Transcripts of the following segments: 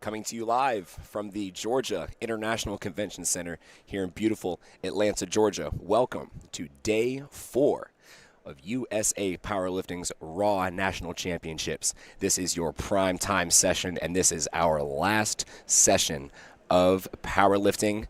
coming to you live from the Georgia International Convention Center here in beautiful Atlanta, Georgia. Welcome to Day 4 of USA Powerlifting's Raw National Championships. This is your prime time session, and this is our last session of powerlifting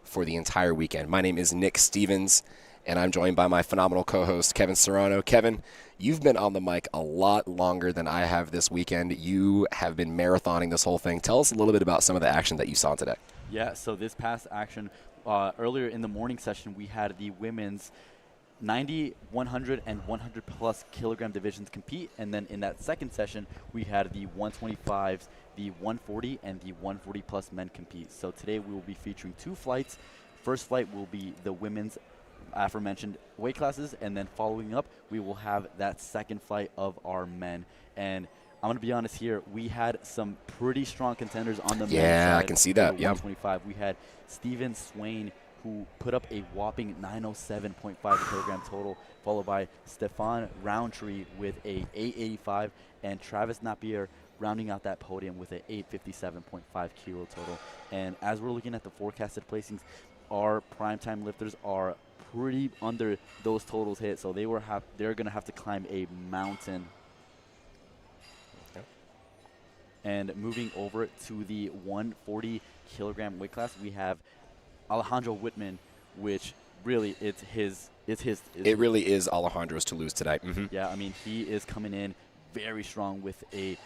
for the entire weekend. My name is Nick Stevens, and I'm joined by my phenomenal co-host, Kevin Serrano. Kevin, you've been on the mic a lot longer than I have this weekend. You have been marathoning this whole thing. Tell us a little bit about some of the action that you saw today. Yeah, so this past action, earlier in the morning session, we had the women's 90, 100, and 100 plus kilogram divisions compete. And then in that second session, we had the 125s, the 140, and the 140 plus men compete. So today we will be featuring two flights. First flight will be the women's aforementioned weight classes, and then following up, we will have that second flight of our men. And I'm going to be honest here, we had some pretty strong contenders on the men's side. Yeah, I can see that. Yeah. 125. We had Steven Swain, who put up a whopping 907.5 kilogram total, followed by Stefan Roundtree with a 885, and Travis Napier rounding out that podium with a 857.5 kilo total. And as we're looking at the forecasted placings, our primetime lifters are pretty under those totals hit, so they're going to have to climb a mountain. And moving over to the 140 kilogram weight class, we have Alejandro Whitman, which really it really is Alejandro's to lose tonight. Yeah, I mean, he is coming in very strong with a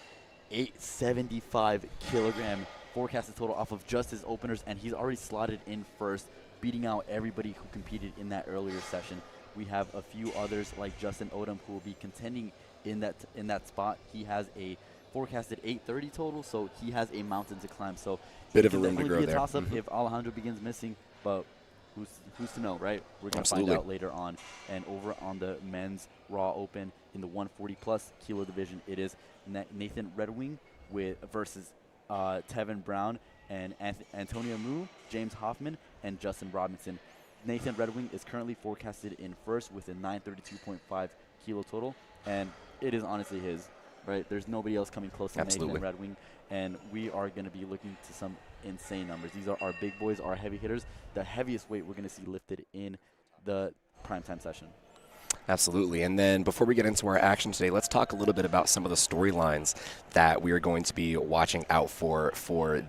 875 kilogram forecasted total off of just his openers, and he's already slotted in first, beating out everybody who competed in that earlier session. We have a few others like Justin Odom, who will be contending in that spot. He has a forecasted 830 total, so he has a mountain to climb. So bit of a room to grow be a there. toss-up if Alejandro begins missing, but who's to know, right? We're going to find out later on. And over on the men's Raw Open in the 140 plus kilo division, it is Nathan Redwing versus Tevin Brown and Antonio Mu, James Hoffman, and Justin Robinson. Nathan Redwing is currently forecasted in first with a 932.5 kilo total, and it is honestly his. Right, there's nobody else coming close to Nathan Redwing, and we are going to be looking to some insane numbers. These are our big boys, our heavy hitters, the heaviest weight we're going to see lifted in the primetime session. Absolutely. And then before we get into our action today, let's talk a little bit about some of the storylines that we are going to be watching out for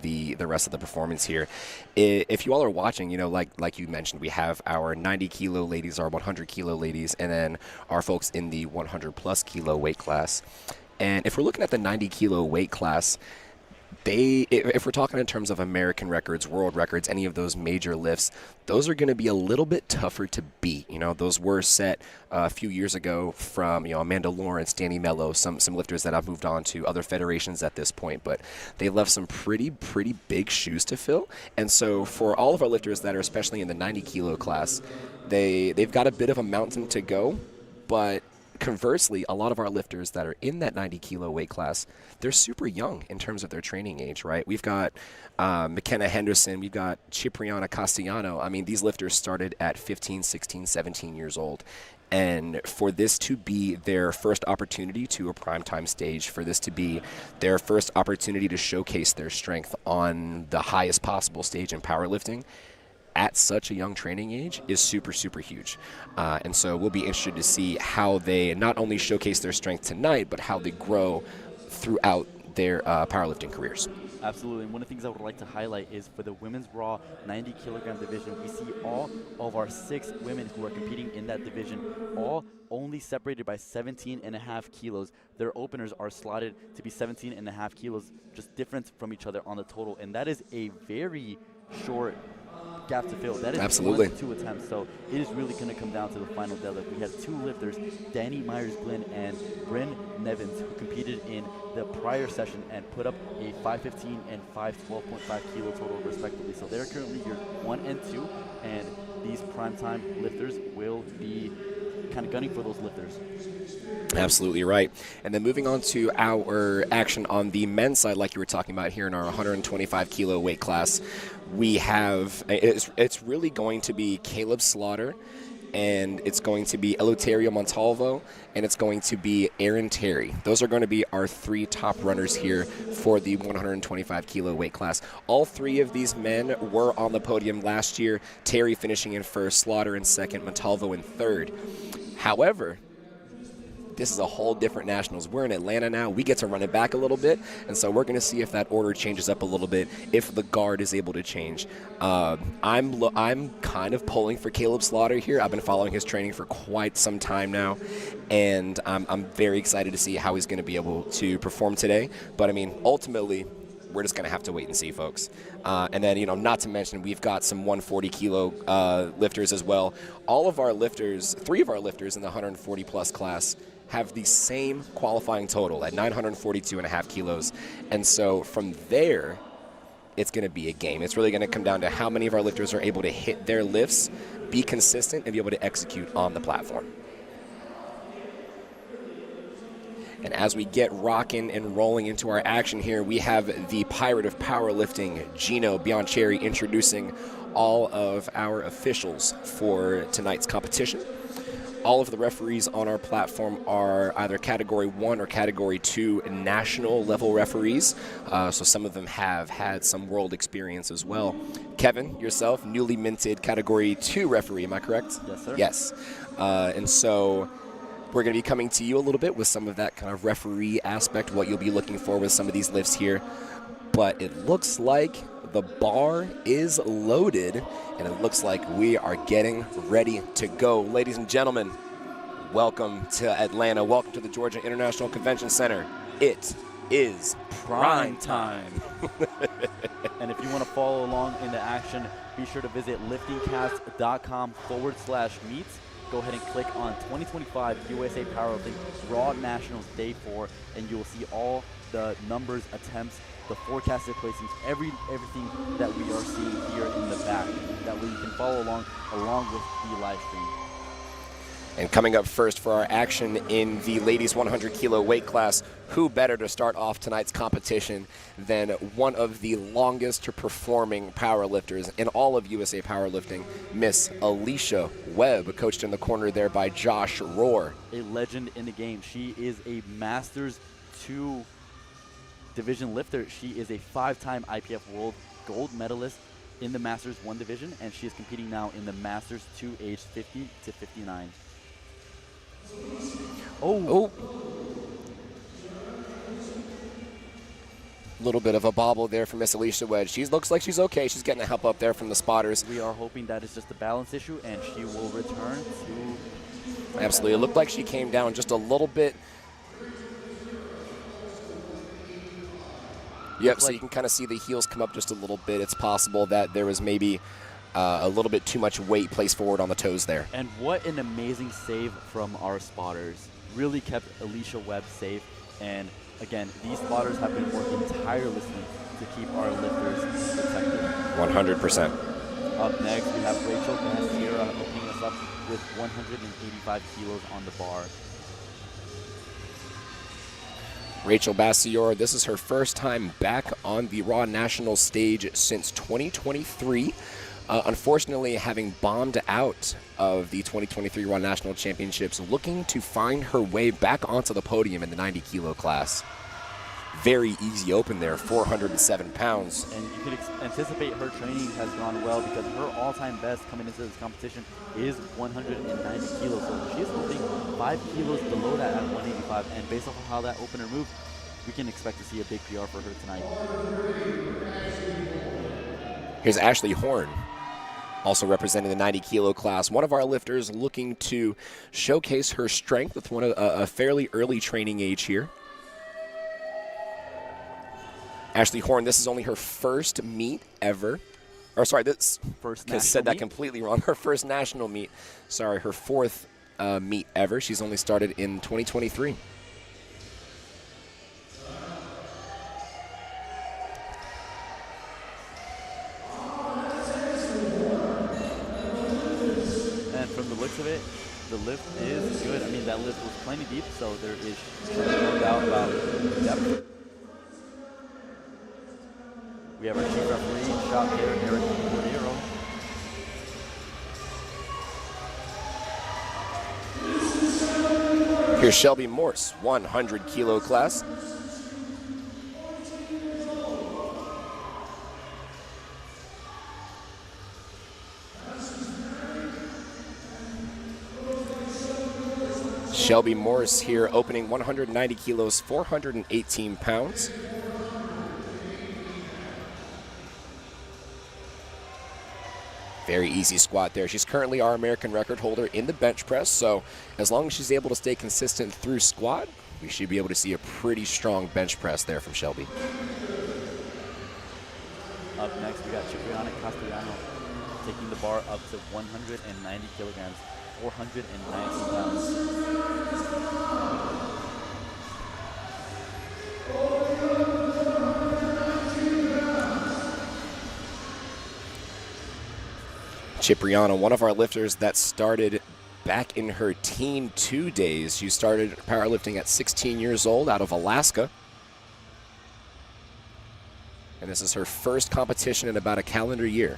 the rest of the performance here. If you all are watching, like you mentioned, we have our 90 kilo ladies, our 100 kilo ladies, and then our folks in the 100 plus kilo weight class. And if we're looking at the 90 kilo weight class, if we're talking in terms of American records, world records, any of those major lifts, those are going to be a little bit tougher to beat. Those were set a few years ago from, Amanda Lawrence, Danny Mello, some lifters that have moved on to other federations at this point, but they left some pretty big shoes to fill. And so for all of our lifters that are especially in the 90 kilo class, they've got a bit of a mountain to go, but conversely, a lot of our lifters that are in that 90 kilo weight class, they're super young in terms of their training age, right? We've got McKenna Henderson, we've got Cipriana Castellano. I mean, these lifters started at 15, 16, 17 years old. And for this to be their first opportunity to a primetime stage, for this to be their first opportunity to showcase their strength on the highest possible stage in powerlifting, at such a young training age is super huge. And so we'll be interested to see how they not only showcase their strength tonight, but how they grow throughout their powerlifting careers. Absolutely. And one of the things I would like to highlight is for the women's raw 90 kilogram division, we see all of our 6 women who are competing in that division, all only separated by 17.5 kilos. Their openers are slotted to be 17.5 kilos, just different from each other on the total. And that is a very short gap to fill. That is absolutely 1 to 2 attempts. So it is really going to come down to the final deadlift. We had 2 lifters, Danny Myers-Glynn and Bryn Nevins, who competed in the prior session and put up a 515 and 512.5 kilo total respectively. So they're currently your 1 and 2, and these primetime lifters will be kind of gunning for those lifters. Absolutely right. And then moving on to our action on the men's side, like you were talking about here in our 125 kilo weight class, we have, it's really going to be Caleb Slaughter and it's going to be Eleuterio Montalvo, and it's going to be Aaron Terry. Those are going to be our 3 top runners here for the 125 kilo weight class. All 3 of these men were on the podium last year. Terry finishing in first, Slaughter in second, Montalvo in third. However, this is a whole different nationals. We're in Atlanta now. We get to run it back a little bit, and so we're going to see if that order changes up a little bit, if the guard is able to change. I'm kind of pulling for Caleb Slaughter here. I've been following his training for quite some time now, and I'm very excited to see how he's going to be able to perform today. But, I mean, ultimately, we're just going to have to wait and see, folks. And then, not to mention, we've got some 140-kilo lifters as well. All of our lifters, 3 of our lifters in the 140-plus class have the same qualifying total at 942.5 kilos. And so from there, it's going to be a game. It's really going to come down to how many of our lifters are able to hit their lifts, be consistent, and be able to execute on the platform. And as we get rocking and rolling into our action here, we have the Pirate of Powerlifting, Gino Biancheri, introducing all of our officials for tonight's competition. All of the referees on our platform are either Category 1 or Category 2 national level referees, so some of them have had some world experience as well. Kevin, yourself, newly minted Category 2 referee, am I correct? Yes, sir. Yes. And so we're going to be coming to you a little bit with some of that kind of referee aspect, what you'll be looking for with some of these lifts here. But it looks like the bar is loaded, and it looks like we are getting ready to go. Ladies and gentlemen, welcome to Atlanta. Welcome to the Georgia International Convention Center. It is prime time. And if you want to follow along in the action, be sure to visit liftingcast.com/meets. Go ahead and click on 2025 USA Powerlifting Raw Nationals Day 4, and you will see all the numbers, attempts, the forecasted placings, everything that we are seeing here in the back. That way you can follow along with the live stream. And coming up first for our action in the ladies 100 kilo weight class, who better to start off tonight's competition than one of the longest performing powerlifters in all of USA Powerlifting, Miss Alicia Webb, coached in the corner there by Josh Rohr. A legend in the game. She is a Masters 2 division lifter. She is a 5-time IPF World Gold medalist in the Masters 1 division, and she is competing now in the Masters 2 aged 50 to 59. Oh. A little bit of a bobble there for Miss Alicia Webb. She looks like she's okay. She's getting the help up there from the spotters. We are hoping that is just a balance issue, and she will return to... Absolutely. It looked like she came down just a little bit. Yep, so you can kind of see the heels come up just a little bit. It's possible that there was maybe a little bit too much weight placed forward on the toes there. And what an amazing save from our spotters. Really kept Alicia Webb safe. And again, these spotters have been working tirelessly to keep our lifters protected. 100%. Up next, we have Rachel Sierra opening us up with 185 kilos on the bar. Rachel Bassior, this is her first time back on the Raw National stage since 2023. Unfortunately, having bombed out of the 2023 Raw National Championships, looking to find her way back onto the podium in the 90 kilo class. Very easy open there, 407 pounds. And you could anticipate her training has gone well, because her all-time best coming into this competition is 190 kilos. So she's holding 5 kilos below that at 185. And based off of how that opener moved, we can expect to see a big PR for her tonight. Here's Ashley Horn, also representing the 90 kilo class. One of our lifters looking to showcase her strength with a fairly early training age here. Ashley Horn, this is only her first meet ever. Or sorry, this first I said that completely wrong. Her first national meet. Sorry, her 4th meet ever. She's only started in 2023. And from the looks of it, the lift is good. I mean, that lift was plenty deep, so there is no doubt about depth. We have our chief referee, shot here, Eric Cordero. Here's Shelby Morse, 100 kilo class. Shelby Morse here opening 190 kilos, 418 pounds. Very easy squat there. She's currently our American record holder in the bench press, so as long as she's able to stay consistent through squat, we should be able to see a pretty strong bench press there from Shelby. Up next, we got Cipriana Castellano taking the bar up to 190 kilograms, 419 pounds. Cipriana, one of our lifters that started back in her teen 2 days. She started powerlifting at 16 years old out of Alaska. And this is her first competition in about a calendar year.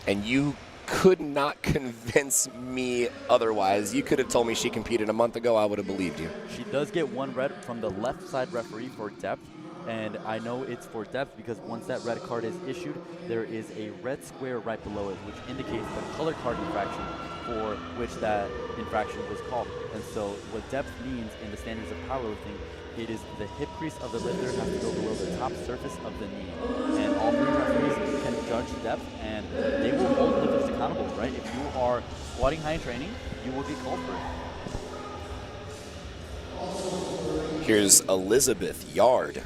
And you could not convince me otherwise. You could have told me she competed a month ago, I would have believed you. She does get one red from the left side referee for depth. And I know it's for depth because once that red card is issued, there is a red square right below it, which indicates the color card infraction for which that infraction was called. And so what depth means in the standards of powerlifting, it is the hip crease of the lifter has to go below the top surface of the knee. And all three referees can judge depth, and they will hold lifters accountable, right? If you are squatting high in training, you will get called for it. Here's Elizabeth Yard.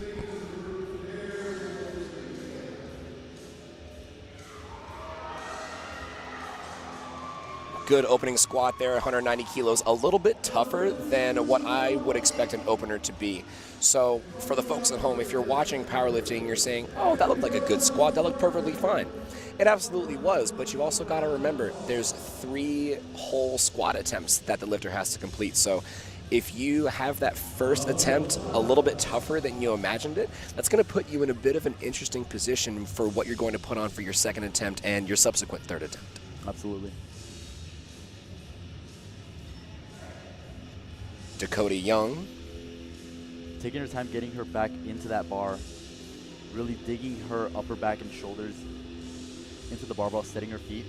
Good opening squat there, 190 kilos, a little bit tougher than what I would expect an opener to be. So for the folks at home, if you're watching powerlifting, you're saying, oh, that looked like a good squat, that looked perfectly fine. It absolutely was, but you also got to remember there's 3 whole squat attempts that the lifter has to complete. So if you have that first attempt a little bit tougher than you imagined it, that's going to put you in a bit of an interesting position for what you're going to put on for your second attempt and your subsequent third attempt. Absolutely. Dakota Young. Taking her time getting her back into that bar, really digging her upper back and shoulders into the barbell, setting her feet.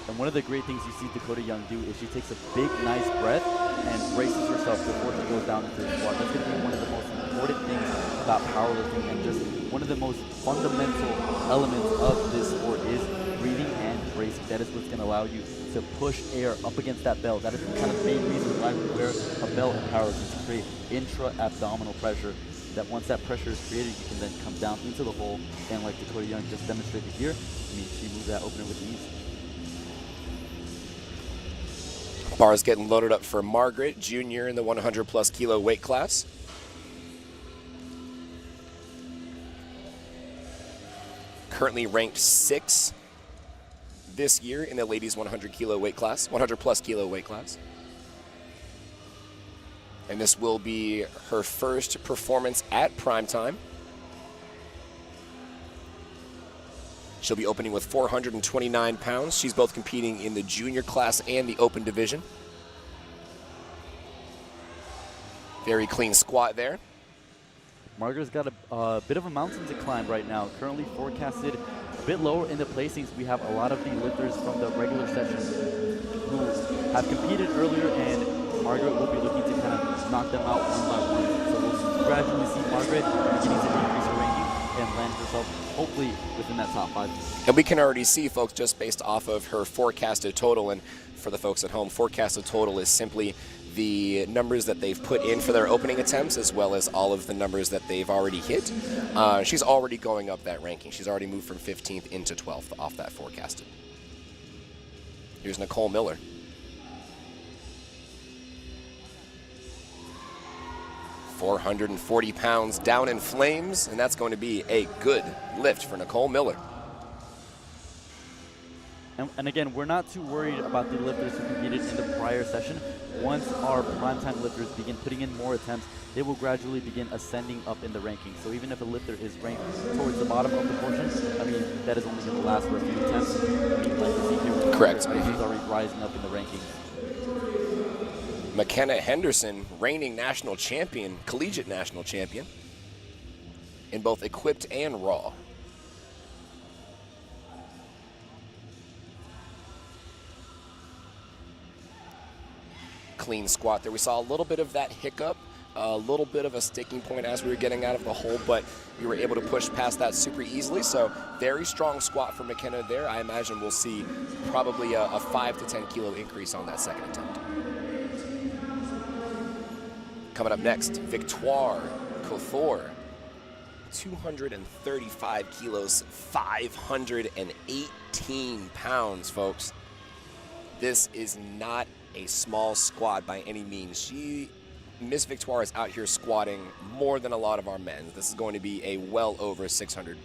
And one of the great things you see Dakota Young do is she takes a big, nice breath and braces herself before she goes down into the squat. That's going to be one of the most important things about powerlifting, and just one of the most fundamental elements of this sport is breathing and bracing. That is what's going to allow you to push air up against that belt. That is kind of the main reason why we wear a belt in powerlifting, to create intra-abdominal pressure. That once that pressure is created, you can then come down into the hole, and like Dakota Young just demonstrated here, I mean, she moved that opener with ease. Bars getting loaded up for Margaret, junior in the 100+ kilo weight class. Currently ranked 6th this year in the ladies 100 kilo weight class, 100+ kilo weight class. And this will be her first performance at Primetime. She'll be opening with 429 pounds. She's both competing in the junior class and the open division. Very clean squat there. Margaret's got a bit of a mountain to climb right now. Currently forecasted a bit lower in the placings. We have a lot of the lifters from the regular session who have competed earlier, and Margaret will be looking to kind of knock them out one by one. So we'll gradually see Margaret beginning to increase her ranking and land herself hopefully within that top 5. And we can already see, folks, just based off of her forecasted total, and for the folks at home, forecasted total is simply the numbers that they've put in for their opening attempts, as well as all of the numbers that they've already hit. She's already going up that ranking. She's already moved from 15th into 12th off that forecasted. Here's Nicole Miller. $440 pounds down in flames, and that's going to be a good lift for Nicole Miller. And again, we're not too worried about the lifters who competed in the prior session. Once our primetime lifters begin putting in more attempts, they will gradually begin ascending up in the rankings. So even if a lifter is ranked towards the bottom of the portion, I mean, that is only going to last for a few attempts. I mean, like you see here with Correct. He's already rising up in the rankings. McKenna Henderson, reigning national champion, collegiate national champion, in both equipped and raw. Clean squat there. We saw a little bit of that hiccup, a little bit of a sticking point as we were getting out of the hole, but we were able to push past that super easily. So very strong squat for McKenna there. I imagine we'll see probably a 5 to 10 kilo increase on that second attempt. Coming up next, Victoire Kothor, 235 kilos, 518 pounds, folks. This is not a small squat by any means. Miss Victoire is out here squatting more than a lot of our men. This is going to be a well over 600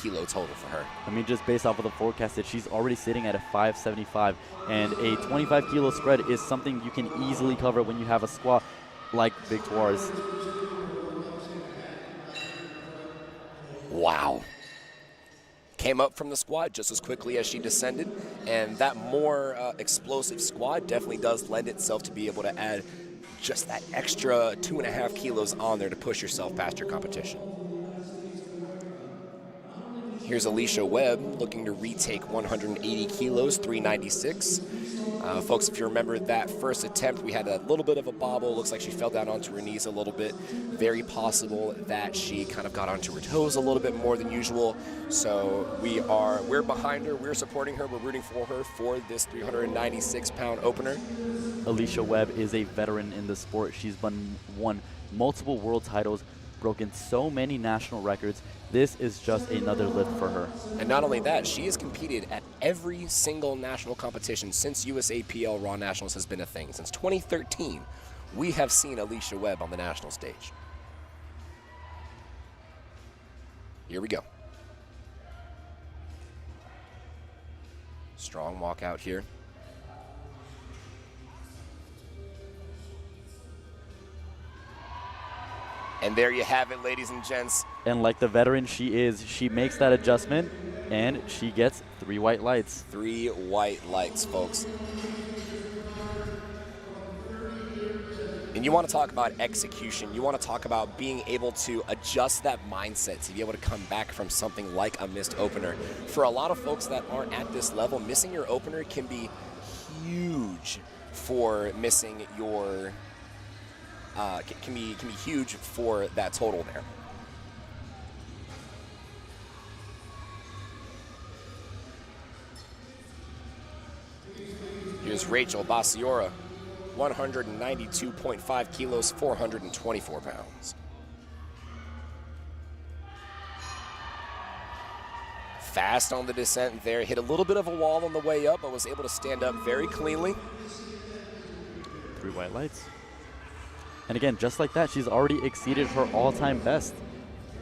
kilo total for her. I mean, just based off of the forecasted, she's already sitting at a 575, and a 25 kilo spread is something you can easily cover when you have a squat like Victoire's. Wow. Came up from the squat just as quickly as she descended, and that more explosive squat definitely does lend itself to be able to add just that extra 2.5 kilos on there to push yourself past your competition. Here's Alicia Webb looking to retake 180 kilos, 396. Folks, if you remember that first attempt, we had a little bit of a bobble. Looks like she fell down onto her knees a little bit. Very possible that she kind of got onto her toes a little bit more than usual. So we're behind her, we're supporting her, we're rooting for her for this 396-pound opener. Alicia Webb is a veteran in the sport. She's won multiple world titles, broken so many national records. This is just another lift for her. And not only that, she has competed at every single national competition since USAPL Raw Nationals has been a thing. Since 2013, we have seen Alicia Webb on the national stage. Here we go. Strong walk out here. And there you have it, ladies and gents. And like the veteran she is, she makes that adjustment, and she gets 3 white lights. 3 white lights, folks. And you want to talk about execution. You want to talk about being able to adjust that mindset to be able to come back from something like a missed opener. For a lot of folks that aren't at this level, missing your opener can be huge for missing your can be huge for that total there. Here's Rachel Bassiora, 192.5 kilos, 424 pounds. Fast on the descent there, hit a little bit of a wall on the way up, but was able to stand up very cleanly. 3 white lights. And again, just like that, she's already exceeded her all-time best.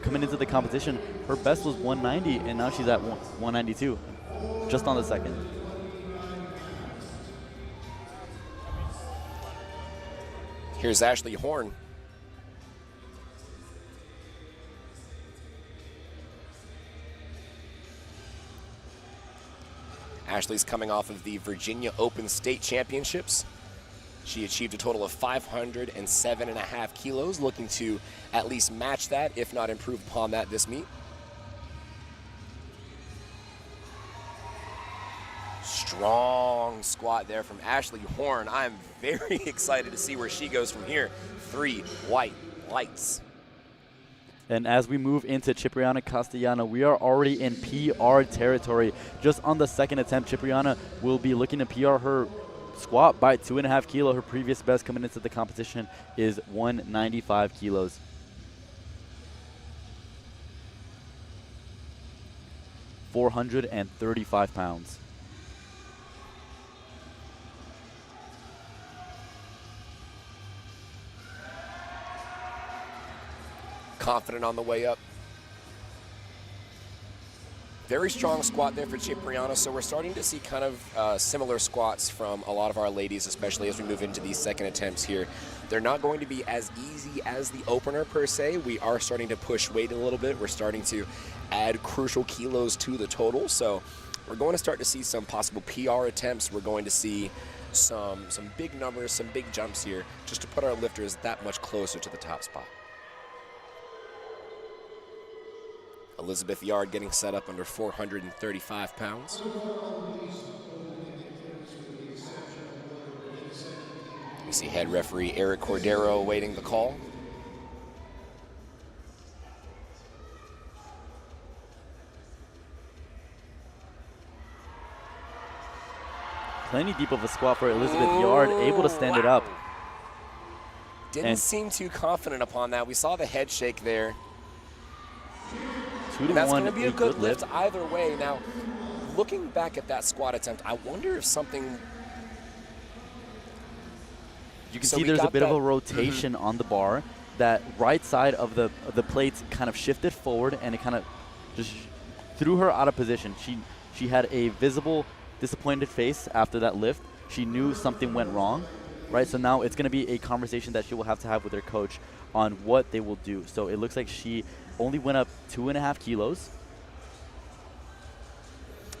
Coming into the competition, her best was 190, and now she's at 192, just on the second. Here's Ashley Horn. Ashley's coming off of the Virginia Open State Championships. She achieved a total of 507.5 kilos, looking to at least match that, if not improve upon that this meet. Strong squat there from Ashley Horn. I'm very excited to see where she goes from here. 3 white lights. And as we move into Cipriana Castellana, we are already in PR territory. Just on the second attempt, Cipriana will be looking to PR her squat by 2.5 kilos. Her previous best coming into the competition is 195 kilos. ,435 pounds. Confident on the way up. Very strong squat there for Cipriano, so we're starting to see kind of similar squats from a lot of our ladies, especially as we move into these second attempts here. They're not going to be as easy as the opener per se. We are starting to push weight a little bit. We're starting to add crucial kilos to the total, so we're going to start to see some possible PR attempts. We're going to see some big numbers, some big jumps here, just to put our lifters that much closer to the top spot. Elizabeth Yard getting set up under 435 pounds. We see head referee Eric Cordero awaiting the call. Plenty deep of a squat for Elizabeth Yard, able to stand it up. Didn't seem too confident upon that. We saw the head shake there. 2 to 1, that's going to be a good lift lift either way. Now, looking back at that squat attempt, I wonder if something... You can see there's a bit of a rotation on the bar. That right side of the plates kind of shifted forward, and it kind of just threw her out of position. She had a visible disappointed face after that lift. She knew something went wrong, right? So now it's going to be a conversation that she will have to have with her coach on what they will do. So it looks like she only went up 2.5 kilos.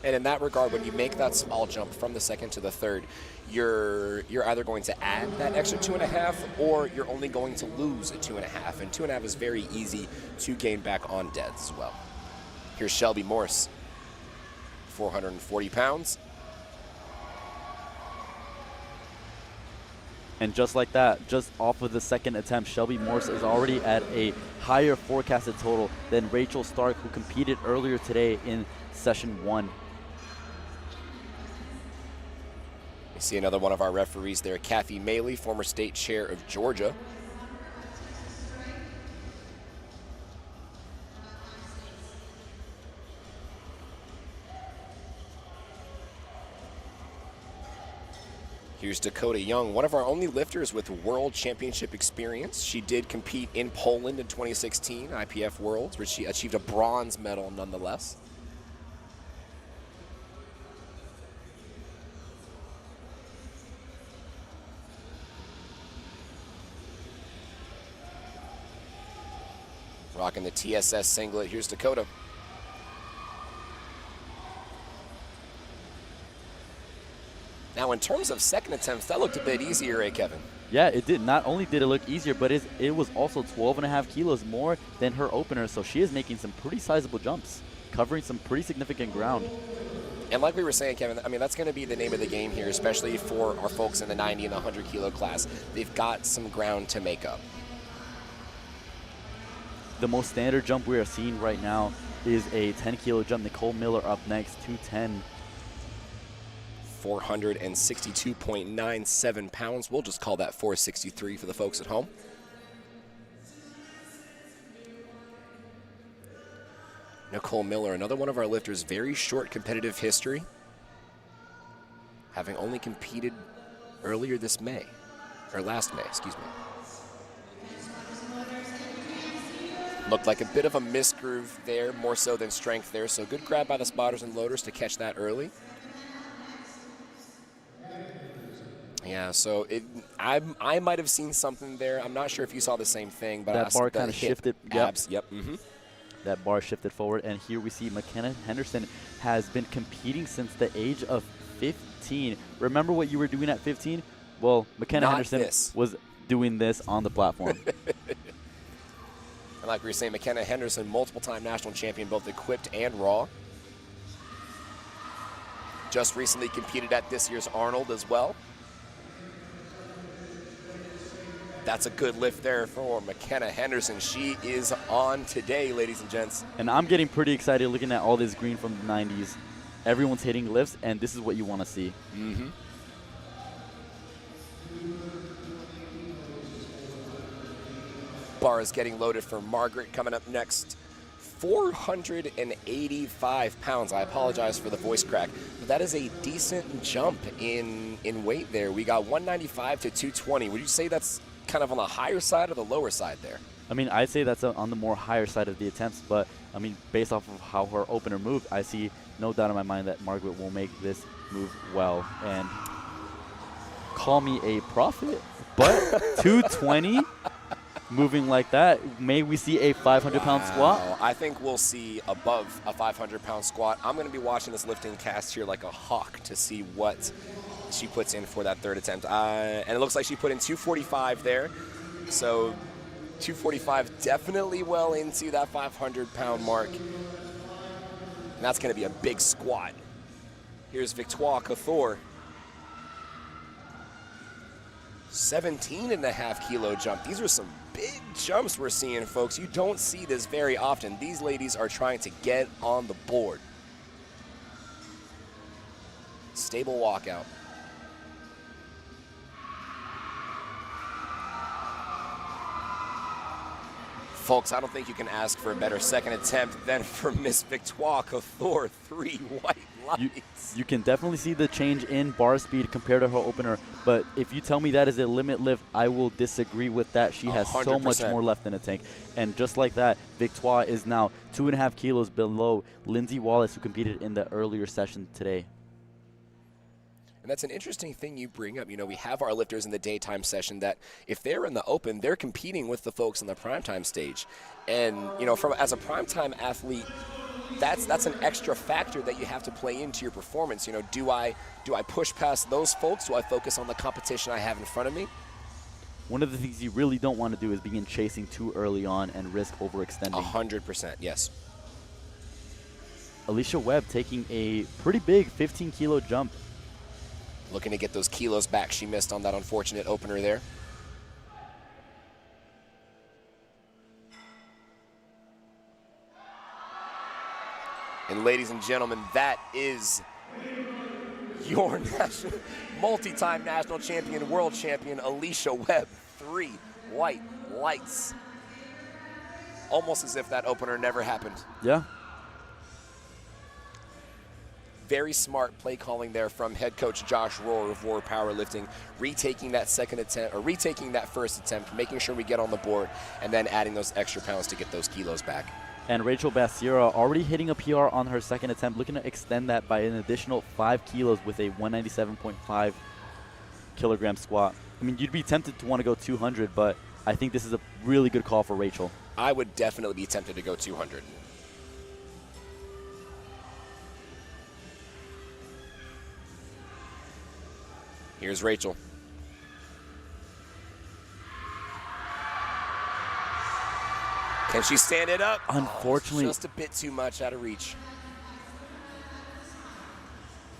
And in that regard, when you make that small jump from the second to the third, you're either going to add that extra 2.5, or you're only going to lose a 2.5. And 2.5 is very easy to gain back on deads as well. Here's Shelby Morse, 440 pounds. And just like that, just off of the second attempt, Shelby Morse is already at a higher forecasted total than Rachel Stark, who competed earlier today in session 1. We see another one of our referees there, Kathy Maley, former state chair of Georgia. Here's Dakota Young, one of our only lifters with world championship experience. She did compete in Poland in 2016, IPF Worlds, where she achieved a bronze medal nonetheless. Rocking the TSS singlet. Here's Dakota. Now, in terms of second attempts, that looked a bit easier, eh, Kevin? Yeah, it did. Not only did it look easier, but it was also 12.5 kilos more than her opener, so she is making some pretty sizable jumps, covering some pretty significant ground. And like we were saying, Kevin, I mean, that's going to be the name of the game here, especially for our folks in the 90 and the 100 kilo class. They've got some ground to make up. The most standard jump we are seeing right now is a 10 kilo jump. Nicole Miller up next, 210. 462.97 pounds. We'll just call that 463 for the folks at home. Nicole Miller, another one of our lifters, very short competitive history, having only competed earlier this May, or last May, excuse me. Looked like a bit of a misgroove there, more so than strength there, so good grab by the spotters and loaders to catch that early. Yeah, so I might have seen something there. I'm not sure if you saw the same thing, but that bar kind of shifted. Abs, yep. That bar shifted forward, and here we see McKenna Henderson has been competing since the age of 15. Remember what you were doing at 15? Well, McKenna Henderson was doing this on the platform. And like we were saying, McKenna Henderson, multiple-time national champion, both equipped and raw. Just recently competed at this year's Arnold as well. That's a good lift there for McKenna Henderson. She is on today, ladies and gents. And I'm getting pretty excited looking at all this green from the 90s. Everyone's hitting lifts, and this is what you want to see. Mm-hmm. Bar is getting loaded for Margaret coming up next. 485 pounds. I apologize for the voice crack, but that is a decent jump in weight there. We got 195 to 220. Would you say that's kind of on the higher side or the lower side there? I mean, I'd say that's on the more higher side of the attempts, but I mean, based off of how her opener moved, I see no doubt in my mind that Margaret will make this move well. And call me a prophet, but 220 moving like that, may we see a 500-pound squat? I think we'll see above a 500-pound squat. I'm going to be watching this lifting cast here like a hawk to see what she puts in for that third attempt. And it looks like she put in 245 there. So 245 definitely well into that 500-pound mark. And that's going to be a big squat. Here's Victoire Couture. 17.5 kilo jump. These are some big jumps we're seeing, folks. You don't see this very often. These ladies are trying to get on the board. Stable walkout. Folks, I don't think you can ask for a better second attempt than for Miss Victoire Couture. 3 white lights. You can definitely see the change in bar speed compared to her opener, but if you tell me that is a limit lift, I will disagree with that. She has 100%. So much more left in the tank. And just like that, Victoire is now 2.5 kilos below Lindsay Wallace, who competed in the earlier session today. And that's an interesting thing you bring up. You know, we have our lifters in the daytime session that if they're in the open, they're competing with the folks in the primetime stage. And, you know, as a primetime athlete, that's an extra factor that you have to play into your performance. You know, do I push past those folks? Do I focus on the competition I have in front of me? One of the things you really don't want to do is begin chasing too early on and risk overextending. 100%, yes. Alicia Webb taking a pretty big 15-kilo jump. Looking to get those kilos back she missed on that unfortunate opener there. And ladies and gentlemen, that is your multi-time national champion, world champion, Alicia Webb. 3 white lights. Almost as if that opener never happened. Yeah. Very smart play calling there from head coach Josh Rohr of Rohr Powerlifting, retaking that second attempt, or retaking that first attempt, making sure we get on the board, and then adding those extra pounds to get those kilos back. And Rachel Bassiera already hitting a PR on her second attempt, looking to extend that by an additional 5 kilos with a 197.5 kilogram squat. I mean, you'd be tempted to want to go 200, but I think this is a really good call for Rachel. I would definitely be tempted to go 200. Here's Rachel. Can she stand it up? Unfortunately. Just a bit too much out of reach.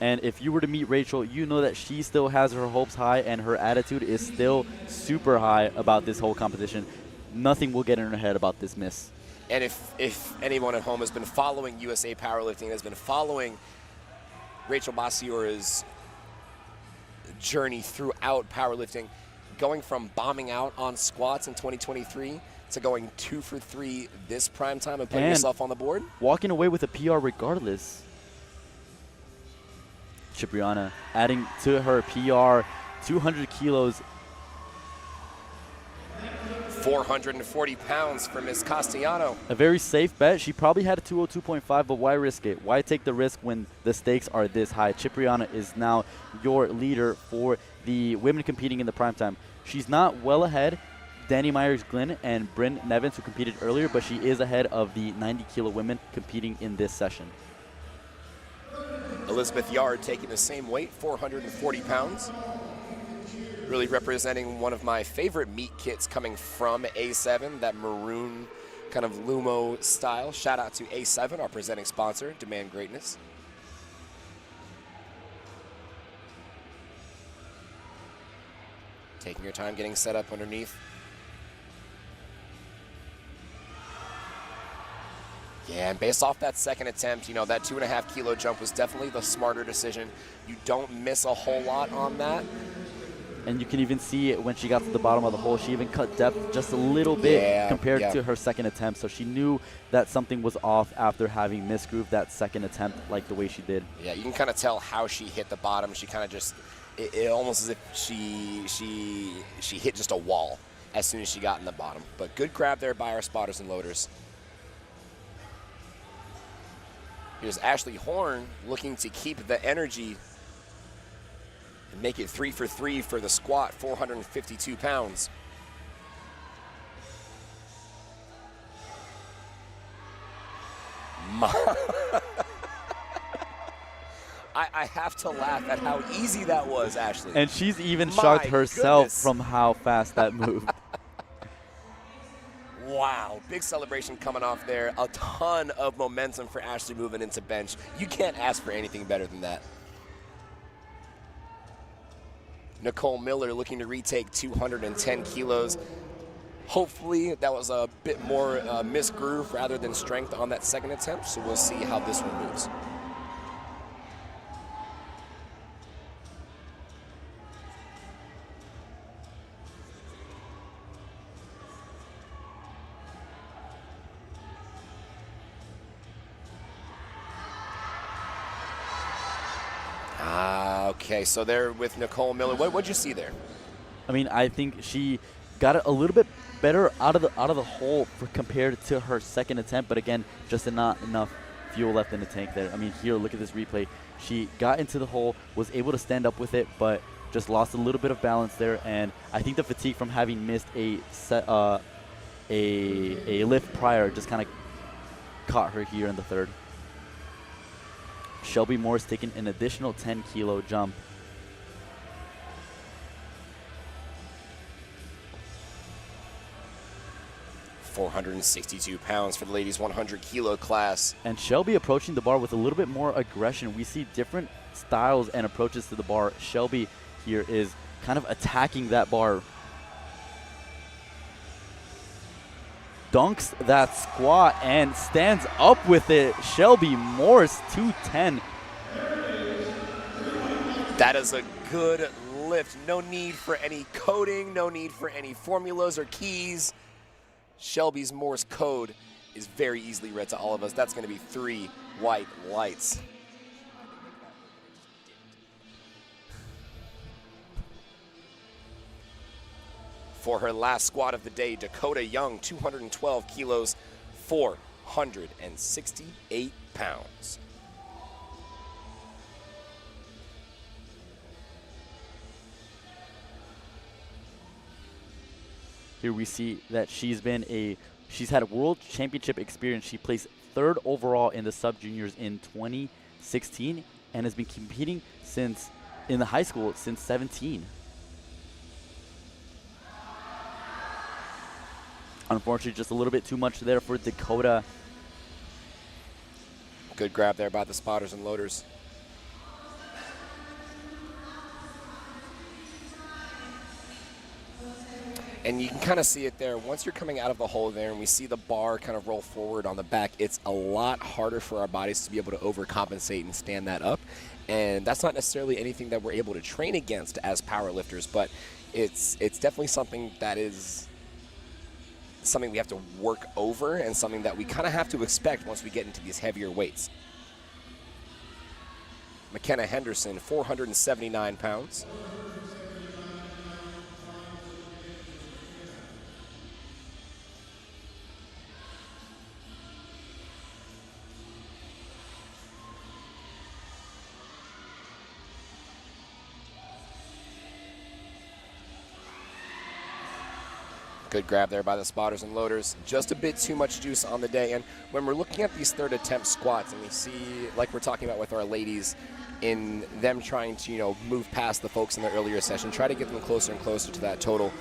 And if you were to meet Rachel, you know that she still has her hopes high and her attitude is still super high about this whole competition. Nothing will get in her head about this miss. And if anyone at home has been following USA Powerlifting, has been following Rachel Bassiera's journey throughout powerlifting, going from bombing out on squats in 2023 to going 2 for 3 this prime time and putting yourself on the board. Walking away with a PR regardless. Cipriana adding to her PR 200 kilos. 440 pounds for Ms. Castellano. A very safe bet. She probably had a 202.5, but why risk it? Why take the risk when the stakes are this high? Cipriana is now your leader for the women competing in the primetime. She's not well ahead Danny Myers-Glynn and Bryn Nevins, who competed earlier, but she is ahead of the 90-kilo women competing in this session. Elizabeth Yard taking the same weight, 440 pounds. Really representing one of my favorite meat kits coming from A7, that maroon kind of Lumo style. Shout out to A7, our presenting sponsor, Demand Greatness. Taking your time getting set up underneath. Yeah, and based off that second attempt, you know, that 2.5 kilo jump was definitely the smarter decision. You don't miss a whole lot on that. And you can even see it when she got to the bottom of the hole. She even cut depth just a little bit compared to her second attempt. So she knew that something was off after having misgrooved that second attempt like the way she did. Yeah, you can kind of tell how she hit the bottom. She kind of just, it almost as if she hit just a wall. as soon as she got in the bottom. But good grab there by our spotters and loaders. Here's Ashley Horn looking to keep the energy and make it 3 for 3 for the squat, 452 pounds. I have to laugh at how easy that was, Ashley. And she's even shocked herself from how fast that moved. Wow, big celebration coming off there. A ton of momentum for Ashley moving into bench. You can't ask for anything better than that. Nicole Miller looking to retake 210 kilos. Hopefully that was a bit more misgroove rather than strength on that second attempt, so we'll see how this one moves. Okay, so there with Nicole Miller, what'd you see there? I mean, I think she got it a little bit better out of the hole compared to her second attempt, but again, just not enough fuel left in the tank there. I mean, here, look at this replay. She got into the hole, was able to stand up with it, but just lost a little bit of balance there. And I think the fatigue from having missed a lift prior just kind of caught her here in the third. Shelby Morris taking an additional 10-kilo jump. $462 for the ladies 100-kilo class. And Shelby approaching the bar with a little bit more aggression. We see different styles and approaches to the bar. Shelby here is kind of attacking that bar. Dunks that squat and stands up with it. Shelby Morris, 210. That is a good lift. No need for any coding, no need for any formulas or keys. Shelby's Morse code is very easily read to all of us. That's going to be 3 white lights. For her last squat of the day, Dakota Young, 212 kilos, 468 pounds. Here we see that she's had a world championship experience. She placed 3rd overall in the sub-juniors in 2016 and has been competing in the high school since 17. Unfortunately, just a little bit too much there for Dakota. Good grab there by the spotters and loaders. And you can kind of see it there. Once you're coming out of the hole there and we see the bar kind of roll forward on the back, it's a lot harder for our bodies to be able to overcompensate and stand that up. And that's not necessarily anything that we're able to train against as powerlifters, but it's definitely something that is something we have to work over and something that we kind of have to expect once we get into these heavier weights. McKenna Henderson, 479 pounds. Good grab there by the spotters and loaders. Just a bit too much juice on the day. And when we're looking at these 3rd attempt squats and we see, like we're talking about with our ladies, in them trying to, move past the folks in the earlier session, try to get them closer and closer to that total,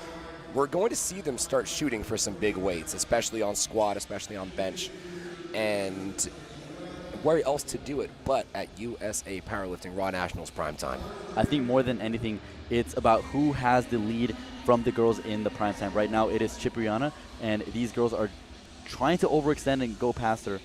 we're going to see them start shooting for some big weights, especially on squat, especially on bench. And where else to do it but at USA Powerlifting Raw Nationals Primetime? I think more than anything, it's about who has the lead from the girls in the Primetime. Right now, it is Cipriana, and these girls are trying to overextend and go past her.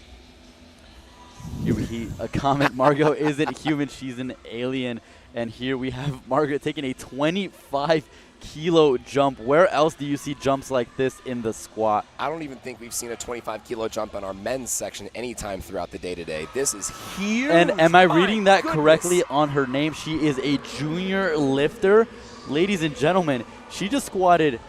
Here we a comment, Margot isn't human, she's an alien. And here we have Margaret taking a 25-kilo jump. Where else do you see jumps like this in the squat? I don't even think we've seen a 25-kilo jump on our men's section anytime throughout the day today. This is huge. And am I reading that correctly on her name? She is a junior lifter. Ladies and gentlemen, she just squatted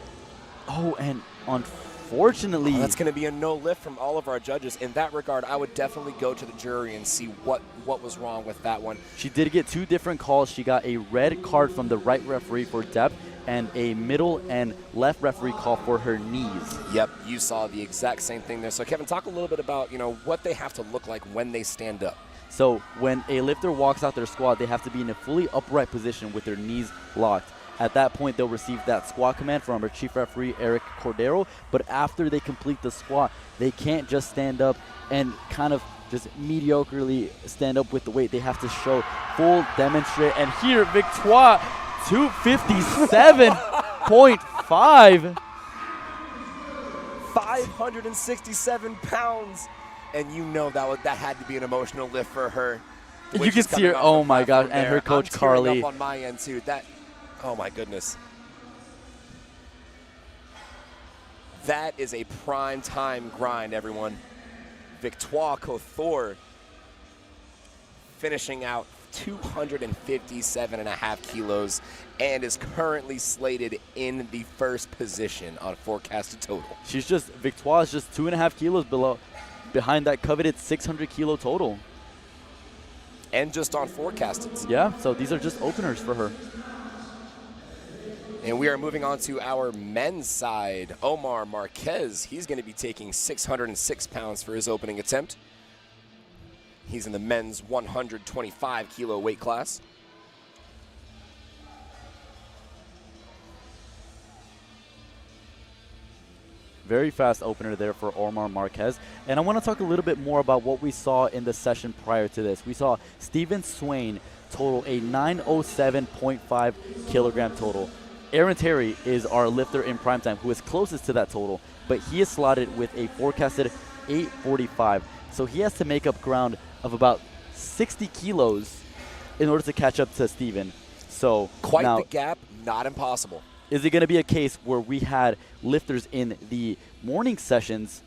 Oh, and unfortunately, that's going to be a no lift from all of our judges. In that regard, I would definitely go to the jury and see what was wrong with that one. she did get 2 different calls. She got a red card from the right referee for depth and a middle and left referee call for her knees. Yep, you saw the exact same thing there. So, Kevin, talk a little bit about, what they have to look like when they stand up. So when a lifter walks out their squat, they have to be in a fully upright position with their knees locked. At that point, they'll receive that squat command from our chief referee, Eric Cordero. But after they complete the squat, they can't just stand up and kind of just mediocrely stand up with the weight. They have to show full demonstrate. And here, Victoire, 257.5. 567 pounds. And that had to be an emotional lift for her. You can see her, oh my gosh, and her coach, Carly. Up on my end, too. Oh my goodness. That is a prime time grind, everyone. Victoire Couture finishing out 257.5 kilos and is currently slated in the first position on forecasted total. Victoire is just 2.5 kilos behind that coveted 600 kilo total. And just on forecasted. Yeah, so these are just openers for her. And we are moving on to our men's side. Omar Marquez, he's going to be taking 606 pounds for his opening attempt. He's in the men's 125 kilo weight class. Very fast opener there for Omar Marquez. And I want to talk a little bit more about what we saw in the session prior to this. We saw Stephen Swain total a 907.5 kilogram total. Aaron Terry is our lifter in Primetime who is closest to that total, but he is slotted with a forecasted 845. So he has to make up ground of about 60 kilos in order to catch up to Stephen. So quite now, the gap, not impossible. Is it going to be a case where we had lifters in the morning sessions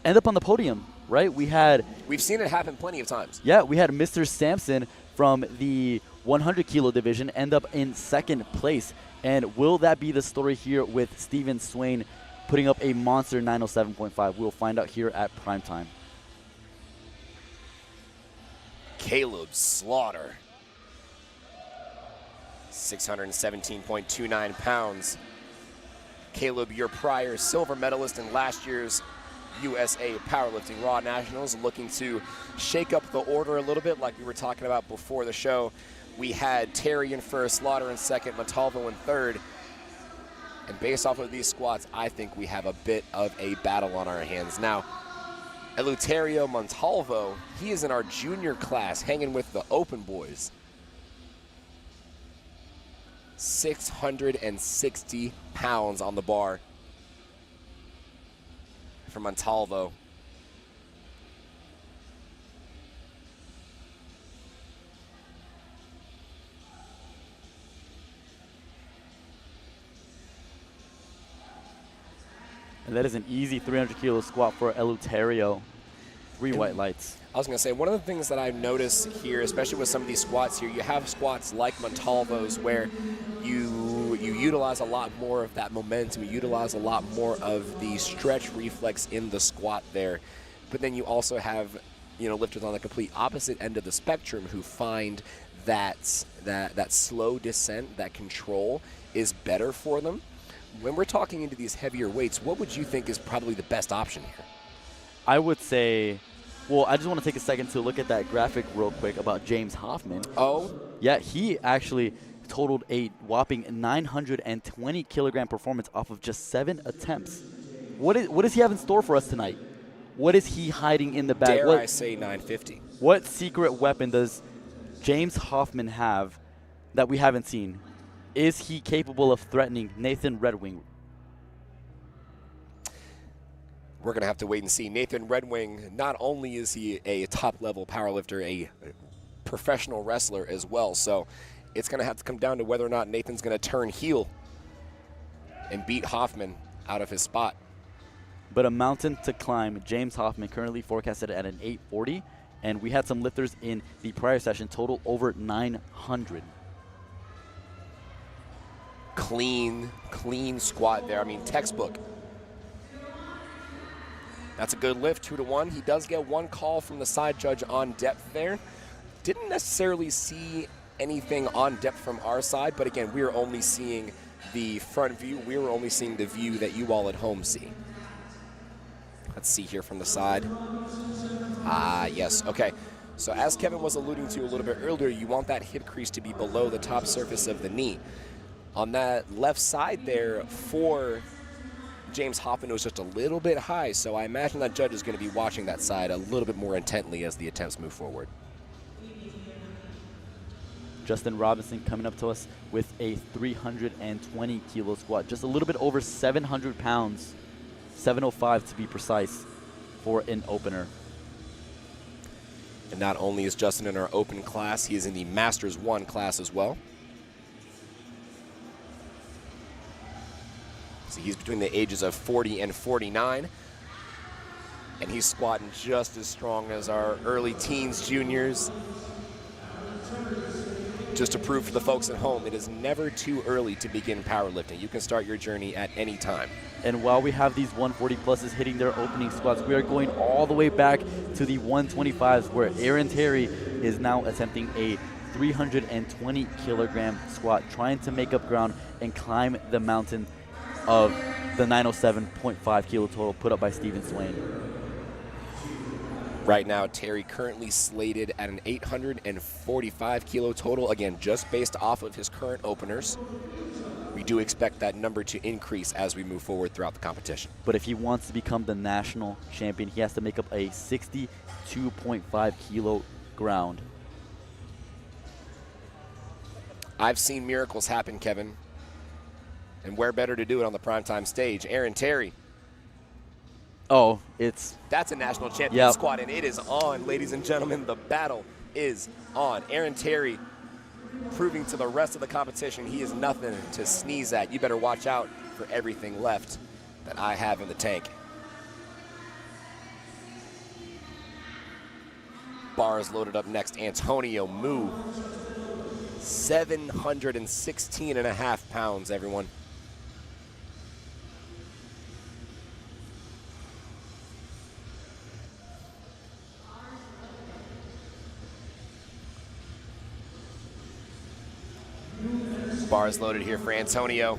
end up on the podium, right? We've seen it happen plenty of times. Yeah, we had Mr. Sampson from the 100 kilo division end up in second place. And will that be the story here with Stephen Swain putting up a monster 907.5? We'll find out here at Primetime. Caleb Slaughter, 617.29 pounds. Caleb, your prior silver medalist in last year's USA Powerlifting Raw Nationals, looking to shake up the order a little bit like we were talking about before the show. We had Terry in first, Slaughter in second, Montalvo in third. And based off of these squats, I think we have a bit of a battle on our hands. Now, Eleuterio Montalvo, he is in our junior class, hanging with the open boys. 660 pounds on the bar for Montalvo. And that is an easy 300 kilo squat for Eleuterio. 3 white lights. I was going to say, one of the things that I've noticed here, especially with some of these squats here, you have squats like Montalvo's where you utilize a lot more of that momentum, you utilize a lot more of the stretch reflex in the squat there. But then you also have, lifters on the complete opposite end of the spectrum who find that slow descent, that control is better for them. When we're talking into these heavier weights, what would you think is probably the best option here? I would say, well, I just want to take a second to look at that graphic real quick about James Hoffman. Oh? Yeah, he actually totaled a whopping 920 kilogram performance off of just 7 attempts. What does he have in store for us tonight? What is he hiding in the bag? Dare I say 950? What secret weapon does James Hoffman have that we haven't seen? Is he capable of threatening Nathan Redwing? We're going to have to wait and see. Nathan Redwing, not only is he a top-level powerlifter, a professional wrestler as well, so it's going to have to come down to whether or not Nathan's going to turn heel and beat Hoffman out of his spot. But a mountain to climb. James Hoffman currently forecasted at an 840, and we had some lifters in the prior session total over 900. Clean squat there. I mean, textbook. That's a good lift, 2-1. He does get one call from the side judge on depth there. Didn't necessarily see anything on depth from our side, but again, we are only seeing the front view. We were only seeing the view that you all at home see. Let's see here from the side. Ah, yes, okay. So as Kevin was alluding to a little bit earlier, you want that hip crease to be below the top surface of the knee. On that left side there for James Hoffman, it was just a little bit high, so I imagine that judge is going to be watching that side a little bit more intently as the attempts move forward. Justin Robinson coming up to us with a 320 kilo squat, just a little bit over 700 pounds, 705 to be precise, for an opener. And not only is Justin in our open class, he is in the Masters 1 class as well. So he's between the ages of 40 and 49. And he's squatting just as strong as our early teens, juniors. Just to prove for the folks at home, it is never too early to begin powerlifting. You can start your journey at any time. And while we have these 140 pluses hitting their opening squats, we are going all the way back to the 125s, where Aaron Terry is now attempting a 320 kilogram squat, trying to make up ground and climb the mountain of the 907.5 kilo total put up by Steven Swain. Right now, Terry currently slated at an 845 kilo total, again, just based off of his current openers. We do expect that number to increase as we move forward throughout the competition. But if he wants to become the national champion, he has to make up a 62.5 kilo ground. I've seen miracles happen, Kevin. And where better to do it on the primetime stage? Aaron Terry. Oh, that's a national champion squat, and it is on, ladies and gentlemen. The battle is on. Aaron Terry proving to the rest of the competition he is nothing to sneeze at. You better watch out for everything left that I have in the tank. Bar is loaded up next. Antonio Mu, 716.5 pounds, everyone. Bars loaded here for Antonio.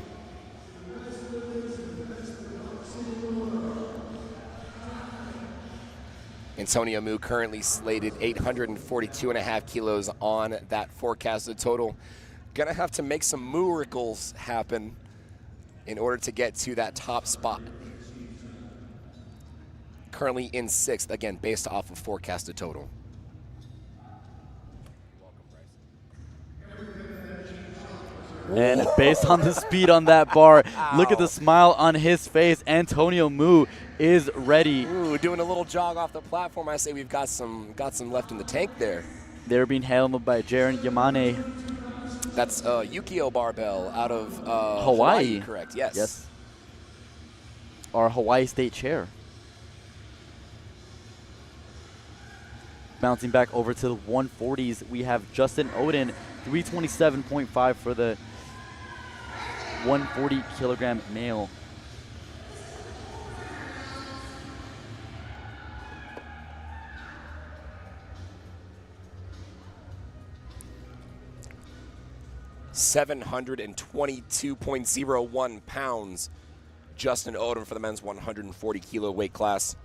Antonio Mu currently slated 842.5 kilos on that forecasted total. Gonna have to make some miracles happen in order to get to that top spot. Currently in 6th, again, based off of forecasted total. And based on the speed on that bar, look at the smile on his face. Antonio Mu is ready. Ooh, doing a little jog off the platform. I say we've got some left in the tank there. They're being held by Jaren Yamane. That's Yukio barbell out of Hawaii. Correct, yes. Yes. Our Hawaii State chair. Bouncing back over to the 140s, we have Justin Oden, 327.5 for the 140 kilogram male. $722.01 pounds. Justin Oden for the men's 140 kilo weight class.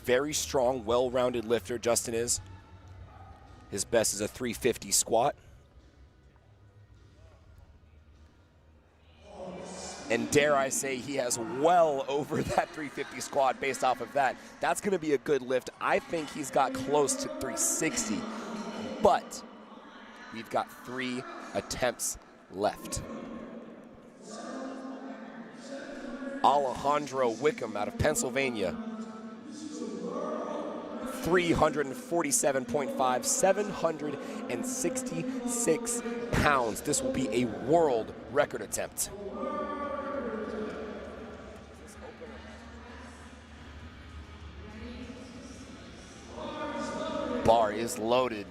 Very strong, well-rounded lifter, Justin is. His best is a 350 squat. And dare I say, he has well over that 350 squat based off of that. That's going to be a good lift. I think he's got close to 360, but we've got 3 attempts left. Alejandro Wickham out of Pennsylvania. 347.5, 766 pounds. This will be a world record attempt. Bar is loaded.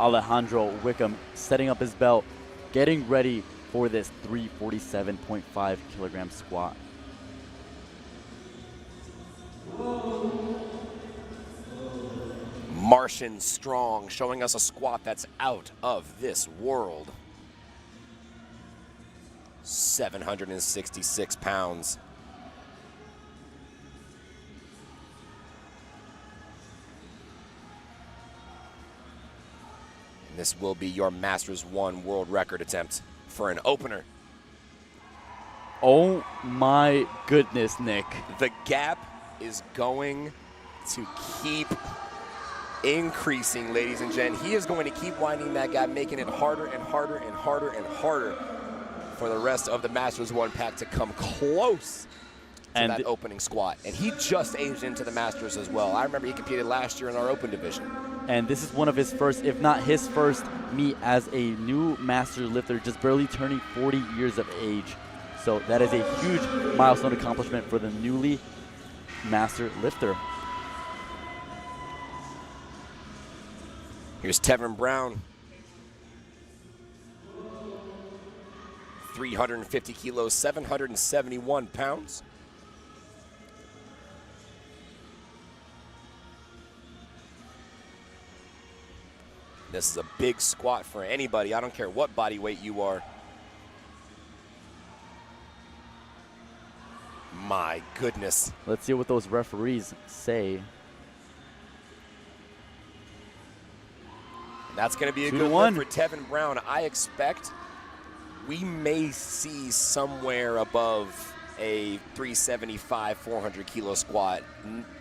Alejandro Wickham setting up his belt, getting ready for this 347.5 kilogram squat. Martian strong, showing us a squat that's out of this world. 766 pounds. And this will be your Masters 1 world record attempt for an opener. Oh my goodness, Nick. The gap is going to keep increasing, ladies and gents. He is going to keep widening that gap, making it harder and harder and harder and harder for the rest of the Masters 1 pack to come close to that opening squat. And he just aged into the Masters as well. I remember he competed last year in our open division. And this is one of his first, if not his first, meet as a new master lifter, just barely turning 40 years of age. So that is a huge milestone accomplishment for the newly master lifter. Here's Tevin Brown. 350 kilos, 771 pounds. This is a big squat for anybody. I don't care what body weight you are. My goodness. Let's see what those referees say. That's going to be a good one for Tevin Brown. I expect we may see somewhere above a 375, 400 kilo squat.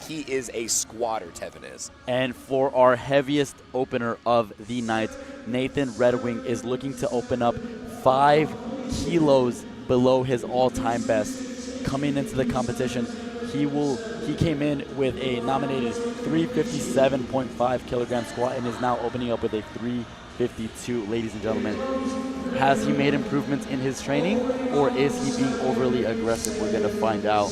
He is a squatter, Tevin is. And for our heaviest opener of the night, Nathan Red Wing is looking to open up 5 kilos below his all-time best. Coming into the competition, he came in with a nominated 357.5 kilogram squat and is now opening up with a 352, ladies and gentlemen. Has he made improvements in his training, or is he being overly aggressive? We're going to find out.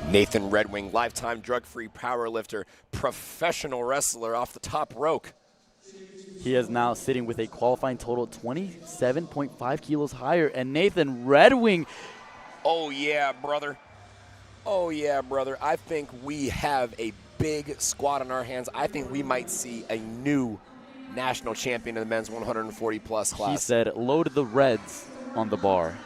Nathan Red Wing, lifetime drug-free powerlifter, professional wrestler off the top rope. He is now sitting with a qualifying total 27.5 kilos higher. And Nathan Red Wing. Oh, yeah, brother. Oh, yeah, brother. I think we have a big squat on our hands. I think we might see a new national champion in the men's 140-plus class. He said, load the reds on the bar.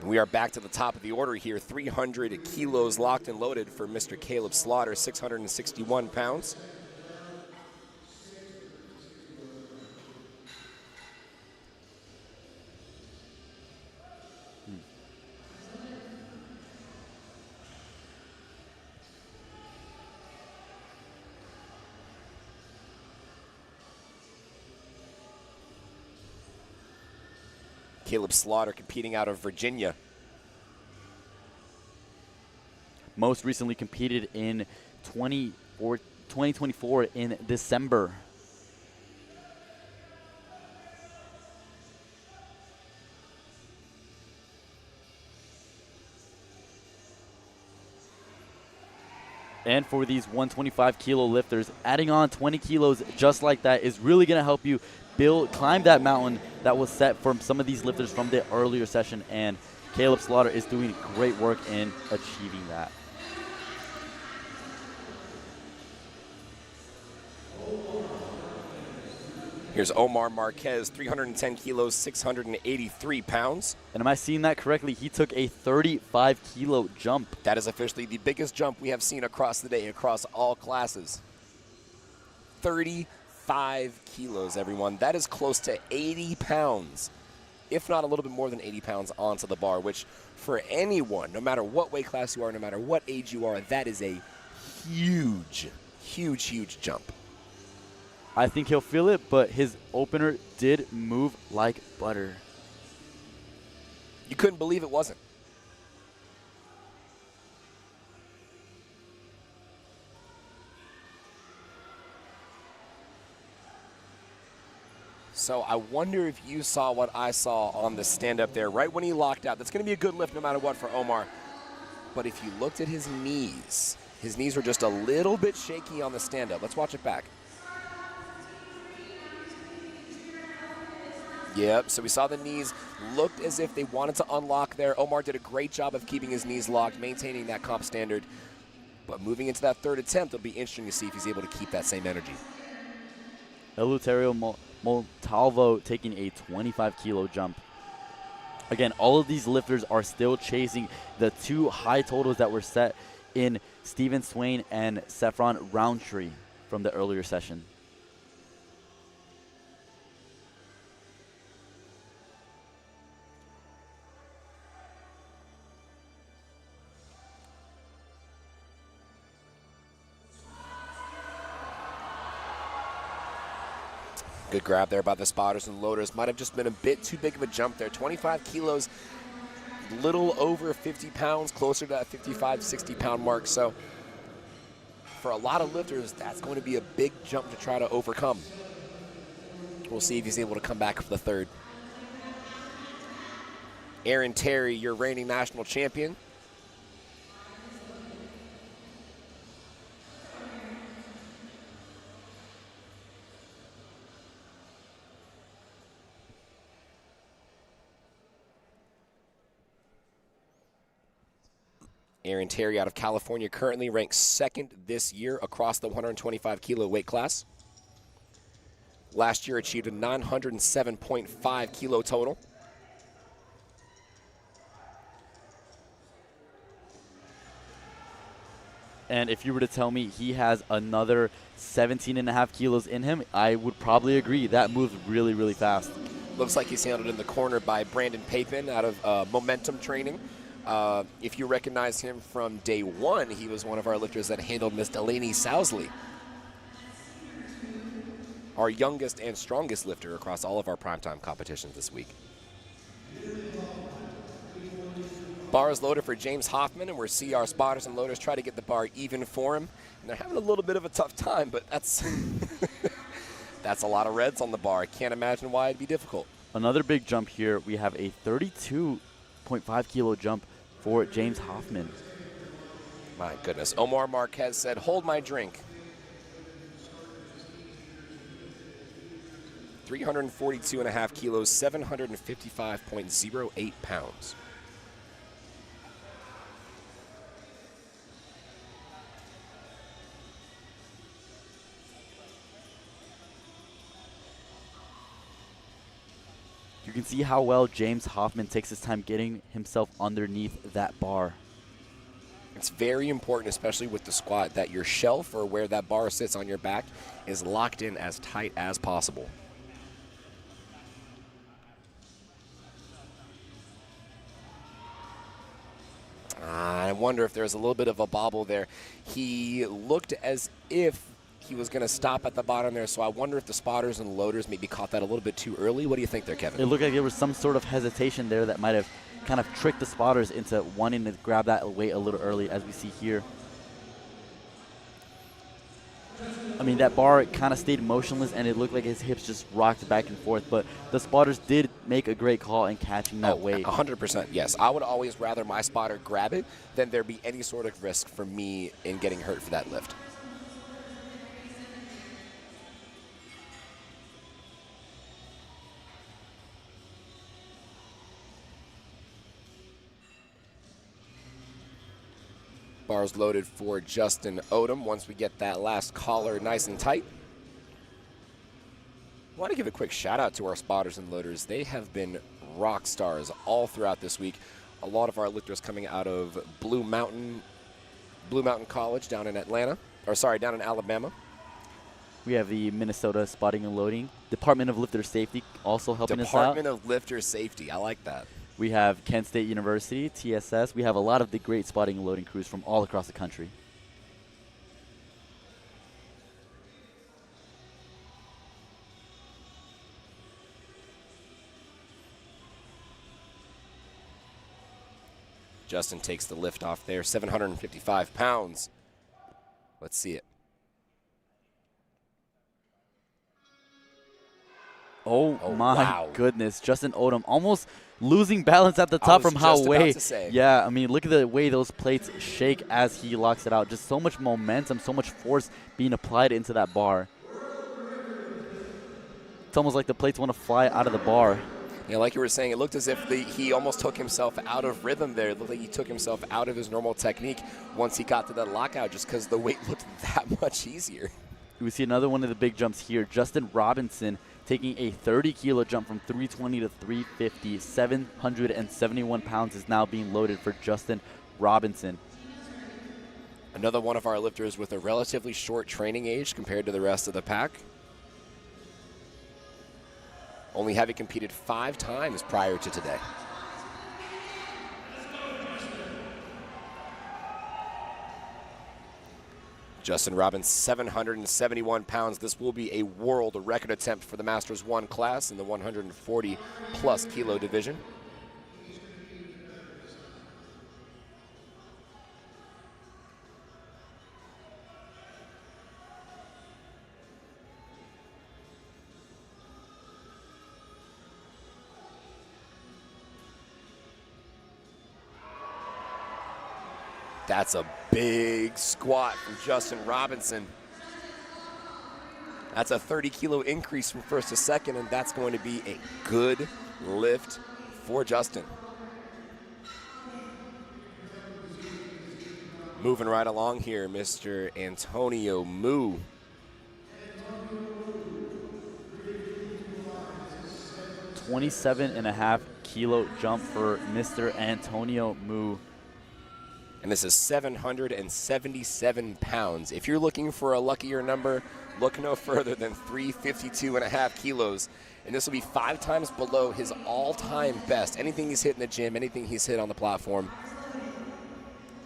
We are back to the top of the order here. 300 kilos locked and loaded for Mr. Caleb Slaughter, 661 pounds. Caleb Slaughter competing out of Virginia. Most recently competed in 2024 in December. And for these 125 kilo lifters, adding on 20 kilos just like that is really going to help you climb that mountain that was set for some of these lifters from the earlier session, and Caleb Slaughter is doing great work in achieving that. Here's Omar Marquez, 310 kilos, 683 pounds. And am I seeing that correctly? He took a 35 kilo jump. That is officially the biggest jump we have seen across the day, across all classes. 35 kilos, everyone. That is close to 80 pounds, if not a little bit more than 80 pounds onto the bar, which for anyone, no matter what weight class you are, no matter what age you are, that is a huge, huge, huge jump. I think he'll feel it, but his opener did move like butter. You couldn't believe it wasn't. So I wonder if you saw what I saw on the stand-up there, right when he locked out. That's going to be a good lift no matter what for Omar. But if you looked at his knees were just a little bit shaky on the stand-up. Let's watch it back. Yep, so we saw the knees looked as if they wanted to unlock there. Omar did a great job of keeping his knees locked, maintaining that comp standard. But moving into that third attempt, it'll be interesting to see if he's able to keep that same energy. Eleuterio Montalvo taking a 25-kilo jump. Again, all of these lifters are still chasing the 2 high totals that were set in Stephen Swain and Saffron Roundtree from the earlier session. Good grab there by the spotters and loaders. Might have just been a bit too big of a jump there. 25 kilos, little over 50 pounds, closer to that 55, 60-pound mark. So for a lot of lifters, that's going to be a big jump to try to overcome. We'll see if he's able to come back for the third. Aaron Terry, your reigning national champion. Aaron Terry out of California, currently ranked 2nd this year across the 125-kilo weight class. Last year achieved a 907.5 kilo total. And if you were to tell me he has another 17.5 kilos in him, I would probably agree. That moves really, really fast. Looks like he's handled in the corner by Brandon Papin out of Momentum Training. If you recognize him from day one, he was one of our lifters that handled Miss Delaney Sousley, our youngest and strongest lifter across all of our primetime competitions this week. Bar is loaded for James Hoffman, and we'll see our spotters and loaders try to get the bar even for him. And they're having a little bit of a tough time, but that's that's a lot of reds on the bar. I can't imagine why it'd be difficult. Another big jump here. We have a 32.5 kilo jump for James Hoffman. My goodness. Omar Marquez said, hold my drink. 342.5 kilos, 755.08 pounds. You can see how well James Hoffman takes his time getting himself underneath that bar. It's very important, especially with the squat, that your shelf or where that bar sits on your back is locked in as tight as possible. I wonder if there's a little bit of a bobble there. He looked as if he was going to stop at the bottom there, so I wonder if the spotters and loaders maybe caught that a little bit too early. What do you think there, Kevin? It looked like there was some sort of hesitation there that might have kind of tricked the spotters into wanting to grab that weight a little early, as we see here. I mean, that bar kind of stayed motionless, and it looked like his hips just rocked back and forth, but the spotters did make a great call in catching that weight. 100%, yes. I would always rather my spotter grab it than there be any sort of risk for me in getting hurt for that lift. Bars loaded for Justin Odom once we get that last collar nice and tight. I want to give a quick shout out to our spotters and loaders. They have been rock stars all throughout this week. A lot of our lifters coming out of Blue Mountain College down in Alabama. We have the Minnesota Spotting and Loading Department of Lifter Safety also helping us out. Department of Lifter Safety. I like that. We have Kent State University, TSS. We have a lot of the great spotting and loading crews from all across the country. Justin takes the lift off there, 755 pounds. Let's see it. Oh my wow. goodness. Justin Odom almost losing balance at the top from how way. Yeah, I mean, look at the way those plates shake as he locks it out. Just so much momentum, so much force being applied into that bar. It's almost like the plates want to fly out of the bar. Yeah, like you were saying, it looked as if he almost took himself out of rhythm there. It looked like he took himself out of his normal technique once he got to that lockout just because the weight looked that much easier. We see another one of the big jumps here. Justin Robinson taking a 30-kilo jump from 320 to 350. 771 pounds is now being loaded for Justin Robinson. Another one of our lifters with a relatively short training age compared to the rest of the pack. Only having competed 5 times prior to today. Justin Robbins, 771 pounds. This will be a world record attempt for the Masters 1 class in the 140-plus kilo division. That's a big squat from Justin Robinson. That's a 30-kilo increase from first to second, and that's going to be a good lift for Justin. Moving right along here, Mr. Antonio Mu. $27.5-kilo jump for Mr. Antonio Mu. And this is 777 pounds. If you're looking for a luckier number, look no further than 352.5 kilos. And this will be 5 times below his all-time best. Anything he's hit in the gym, anything he's hit on the platform.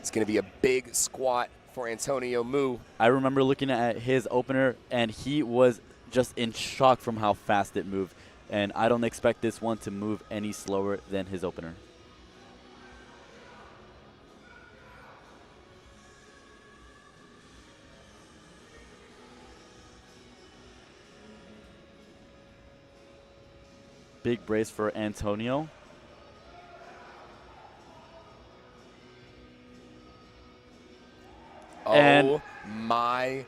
It's going to be a big squat for Antonio Mu. I remember looking at his opener, and he was just in shock from how fast it moved. And I don't expect this one to move any slower than his opener. Big brace for Antonio. Oh my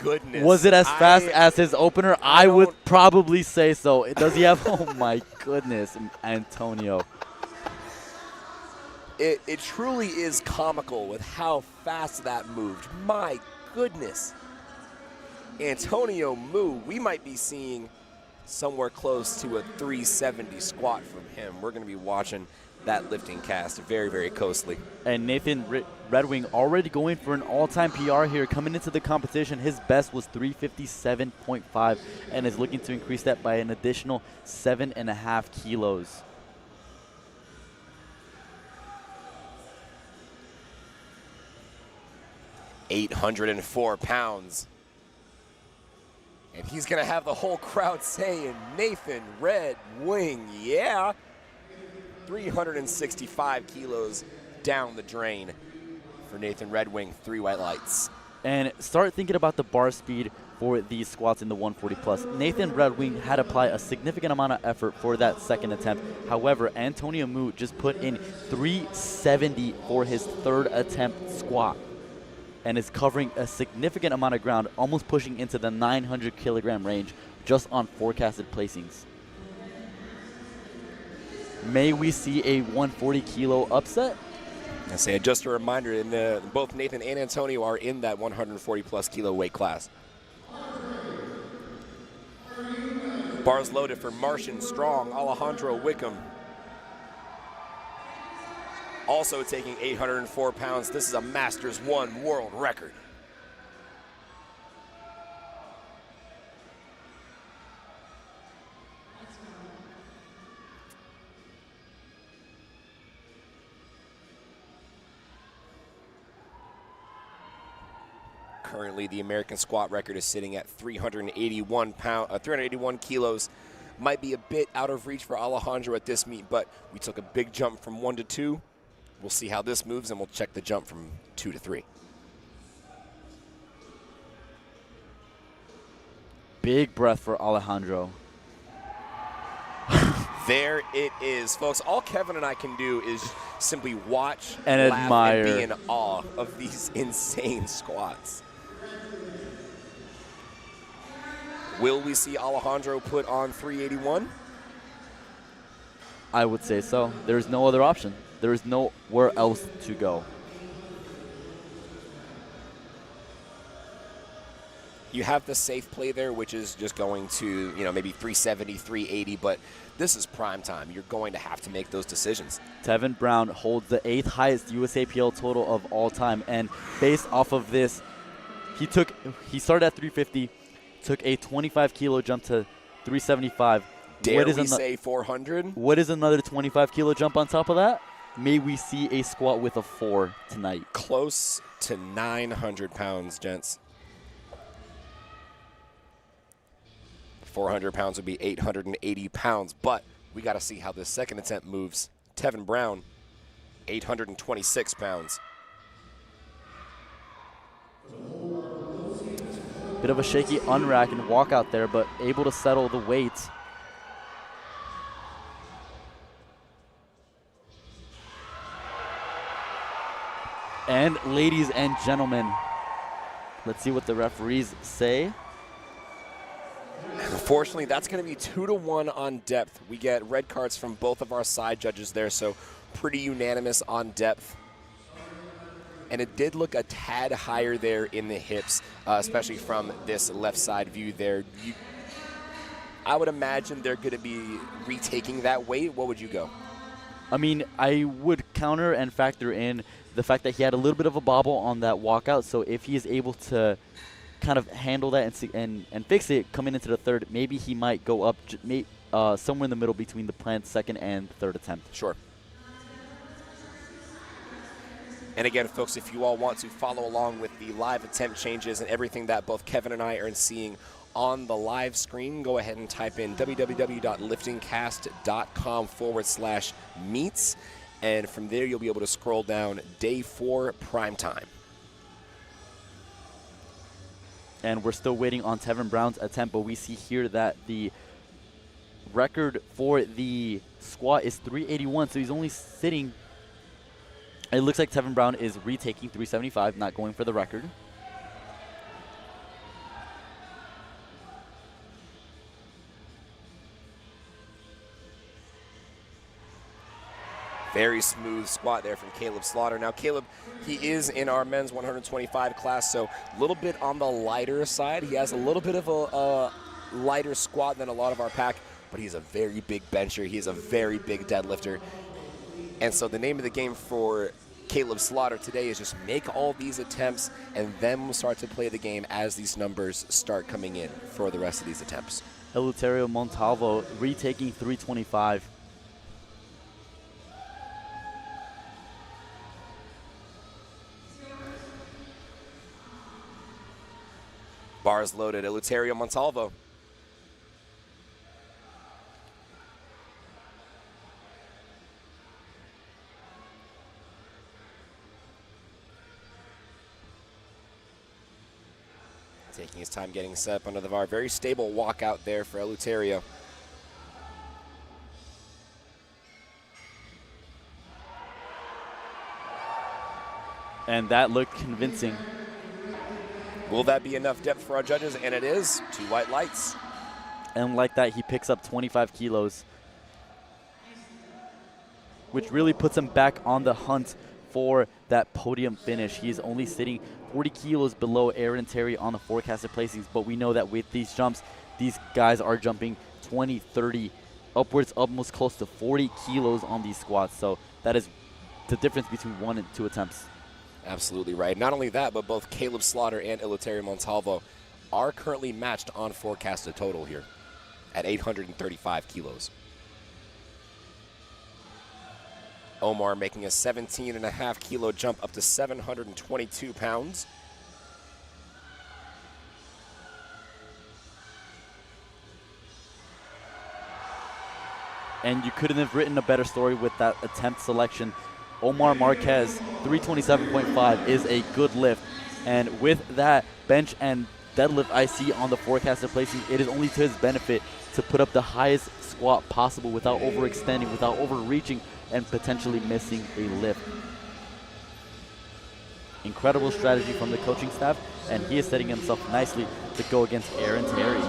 goodness. Was it as fast as his opener? I would probably say so. Does he have? Oh my goodness, Antonio. It truly is comical with how fast that moved. My goodness. Antonio Mu, we might be seeing somewhere close to a 370 squat from him. We're going to be watching that lifting cast very, very closely. And Nathan Red Wing already going for an all-time PR here. Coming into the competition, his best was 357.5 and is looking to increase that by an additional 7.5 kilos. £804. And he's going to have the whole crowd saying, Nathan Red Wing, yeah. 365 kilos down the drain for Nathan Red Wing, 3 white lights. And start thinking about the bar speed for these squats in the 140 plus. Nathan Red Wing had applied a significant amount of effort for that second attempt. However, Antonio Mu just put in 370 for his third attempt squat, and is covering a significant amount of ground, almost pushing into the 900 kilogram range just on forecasted placings. May we see a 140 kilo upset? I say, just a reminder, both Nathan and Antonio are in that 140 plus kilo weight class. Bars loaded for Martian Strong, Alejandro Wickham. Also taking 804 pounds. This is a Masters 1 world record. Currently, the American squat record is sitting at 381 kilos. Might be a bit out of reach for Alejandro at this meet, but we took a big jump from 1 to 2. We'll see how this moves, and we'll check the jump from 2 to 3. Big breath for Alejandro. There it is, folks. All Kevin and I can do is simply watch and laugh, admire, and be in awe of these insane squats. Will we see Alejandro put on 381? I would say so. There's no other option. There is nowhere else to go. You have the safe play there, which is just going to, maybe 370, 380, but this is prime time. You're going to have to make those decisions. Tevin Brown holds the 8th highest USAPL total of all time, and based off of this, he started at 350, took a 25 kilo jump to 375. Dare we say 400? What is another 25 kilo jump on top of that? May we see a squat with a 4 tonight. Close to 900 pounds, gents. 400 pounds would be 880 pounds, but we got to see how this second attempt moves. Tevin Brown, 826 pounds. Bit of a shaky unrack and walk out there, but able to settle the weight. And ladies and gentlemen, let's see what the referees say. Unfortunately, that's going to be 2-1 on depth. We get red cards from both of our side judges there, so pretty unanimous on depth. And it did look a tad higher there in the hips, especially from this left side view there. I would imagine they're going to be retaking that weight. What would you go? I mean, I would counter and factor in the fact that he had a little bit of a bobble on that walkout, so if he is able to kind of handle that and fix it coming into the third, maybe he might go up somewhere in the middle between the planned second and third attempt. Sure. And again, folks, if you all want to follow along with the live attempt changes and everything that both Kevin and I are seeing on the live screen, go ahead and type in www.liftingcast.com/meets, and from there you'll be able to scroll down day 4 prime time. And we're still waiting on Tevin Brown's attempt, but we see here that the record for the squat is 381, so he's only sitting. It looks like Tevin Brown is retaking 375, not going for the record. Very smooth squat there from Caleb Slaughter. Now, Caleb, he is in our men's 125 class, so a little bit on the lighter side. He has a little bit of a lighter squat than a lot of our pack, but he's a very big bencher. He's a very big deadlifter. And so the name of the game for Caleb Slaughter today is just make all these attempts, and then we'll start to play the game as these numbers start coming in for the rest of these attempts. Eleuterio Montalvo retaking 325. Bars loaded, Eleuterio Montalvo. Taking his time getting set up under the bar. Very stable walkout there for Eleuterio. And that looked convincing. Will that be enough depth for our judges? And it is. 2 white lights. And like that, he picks up 25 kilos, which really puts him back on the hunt for that podium finish. He's only sitting 40 kilos below Aaron Terry on the forecasted placings, but we know that with these jumps, these guys are jumping 20, 30, upwards almost close to 40 kilos on these squats. So that is the difference between 1 and 2 attempts. Absolutely right. Not only that, but both Caleb Slaughter and Eleuterio Montalvo are currently matched on forecasted total here at 835 kilos. Omar making a 17.5 kilo jump up to 722 pounds. And you couldn't have written a better story with that attempt selection. Omar Marquez, 327.5 is a good lift. And with that bench and deadlift I see on the forecasted placing, it is only to his benefit to put up the highest squat possible without overextending, without overreaching, and potentially missing a lift. Incredible strategy from the coaching staff, and he is setting himself nicely to go against Aaron Terry.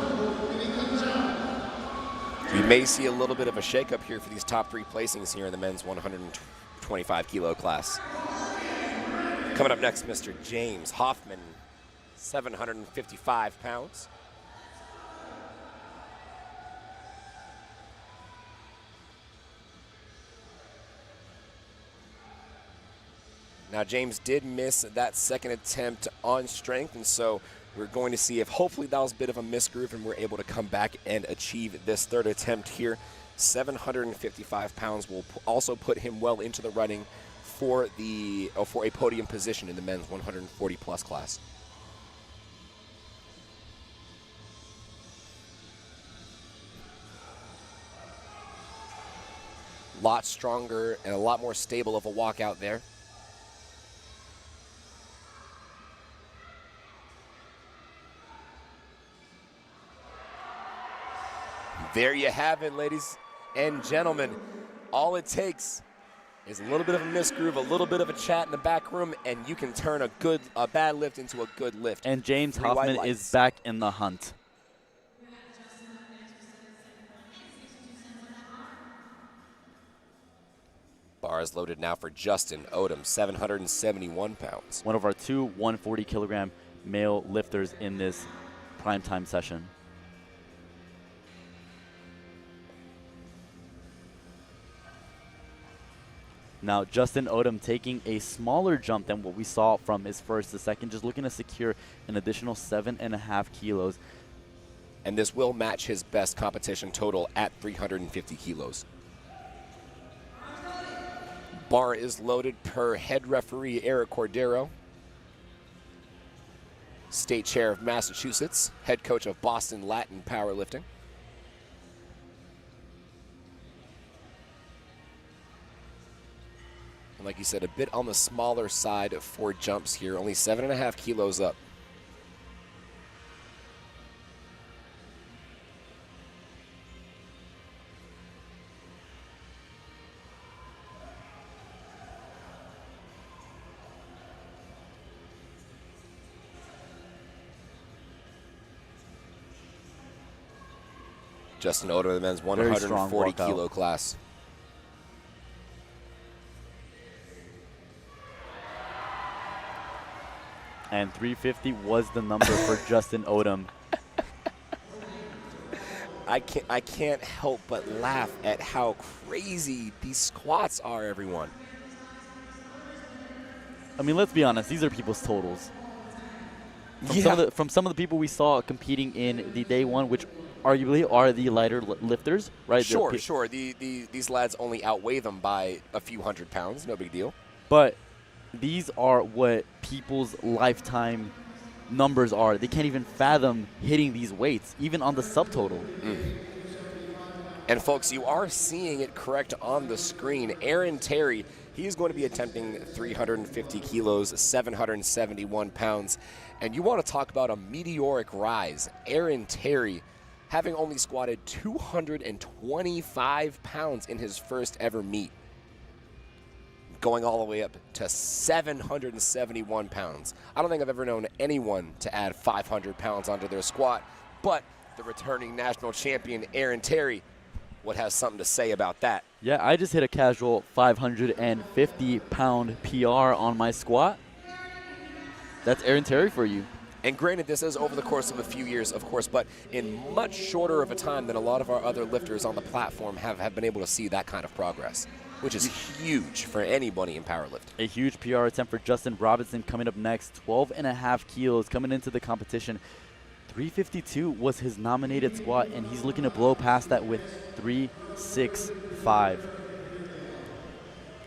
We may see a little bit of a shakeup here for these top 3 placings here in the men's 125 kilo class. Coming up next, Mr. James Hoffman, 755 pounds. Now, James did miss that second attempt on strength, and so we're going to see if hopefully that was a bit of a misgroove and we're able to come back and achieve this third attempt here. 755 pounds will also put him well into the running for a podium position in the men's 140-plus class. A lot stronger and a lot more stable of a walkout there. There you have it, ladies and gentlemen. All it takes is a little bit of a misgroove, a little bit of a chat in the back room, and you can turn a bad lift into a good lift. And James Hoffman is back in the hunt. Bar is loaded now for Justin Odom, 771 pounds. One of our 2 140-kilogram male lifters in this primetime session. Now, Justin Odom taking a smaller jump than what we saw from his first to second, just looking to secure an additional 7.5 kilos. And this will match his best competition total at 350 kilos. Bar is loaded per head referee Eric Cordero, state chair of Massachusetts, head coach of Boston Latin Powerlifting. And like you said, a bit on the smaller side for jumps here, only 7.5 kilos up. Justin Odom, the men's 140 kilo class. And 350 was the number for Justin Odom. I can't help but laugh at how crazy these squats are, everyone. I mean, let's be honest. These are people's totals. From some of the people we saw competing in the day one, which arguably are the lighter lifters, right? Sure. These lads only outweigh them by a few hundred pounds. No big deal. But these are what people's lifetime numbers are. They can't even fathom hitting these weights, even on the subtotal. And folks, you are seeing it correct on the screen. Aaron Terry, he's going to be attempting 350 kilos, 771 pounds. And you want to talk about a meteoric rise. Aaron Terry, having only squatted 225 pounds in his first ever meet, going all the way up to 771 pounds. I don't think I've ever known anyone to add 500 pounds onto their squat, but the returning national champion, Aaron Terry, would have something to say about that. Yeah, I just hit a casual 550-pound PR on my squat. That's Aaron Terry for you. And granted, this is over the course of a few years, of course, but in much shorter of a time than a lot of our other lifters on the platform have been able to see that kind of progress, which is huge for anybody in powerlifting. A huge PR attempt for Justin Robinson coming up next. 12.5 kilos coming into the competition. 352 was his nominated squat, and he's looking to blow past that with 365.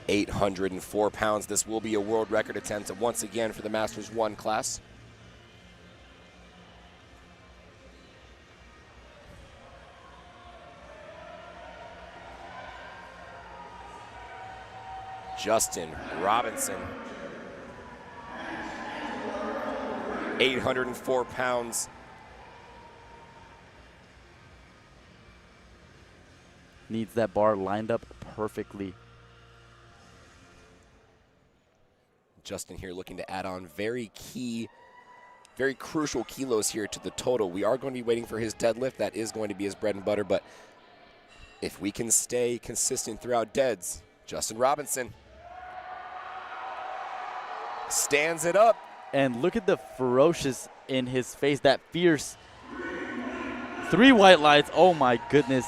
804 pounds. This will be a world record attempt once again for the Masters 1 class. Justin Robinson. 804 pounds. Needs that bar lined up perfectly. Justin here looking to add on very crucial kilos here to the total. We are going to be waiting for his deadlift. That is going to be his bread and butter, but if we can stay consistent throughout deads, Justin Robinson stands it up. And look at the ferocious in his face, that fierce. 3 white lights, oh my goodness.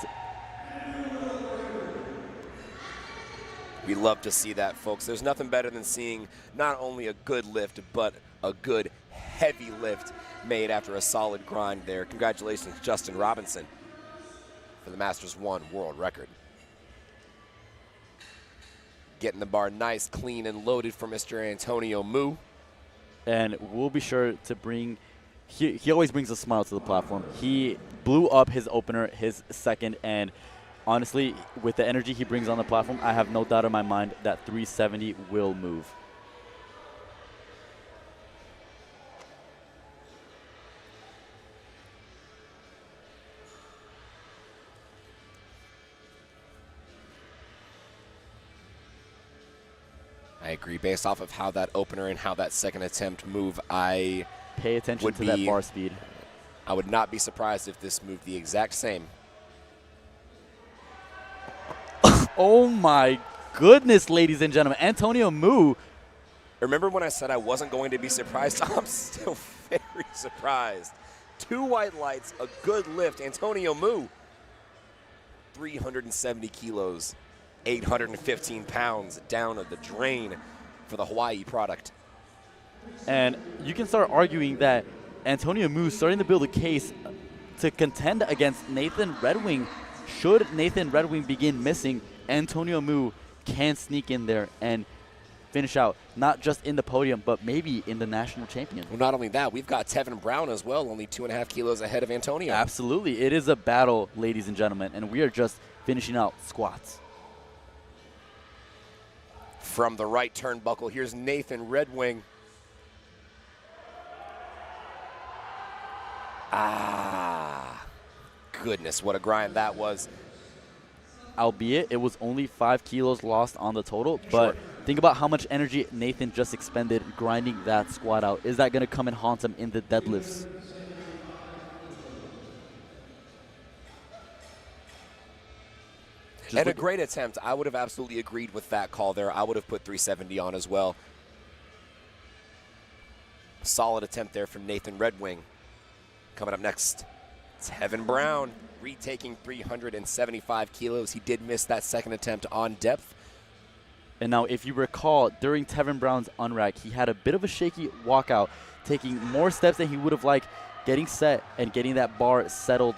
We love to see that, folks. There's nothing better than seeing not only a good lift, but a good heavy lift made after a solid grind there. Congratulations, Justin Robinson, for the Masters 1 world record. Getting the bar nice, clean, and loaded for Mr. Antonio Mu. And we'll be sure to bring, he always brings a smile to the platform. He blew up his opener, his second, and honestly, with the energy he brings on the platform, I have no doubt in my mind that 370 will move. I agree. Based off of how that opener and how that second attempt move, I pay attention to that bar speed. I would not be surprised if this moved the exact same. Oh my goodness, ladies and gentlemen. Antonio Mu. Remember when I said I wasn't going to be surprised? I'm still very surprised. 2 white lights, a good lift. Antonio Mu, 370 kilos, 815 pounds down of the drain for the Hawaii product. And you can start arguing that Antonio Mu is starting to build a case to contend against Nathan Red Wing. Should Nathan Red Wing begin missing, Antonio Mu can sneak in there and finish out, not just in the podium, but maybe in the national champion. Well, not only that, we've got Tevin Brown as well, only 2.5 kilos ahead of Antonio. Absolutely. It is a battle, ladies and gentlemen, and we are just finishing out squats. From the right turnbuckle, here's Nathan Red Wing. Ah, goodness, what a grind that was. Albeit, it was only 5 kilos lost on the total, but think about how much energy Nathan just expended grinding that squat out. Is that going to come and haunt him in the deadlifts? And a great attempt. I would have absolutely agreed with that call there. I would have put 370 on as well. Solid attempt there from Nathan Red Wing. Coming up next, Tevin Brown retaking 375 kilos. He did miss that second attempt on depth. And now, if you recall, during Tevin Brown's unrack, he had a bit of a shaky walkout, taking more steps than he would have liked, getting set and getting that bar settled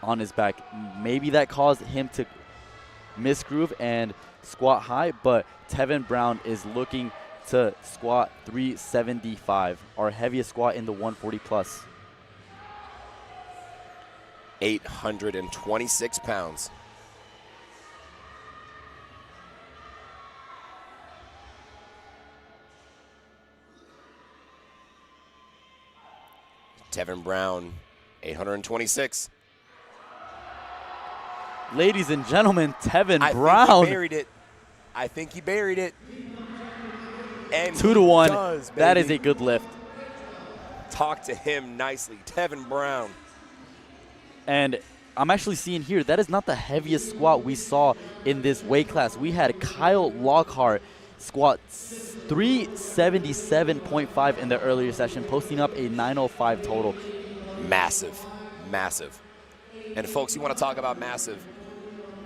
on his back. Maybe that caused him to misgroove and squat high, but Tevin Brown is looking to squat 375, our heaviest squat in the 140 plus. 826 pounds. Tevin Brown, 826. Ladies and gentlemen, Tevin Brown. I think he buried it. I think he buried it. And 2 to 1. Does, that is a good lift. Talk to him nicely. Tevin Brown. And I'm actually seeing here, that is not the heaviest squat we saw in this weight class. We had Kyle Lockhart squat 377.5 in the earlier session, posting up a 905 total. Massive, massive. And folks, you want to talk about massive?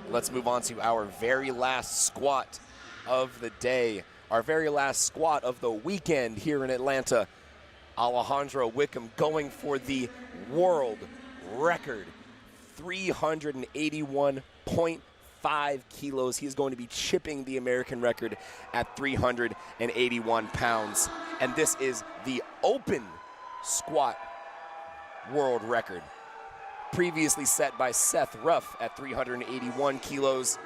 Let's move on to our very last squat of the day, our very last squat of the weekend here in Atlanta. Alejandro Wickham going for the world record, 381.5 kilos. He's going to be chipping the American record at 381 pounds. And this is the open squat world record, previously set by Seth Ruff at 381 kilos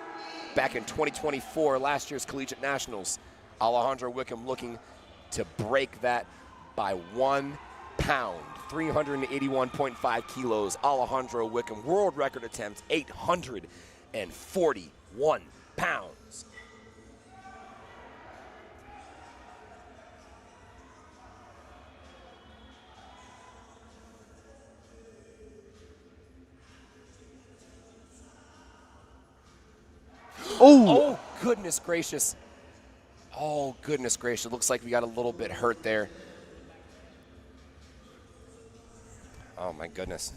back in 2024, last year's Collegiate Nationals. Alejandro Wickham looking to break that by 1 pound, 381.5 kilos, Alejandro Wickham. World record attempt, 841 pounds. Oh, goodness gracious. Oh, goodness gracious. Looks like we got a little bit hurt there. Oh, my goodness.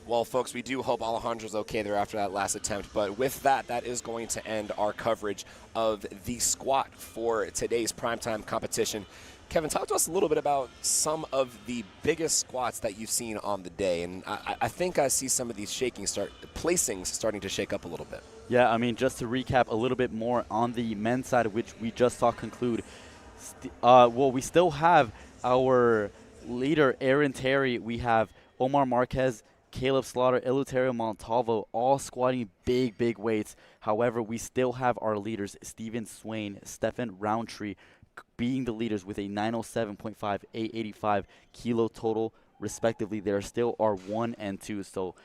Well, folks, we do hope Alejandro's okay there after that last attempt. But with that, that is going to end our coverage of the squat for today's primetime competition. Kevin, talk to us a little bit about some of the biggest squats that you've seen on the day. And I think I see some of these placings starting to shake up a little bit. Yeah, I mean, just to recap a little bit more on the men's side, which we just saw conclude. Well, we still have our leader, Aaron Terry. We have Omar Marquez, Caleb Slaughter, Eleuterio Montalvo, all squatting big weights. However, we still have our leaders, Steven Swain, Stefan Roundtree, being the leaders with a 907.5, 885 kilo total, respectively. There still are 1 and 2, so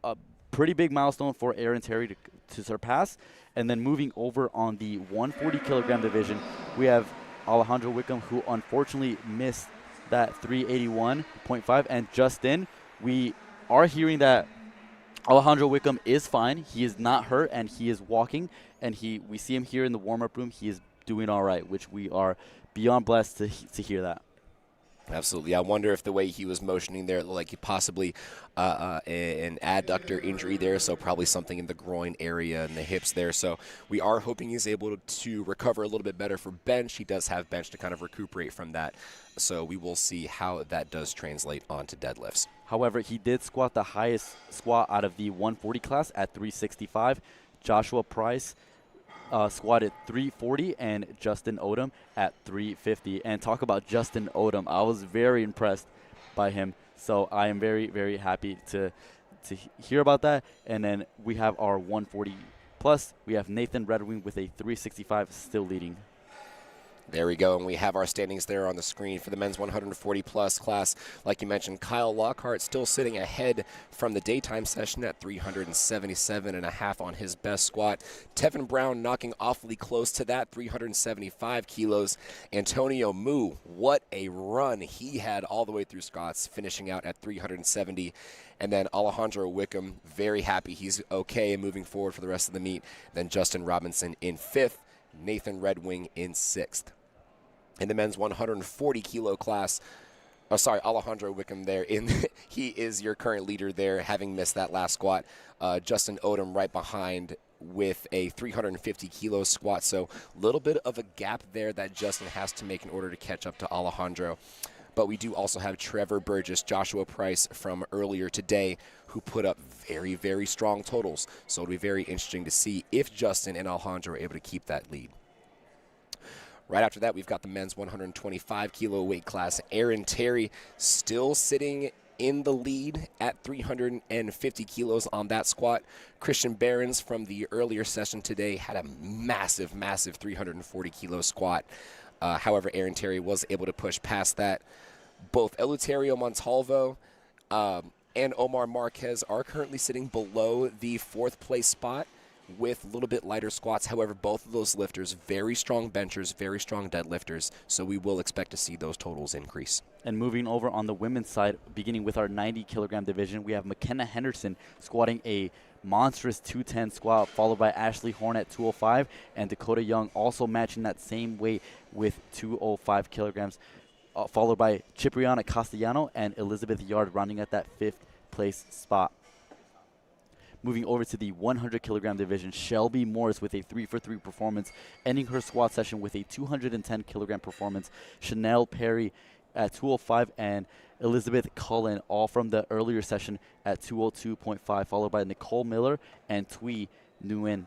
a pretty big milestone for Aaron Terry to surpass. And then moving over on the 140 kilogram division, we have Alejandro Wickham, who unfortunately missed that 381.5. And Justin, we are hearing that Alejandro Wickham is fine. He is not hurt, and he is walking. And we see him here in the warm-up room. He is doing all right, which we are beyond blessed to hear that. Absolutely. I wonder if the way he was motioning there, like he possibly an adductor injury there, so probably something in the groin area and the hips there. So we are hoping he's able to recover a little bit better for bench. He does have bench to kind of recuperate from that. So we will see how that does translate onto deadlifts. However, he did squat the highest squat out of the 140 class at 365. Joshua Price squatted 340, and Justin Odom at 350. And talk about Justin Odom. I was very impressed by him. So I am very happy to hear about that. And then we have our 140 plus. We have Nathan Redwing with a 365 still leading. There we go, and we have our standings there on the screen for the men's 140-plus class. Like you mentioned, Kyle Lockhart still sitting ahead from the daytime session at 377.5 on his best squat. Tevin Brown knocking awfully close to that, 375 kilos. Antonio Mu, what a run he had all the way through squats, finishing out at 370. And then Alejandro Wickham, very happy he's okay and moving forward for the rest of the meet. Then Justin Robinson in 5th. Nathan Redwing in 6th. In the men's 140-kilo class, Alejandro Wickham there. He is your current leader there, having missed that last squat. Justin Odom right behind with a 350-kilo squat. So a little bit of a gap there that Justin has to make in order to catch up to Alejandro. But we do also have Trevor Burgess, Joshua Price from earlier today, who put up very strong totals. So it'll be very interesting to see if Justin and Alejandro are able to keep that lead. Right after that, we've got the men's 125-kilo weight class. Aaron Terry still sitting in the lead at 350 kilos on that squat. Christian Behrens from the earlier session today had a massive 340-kilo squat. However, Aaron Terry was able to push past that. Both Eleuterio Montalvo and Omar Marquez are currently sitting below the 4th place spot with a little bit lighter squats. However, both of those lifters, very strong benchers, very strong deadlifters, so we will expect to see those totals increase. And moving over on the women's side, beginning with our 90-kilogram division, we have McKenna Henderson squatting a monstrous 210 squat, followed by Ashley Horn at 205, and Dakota Young also matching that same weight with 205 kilograms, followed by Cipriana Castellano and Elizabeth Yard rounding at that 5th place spot. Moving over to the 100-kilogram division, Shelby Morris with a 3-for-3 performance, ending her squat session with a 210-kilogram performance. Chanel Perry at 205 and Elizabeth Cullen, all from the earlier session at 202.5, followed by Nicole Miller and Twee Nguyen.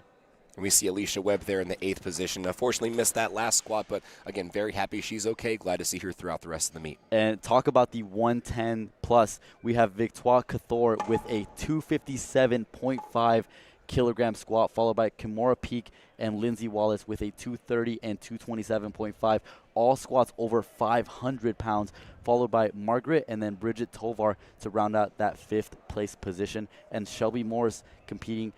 And we see Alicia Webb there in the 8th position. Unfortunately missed that last squat, but again, very happy she's okay. Glad to see her throughout the rest of the meet. And talk about the 110 plus. We have Victoire Cathor with a 257.5 kilogram squat, followed by Kimura Peak and Lindsay Wallace with a 230 and 227.5, all squats over 500 pounds, followed by Margaret and then Bridget Tovar to round out that 5th place position, and Shelby Morris competing,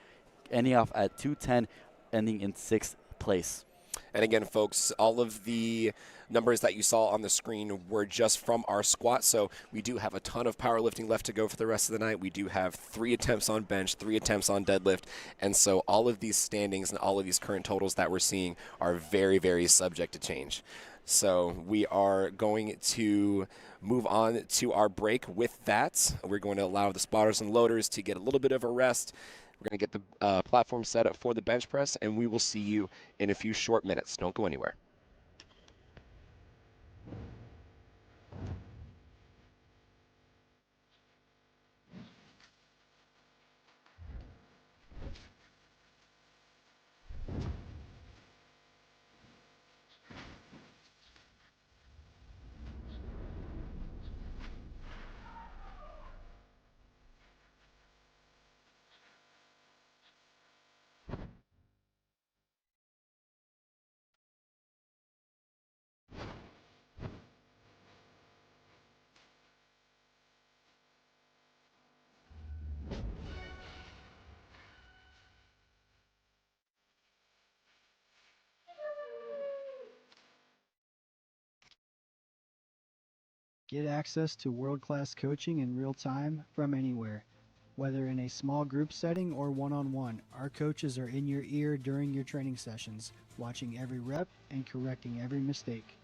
ending off at 210, ending in 6th place. And again, folks, all of the numbers that you saw on the screen were just from our squat, so we do have a ton of powerlifting left to go for the rest of the night. We do have 3 attempts on bench, 3 attempts on deadlift, and so all of these standings and all of these current totals that we're seeing are very, very subject to change. So we are going to move on to our break. With that, we're going to allow the spotters and loaders to get a little bit of a rest. We're going to get the platform set up for the bench press, and we will see you in a few short minutes. Don't go anywhere. Get access to world-class coaching in real time from anywhere. Whether in a small group setting or one-on-one, our coaches are in your ear during your training sessions, watching every rep and correcting every mistake.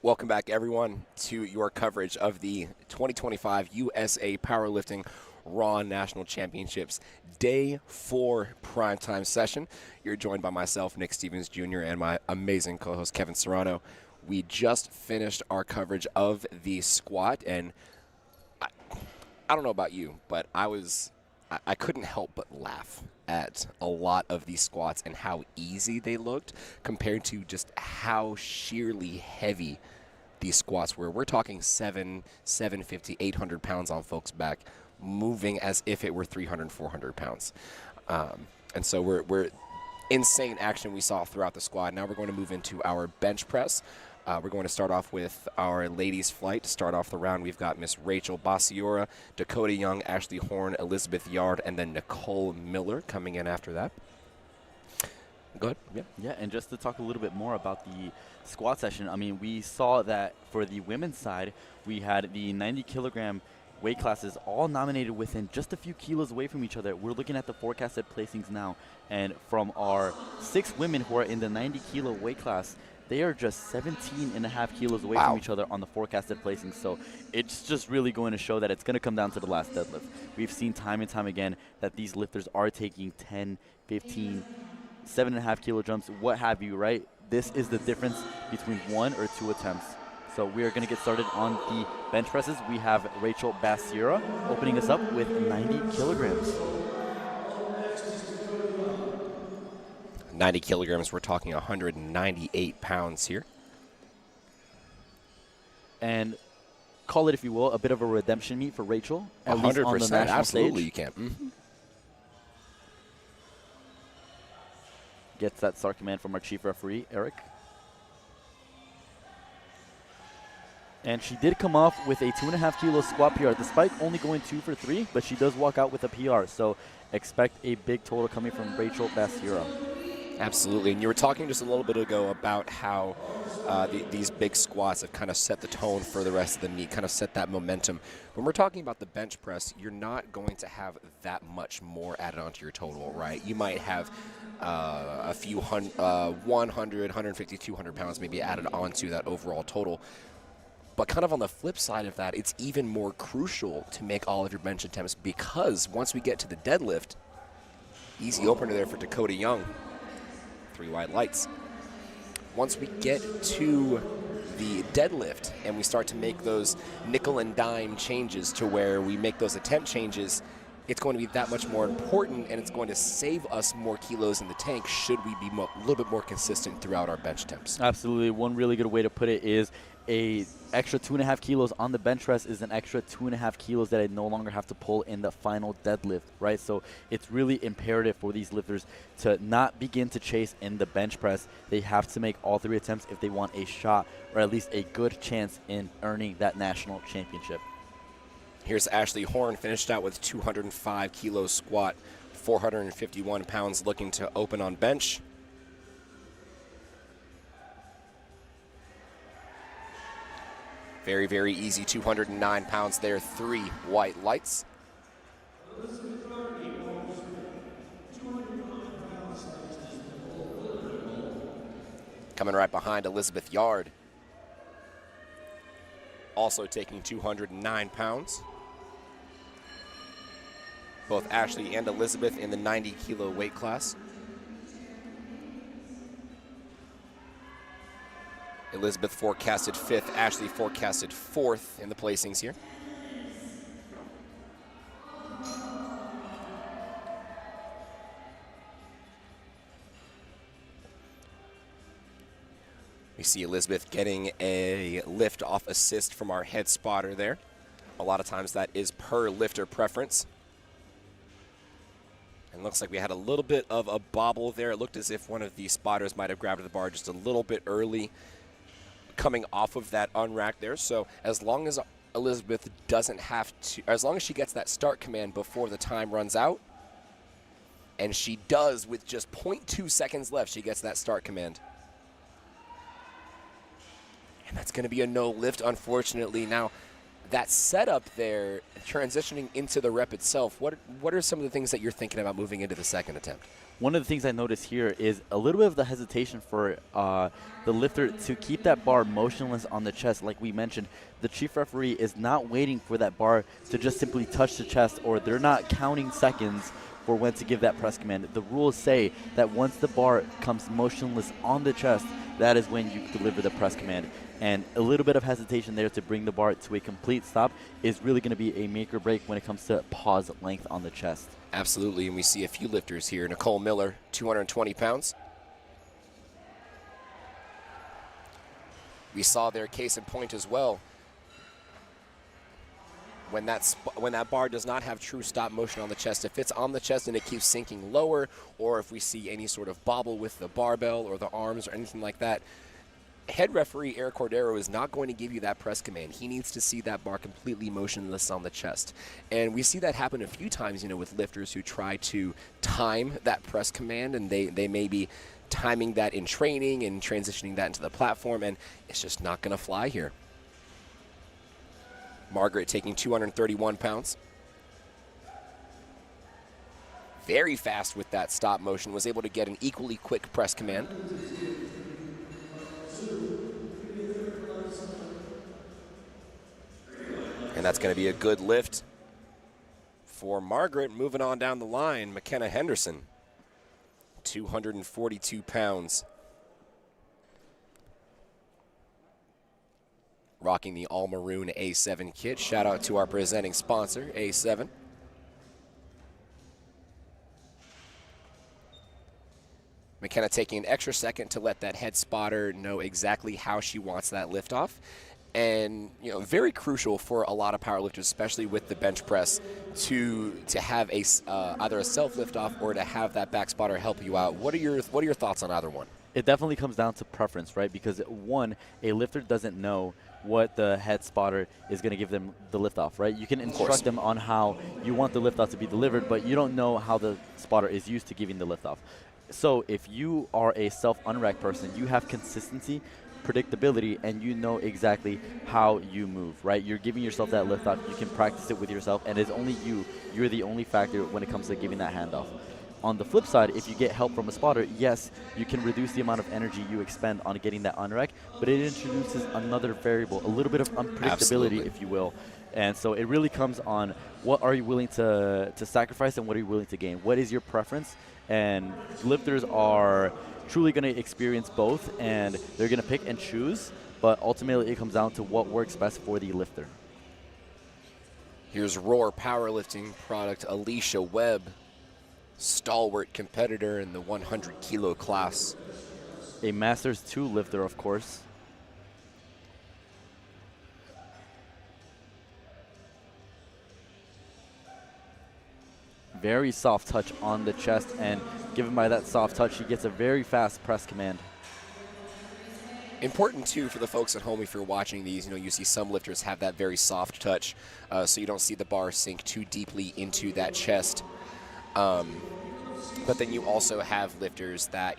Welcome back, everyone, to your coverage of the 2025 USA Powerlifting Raw National Championships Day 4 Primetime session. You're joined by myself, Nick Stevens Jr., and my amazing co-host, Kevin Serrano. We just finished our coverage of the squat, and I don't know about you, but I couldn't help but laugh at a lot of these squats and how easy they looked compared to just how sheerly heavy these squats were. We're talking 750, 800 pounds on folks' back, moving as if it were 300, 400 pounds. And so we're insane action we saw throughout the squad. Now we're going to move into our bench press. We're going to start off with our ladies' flight. To start off the round, we've got Miss Rachel Basiora, Dakota Young, Ashley Horn, Elizabeth Yard, and then Nicole Miller coming in after that. Go ahead. Yeah, and just to talk a little bit more about the squat session, I mean, we saw that for the women's side, we had the 90-kilogram weight classes all nominated within just a few kilos away from each other. We're looking at the forecasted placings now, and from our 6 women who are in the 90-kilo weight class, they are just 17.5 kilos away from each other on the forecasted placings. So it's just really going to show that it's going to come down to the last deadlift. We've seen time and time again that these lifters are taking 10, 15, 7.5 kilo jumps, what have you, right? This is the difference between 1 or 2 attempts. So we are going to get started on the bench presses. We have Rachel Basiora opening us up with 90 kilograms. 90 kilograms, we're talking 198 pounds here. And call it, if you will, a bit of a redemption meet for Rachel. 100%, least on the national absolutely stage. you can. Mm-hmm. Gets that start command from our chief referee, Eric. And she did come off with a 2.5 kilo squat PR, despite only going 2 for 3, but she does walk out with a PR. So expect a big total coming from Rachel Basiora. Absolutely, and you were talking just a little bit ago about how these big squats have kind of set the tone for the rest of the meet, kind of set that momentum. When we're talking about the bench press, you're not going to have that much more added onto your total, right? You might have a few 100, 150, 200 pounds maybe added onto that overall total. But kind of on the flip side of that, it's even more crucial to make all of your bench attempts, because once we get to the deadlift, easy opener there for Dakota Young. 3 white lights. Once we get to the deadlift and we start to make those nickel and dime changes to where we make those attempt changes, it's going to be that much more important, and it's going to save us more kilos in the tank should we be a little bit more consistent throughout our bench attempts. Absolutely. One really good way to put it is a extra 2.5 kilos on the bench press is an extra 2.5 kilos that I no longer have to pull in the final deadlift, right? So it's really imperative for these lifters to not begin to chase in the bench press. They have to make all 3 attempts if they want a shot, or at least a good chance in earning that national championship. Here's Ashley Horn, finished out with 205 kilo squat, 451 pounds, looking to open on bench. Very, very easy, 209 pounds there, 3 white lights. Coming right behind Elizabeth Yard, also taking 209 pounds. Both Ashley and Elizabeth in the 90 kilo weight class. Elizabeth forecasted 5th, Ashley forecasted 4th in the placings here. We see Elizabeth getting a lift off assist from our head spotter there. A lot of times that is per lifter preference. And looks like we had a little bit of a bobble there. It looked as if one of the spotters might have grabbed the bar just a little bit early coming off of that unrack there. So as long as Elizabeth doesn't have to, as long as she gets that start command before the time runs out, and she does with just 0.2 seconds left, she gets that start command. And that's going to be a no lift, unfortunately. Now, that setup there, transitioning into the rep itself, what are some of the things that you're thinking about moving into the second attempt? One of the things I noticed here is a little bit of the hesitation for the lifter to keep that bar motionless on the chest. Like we mentioned, the chief referee is not waiting for that bar to just simply touch the chest, or they're not counting seconds for when to give that press command. The rules say that once the bar comes motionless on the chest, that is when you deliver the press command. And a little bit of hesitation there to bring the bar to a complete stop is really going to be a make or break when it comes to pause length on the chest. Absolutely, and we see a few lifters here. Nicole Miller, 220 pounds. We saw their case in point as well. When that bar does not have true stop motion on the chest, if it's on the chest and it keeps sinking lower, or if we see any sort of bobble with the barbell or the arms or anything like that, head referee Eric Cordero is not going to give you that press command. He needs to see that bar completely motionless on the chest. And we see that happen a few times, with lifters who try to time that press command, and they may be timing that in training and transitioning that into the platform, and it's just not going to fly here. Margaret taking 231 pounds. Very fast with that stop motion, was able to get an equally quick press command. And that's going to be a good lift for Margaret. Moving on down the line, McKenna Henderson, 242 pounds. Rocking the all-maroon A7 kit. Shout out to our presenting sponsor, A7. McKenna taking an extra second to let that head spotter know exactly how she wants that lift off. And, very crucial for a lot of powerlifters, especially with the bench press, to have either a self lift off or to have that back spotter help you out. What are your thoughts on either one? It definitely comes down to preference, right? Because one, a lifter doesn't know what the head spotter is going to give them the lift off, right? You can instruct them on how you want the lift off to be delivered, but you don't know how the spotter is used to giving the lift off. So if you are a self-unrack person, you have consistency, predictability, and you know exactly how you move, right? You're giving yourself that lift off. You can practice it with yourself, and it's only you. You're the only factor when it comes to giving that handoff. On the flip side, if you get help from a spotter, yes, you can reduce the amount of energy you expend on getting that unrack, but it introduces another variable, a little bit of unpredictability, Absolutely, if you will. And so it really comes on what are you willing to sacrifice and what are you willing to gain? What is your preference? And lifters are truly going to experience both, and they're going to pick and choose, but ultimately it comes down to what works best for the lifter. Here's Roar Powerlifting product Alicia Webb, stalwart competitor in the 100 kilo class. A Masters 2 lifter, of course. Very soft touch on the chest, and given by that soft touch, he gets a very fast press command. Important, too, for the folks at home, if you're watching these, you see some lifters have that very soft touch, so you don't see the bar sink too deeply into that chest. But then you also have lifters that,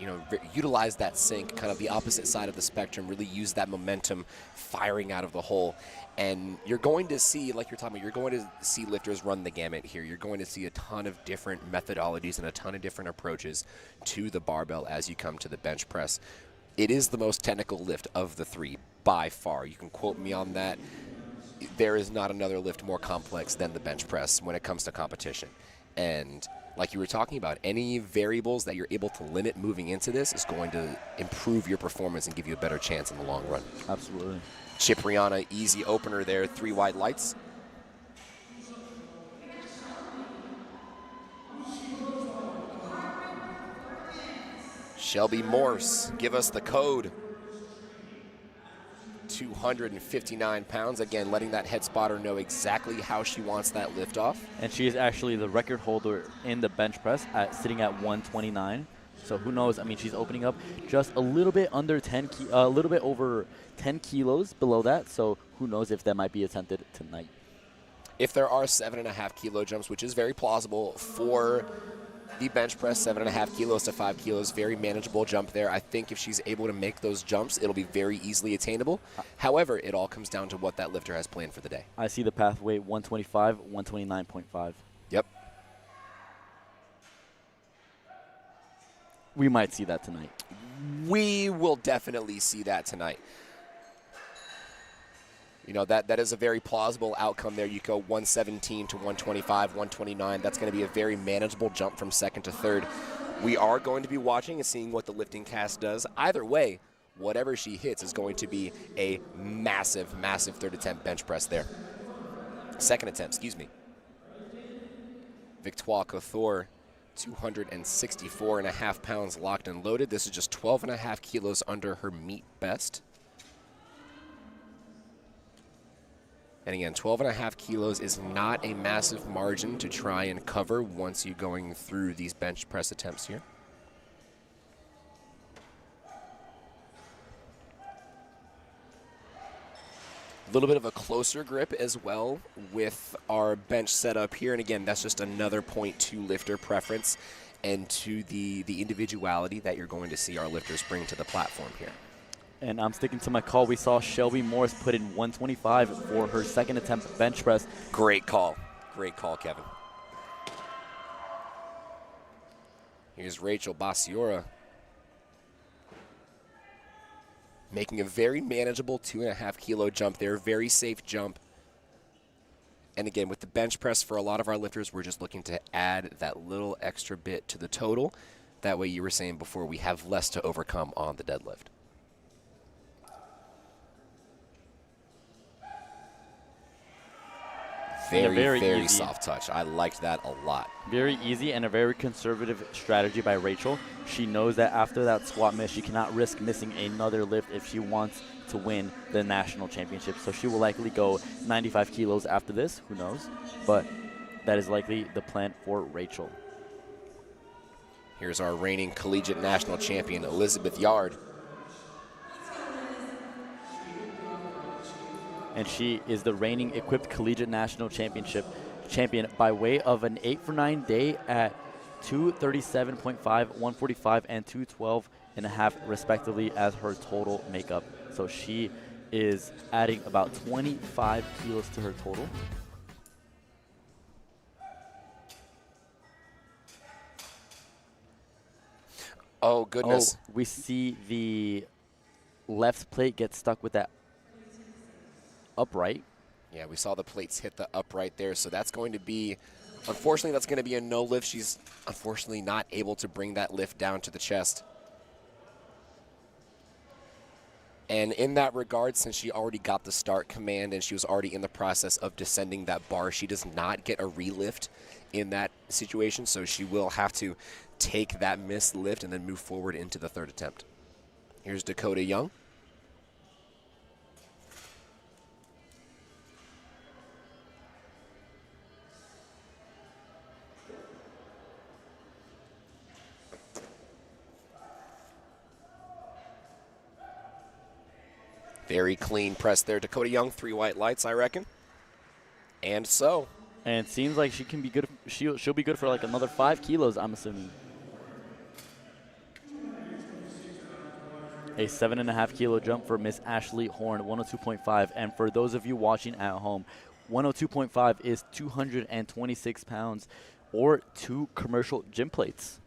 utilize that sink, kind of the opposite side of the spectrum, really use that momentum firing out of the hole. And you're going to see, like you're talking about, you're going to see lifters run the gamut here. You're going to see a ton of different methodologies and a ton of different approaches to the barbell as you come to the bench press. It is the most technical lift of the three, by far. You can quote me on that. There is not another lift more complex than the bench press when it comes to competition. And like you were talking about, any variables that you're able to limit moving into this is going to improve your performance and give you a better chance in the long run. Absolutely. Cipriana, easy opener there, 3 wide lights. Shelby Morse, give us the code. 259 pounds. Again, letting that head spotter know exactly how she wants that lift off. And she is actually the record holder in the bench press, sitting at 129. So who knows? I mean, she's opening up just a little bit under 10, a little bit over 10 kilos below that. So who knows if that might be attempted tonight. If there are 7.5 kilo jumps, which is very plausible for the bench press, 7.5 kilos to 5 kilos, very manageable jump there. I think if she's able to make those jumps, it'll be very easily attainable. However, it all comes down to what that lifter has planned for the day. I see the pathway 125, 129.5. Yep. We might see that tonight. We will definitely see that tonight. You know, that is a very plausible outcome there. You go 117 to 125, 129. That's going to be a very manageable jump from second to third. We are going to be watching and seeing what the lifting cast does. Either way, whatever she hits is going to be a massive, massive third attempt bench press there. Second attempt, excuse me. Victoire Couture, 264.5 pounds locked and loaded. This is just 12.5 kilos under her meet best. And again, 12.5 kilos is not a massive margin to try and cover once you're going through these bench press attempts here. A little bit of a closer grip as well with our bench setup here. And again, that's just another point to lifter preference and to the individuality that you're going to see our lifters bring to the platform here. And I'm sticking to my call. We saw Shelby Morris put in 125 for her second attempt bench press. Great call. Great call, Kevin. Here's Rachel Basiora making a very manageable 2.5 kilo jump there. Very safe jump. And again, with the bench press, for a lot of our lifters, we're just looking to add that little extra bit to the total. That way, you were saying before, we have less to overcome on the deadlift. Very soft touch. I liked that a lot. Very easy and a very conservative strategy by Rachel. She knows that after that squat miss, she cannot risk missing another lift if she wants to win the national championship. So she will likely go 95 kilos after this. Who knows? But that is likely the plan for Rachel. Here's our reigning collegiate national champion, Elizabeth Yard. And she is the reigning equipped collegiate national champion by way of an 8-for-9 day at 237.5, 145, and 212.5 respectively as her total makeup. So she is adding about 25 kilos to her total. Oh, goodness. Oh, we see the left plate get stuck with that upright. Yeah, we saw the plates hit the upright there, so that's going to be, unfortunately, that's going to be a no lift. She's unfortunately not able to bring that lift down to the chest. And in that regard, since she already got the start command and she was already in the process of descending that bar, she does not get a relift in that situation, so she will have to take that missed lift and then move forward into the third attempt. Here's Dakota Young. Very clean press there. Dakota Young, 3 white lights, I reckon. And so. And it seems like she can be good. She'll be good for like another 5 kilos, I'm assuming. A 7.5 kilo jump for Miss Ashley Horn, 102.5. And for those of you watching at home, 102.5 is 226 pounds or 2 commercial gym plates.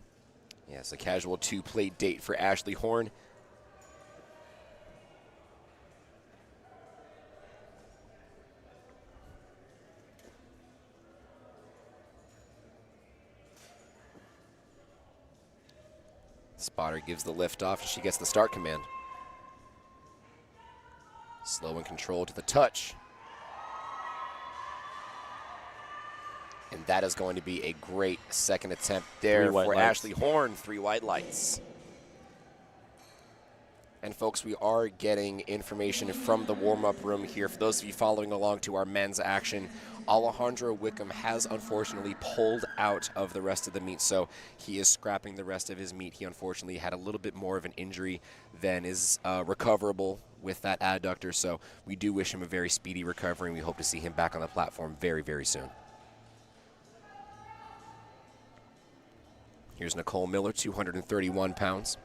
Yes, a casual 2-plate date for Ashley Horn. Spotter gives the lift off and she gets the start command. Slow and controlled to the touch. And that is going to be a great second attempt there for Ashley Horn. 3 white lights. And folks, we are getting information from the warm-up room here. For those of you following along to our men's action, Alejandro Wickham has unfortunately pulled out of the rest of the meet, so he is scrapping the rest of his meet. He unfortunately had a little bit more of an injury than is recoverable with that adductor, so we do wish him a very speedy recovery, and we hope to see him back on the platform very, very soon. Here's Nicole Miller, 231 pounds.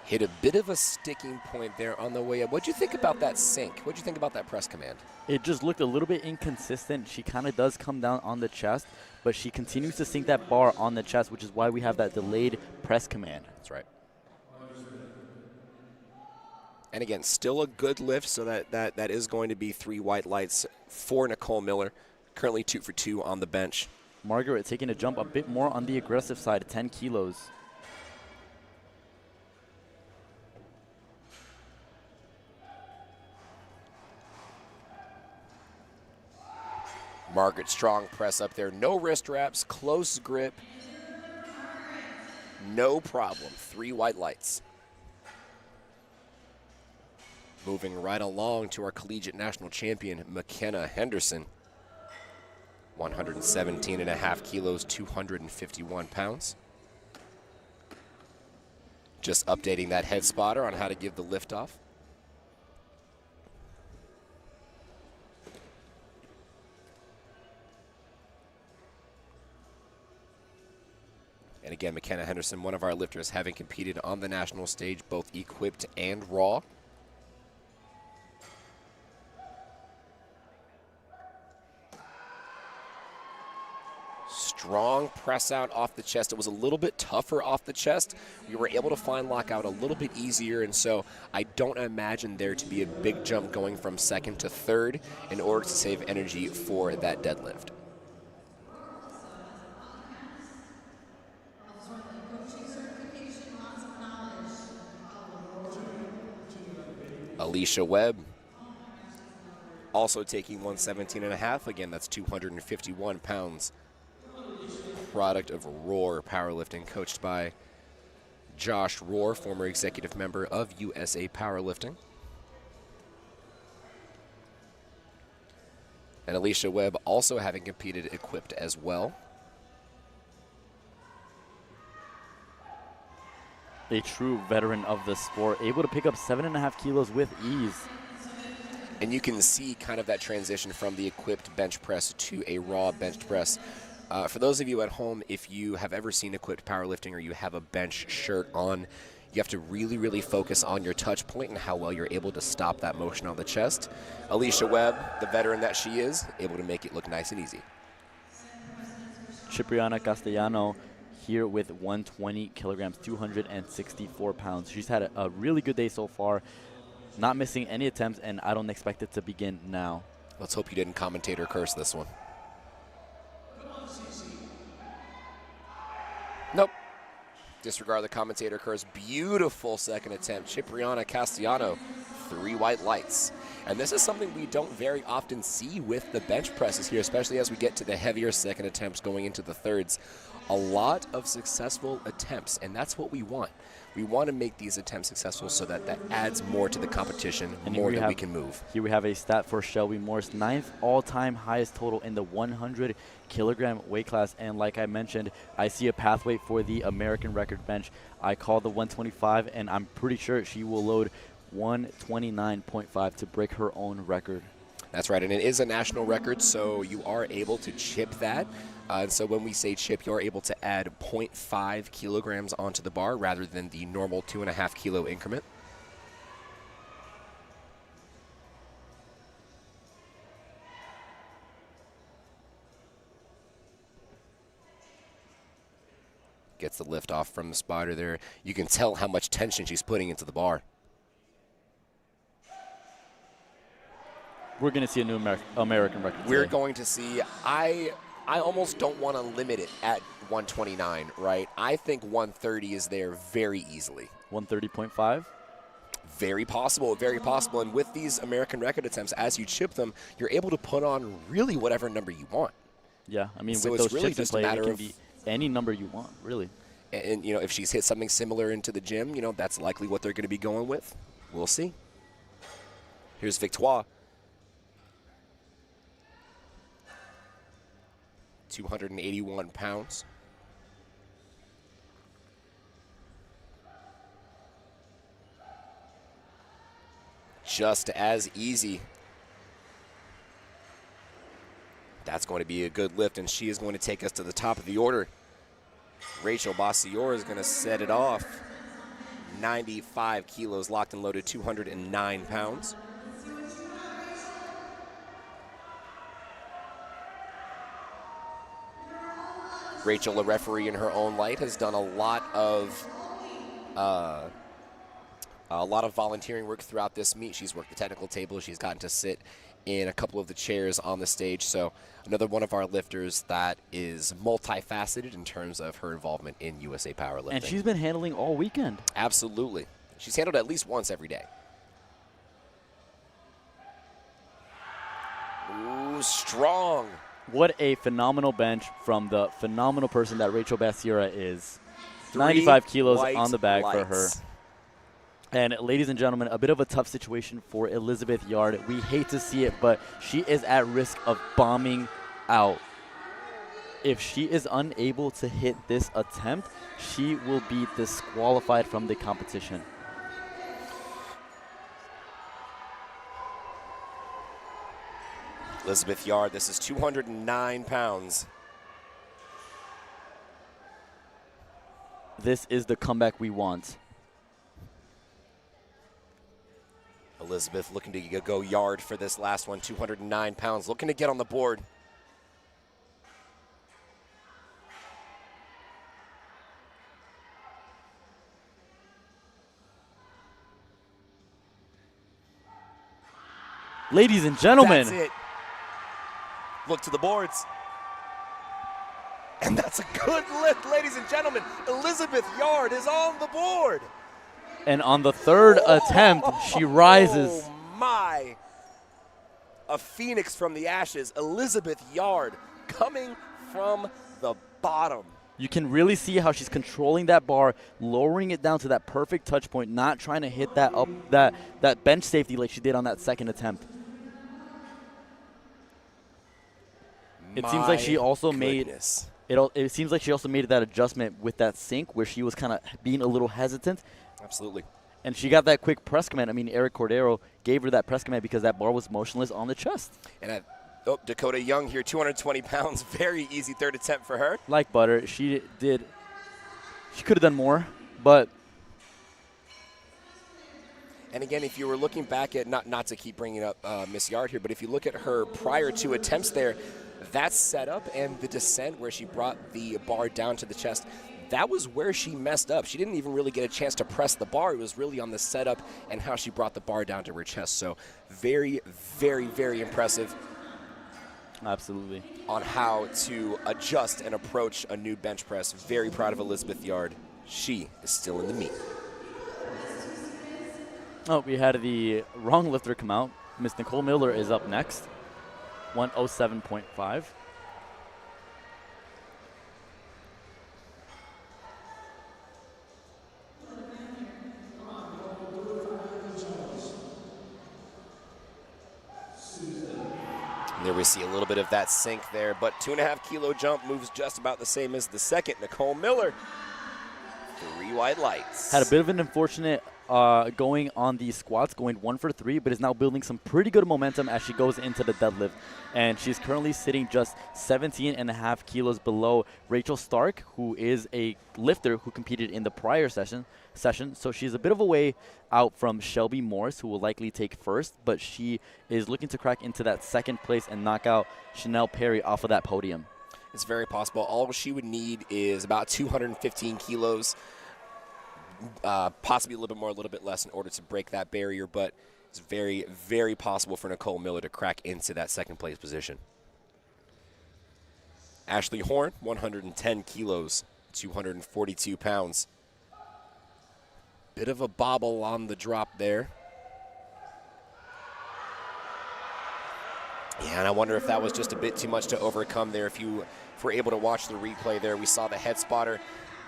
Hit a bit of a sticking point there on the way up. What'd you think about that sink? What'd you think about that press command? It just looked a little bit inconsistent. She kind of does come down on the chest, but she continues to sink that bar on the chest, which is why we have that delayed press command. That's right. And again, still a good lift, so that is going to be 3 white lights for Nicole Miller. Currently 2 for 2 on the bench. Margaret taking a jump a bit more on the aggressive side, 10 kilos. Margaret strong press up there. No wrist wraps, close grip. No problem. 3 white lights. Moving right along to our collegiate national champion, McKenna Henderson. 117.5 kilos, 251 pounds. Just updating that head spotter on how to give the lift off. And again, McKenna Henderson, one of our lifters, having competed on the national stage, both equipped and raw. Strong press out off the chest. It was a little bit tougher off the chest. We were able to find lockout a little bit easier, and so I don't imagine there to be a big jump going from second to third in order to save energy for that deadlift. Alicia Webb also taking 117.5. Again, that's 251 pounds. Product of Roar Powerlifting, coached by Josh Roar, former executive member of USA Powerlifting. And Alicia Webb also having competed equipped as well. A true veteran of the sport, able to pick up 7.5 kilos with ease. And you can see kind of that transition from the equipped bench press to a raw bench press. For those of you at home, if you have ever seen equipped powerlifting or you have a bench shirt on, you have to really, really focus on your touch point and how well you're able to stop that motion on the chest. Alicia Webb, the veteran that she is, able to make it look nice and easy. Cipriana Castellano here with 120 kilograms, 264 pounds. She's had a really good day so far, not missing any attempts, and I don't expect it to begin now. Let's hope you didn't commentator curse this one. Nope. Disregard the commentator curse. Beautiful second attempt. Cipriana Castellano, 3 white lights. And this is something we don't very often see with the bench presses here, especially as we get to the heavier second attempts going into the thirds. A lot of successful attempts, and that's what we want. We want to make these attempts successful so that that adds more to the competition, and more that we can move. Here we have a stat for Shelby Morris, 9th all-time highest total in the 100 kilogram weight class. And like I mentioned, I see a pathway for the American record bench. I call the 125, and I'm pretty sure she will load 129.5 to break her own record. That's right, and it is a national record, so you are able to chip that. And so when we say chip, you're able to add 0.5 kilograms onto the bar rather than the normal 2.5 kilo increment. Gets the lift off from the spotter there. You can tell how much tension she's putting into the bar. We're going to see a new American record. We're going to see, I almost don't want to limit it at 129, right? I think 130 is there very easily. 130.5? Very possible, very possible. And with these American record attempts, as you chip them, you're able to put on really whatever number you want. Yeah, I mean, so with it's those really chips in just play, a matter it can of be any number you want, really. And, you know, if she's hit something similar into the gym, you know, that's likely what they're going to be going with. We'll see. Here's Victoire. 281 pounds. Just as easy. That's going to be a good lift, and she is going to take us to the top of the order. Rachel Bassior is going to set it off. 95 kilos, locked and loaded, 209 pounds. Rachel, a referee in her own right, has done a lot of volunteering work throughout this meet. She's worked the technical table. She's gotten to sit in a couple of the chairs on the stage. So another one of our lifters that is multifaceted in terms of her involvement in USA Powerlifting. And she's been handling all weekend. Absolutely. She's handled at least once every day. Ooh, strong. What a phenomenal bench from the phenomenal person that Rachel Bassiera is. 95 kilos on the bag for her. And ladies and gentlemen, a bit of a tough situation for Elizabeth Yard. We hate to see it, but she is at risk of bombing out. If she is unable to hit this attempt, she will be disqualified from the competition. Elizabeth Yard, this is 209 pounds. This is the comeback we want. Elizabeth looking to go yard for this last one, 209 pounds, looking to get on the board. Ladies and gentlemen. That's it. Look to the boards. And that's a good lift, ladies and gentlemen. Elizabeth Yard is on the board. And on the third attempt, she rises. Oh, my. A phoenix from the ashes. Elizabeth Yard coming from the bottom. You can really see how she's controlling that bar, lowering it down to that perfect touch point, not trying to hit that up that bench safety like she did on that second attempt. It seems like she also made it seems like she also made that adjustment with that sink where she was kind of being a little hesitant. Absolutely. And she got that quick press command. I mean, Eric Cordero gave her that press command because that bar was motionless on the chest. And Dakota Young here, 220 pounds. Very easy third attempt for her. Like butter. She could have done more, but. And again, if you were looking back at, not to keep bringing up Miss Yard here, but if you look at her prior two attempts there, that setup and the descent where she brought the bar down to the chest, that was where she messed up. She didn't even really get a chance to press the bar. It was really on the setup and how she brought the bar down to her chest. So very, very, very impressive. Absolutely. On how to adjust and approach a new bench press. Very proud of Elizabeth Yard. She is still in the meet. Oh, we had the wrong lifter come out. Miss Nicole Miller is up next. 107.5. There we see a little bit of that sink there, but 2.5 kilo jump moves just about the same as the second. Nicole Miller, 3 white lights. Had a bit of an unfortunate going on the squats, going 1 for 3, but is now building some pretty good momentum as she goes into the deadlift. And she's currently sitting just 17.5 kilos below Rachel Stark, who is a lifter who competed in the prior session. So she's a bit of a way out from Shelby Morris, who will likely take first, but she is looking to crack into that second place and knock out Chanel Perry off of that podium. It's very possible. All she would need is about 215 kilos, possibly a little bit more, a little bit less in order to break that barrier, but it's very, very possible for Nicole Miller to crack into that second place position. Ashley Horn, 110 kilos, 242 pounds. Bit of a bobble on the drop there. Yeah, and I wonder if that was just a bit too much to overcome there. If you were able to watch the replay there, we saw the head spotter.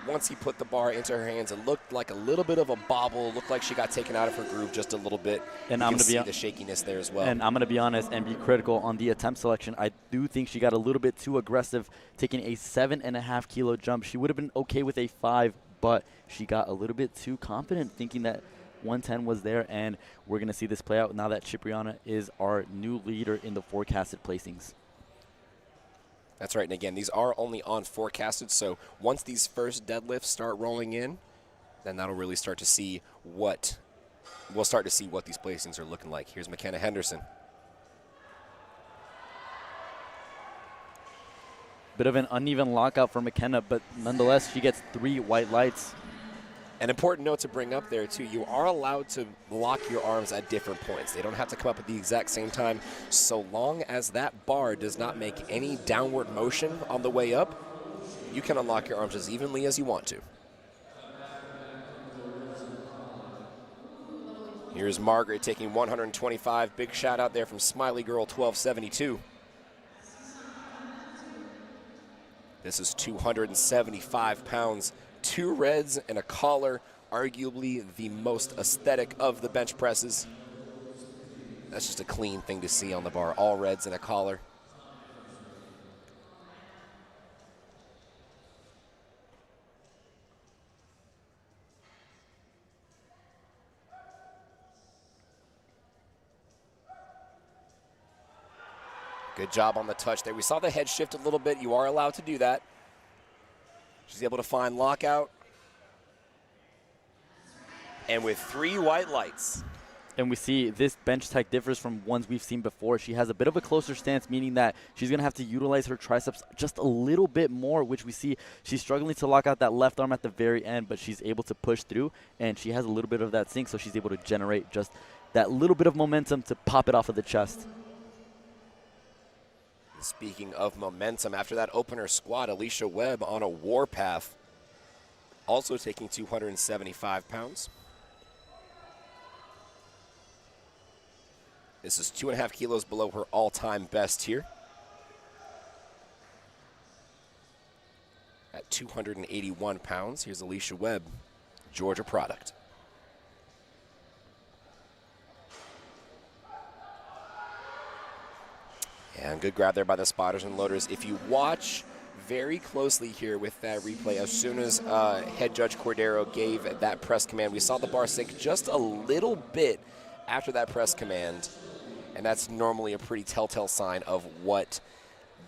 Once he put the bar into her hands, it looked like a little bit of a bobble. Looked like she got taken out of her groove just a little bit. And I'm going to see the shakiness there as well. And I'm going to be honest and be critical on the attempt selection. I do think she got a little bit too aggressive, taking a 7.5 kilo jump. She would have been okay with a 5, but she got a little bit too confident, thinking that 110 was there. And we're going to see this play out now that Cipriana is our new leader in the forecasted placings. That's right. And again, these are only on forecasted. So once these first deadlifts start rolling in, then that'll really start to see what we'll start to see what these placings are looking like. Here's McKenna Henderson. Bit of an uneven lockout for McKenna, but nonetheless, she gets 3 white lights. An important note to bring up there, too, you are allowed to lock your arms at different points. They don't have to come up at the exact same time. So long as that bar does not make any downward motion on the way up, you can unlock your arms as evenly as you want to. Here's Margaret taking 125. Big shout out there from Smiley Girl 1272. This is 275 pounds. 2 reds and a collar, arguably the most aesthetic of the bench presses. That's just a clean thing to see on the bar, all reds and a collar. Good job on the touch there. We saw the head shift a little bit. You are allowed to do that. She's able to find lockout. And with 3 white lights. And we see this bench tech differs from ones we've seen before. She has a bit of a closer stance, meaning that she's going to have to utilize her triceps just a little bit more, which we see she's struggling to lock out that left arm at the very end, but she's able to push through, and she has a little bit of that sink, so she's able to generate just that little bit of momentum to pop it off of the chest. Speaking of momentum, after that opener squat, Alicia Webb on a warpath, also taking 275 pounds. This is 2.5 kilos below her all-time best here. At 281 pounds, here's Alicia Webb, Georgia product. And good grab there by the spotters and loaders. If you watch very closely here with that replay, as soon as head judge Cordero gave that press command, we saw the bar sink just a little bit after that press command. And that's normally a pretty telltale sign of what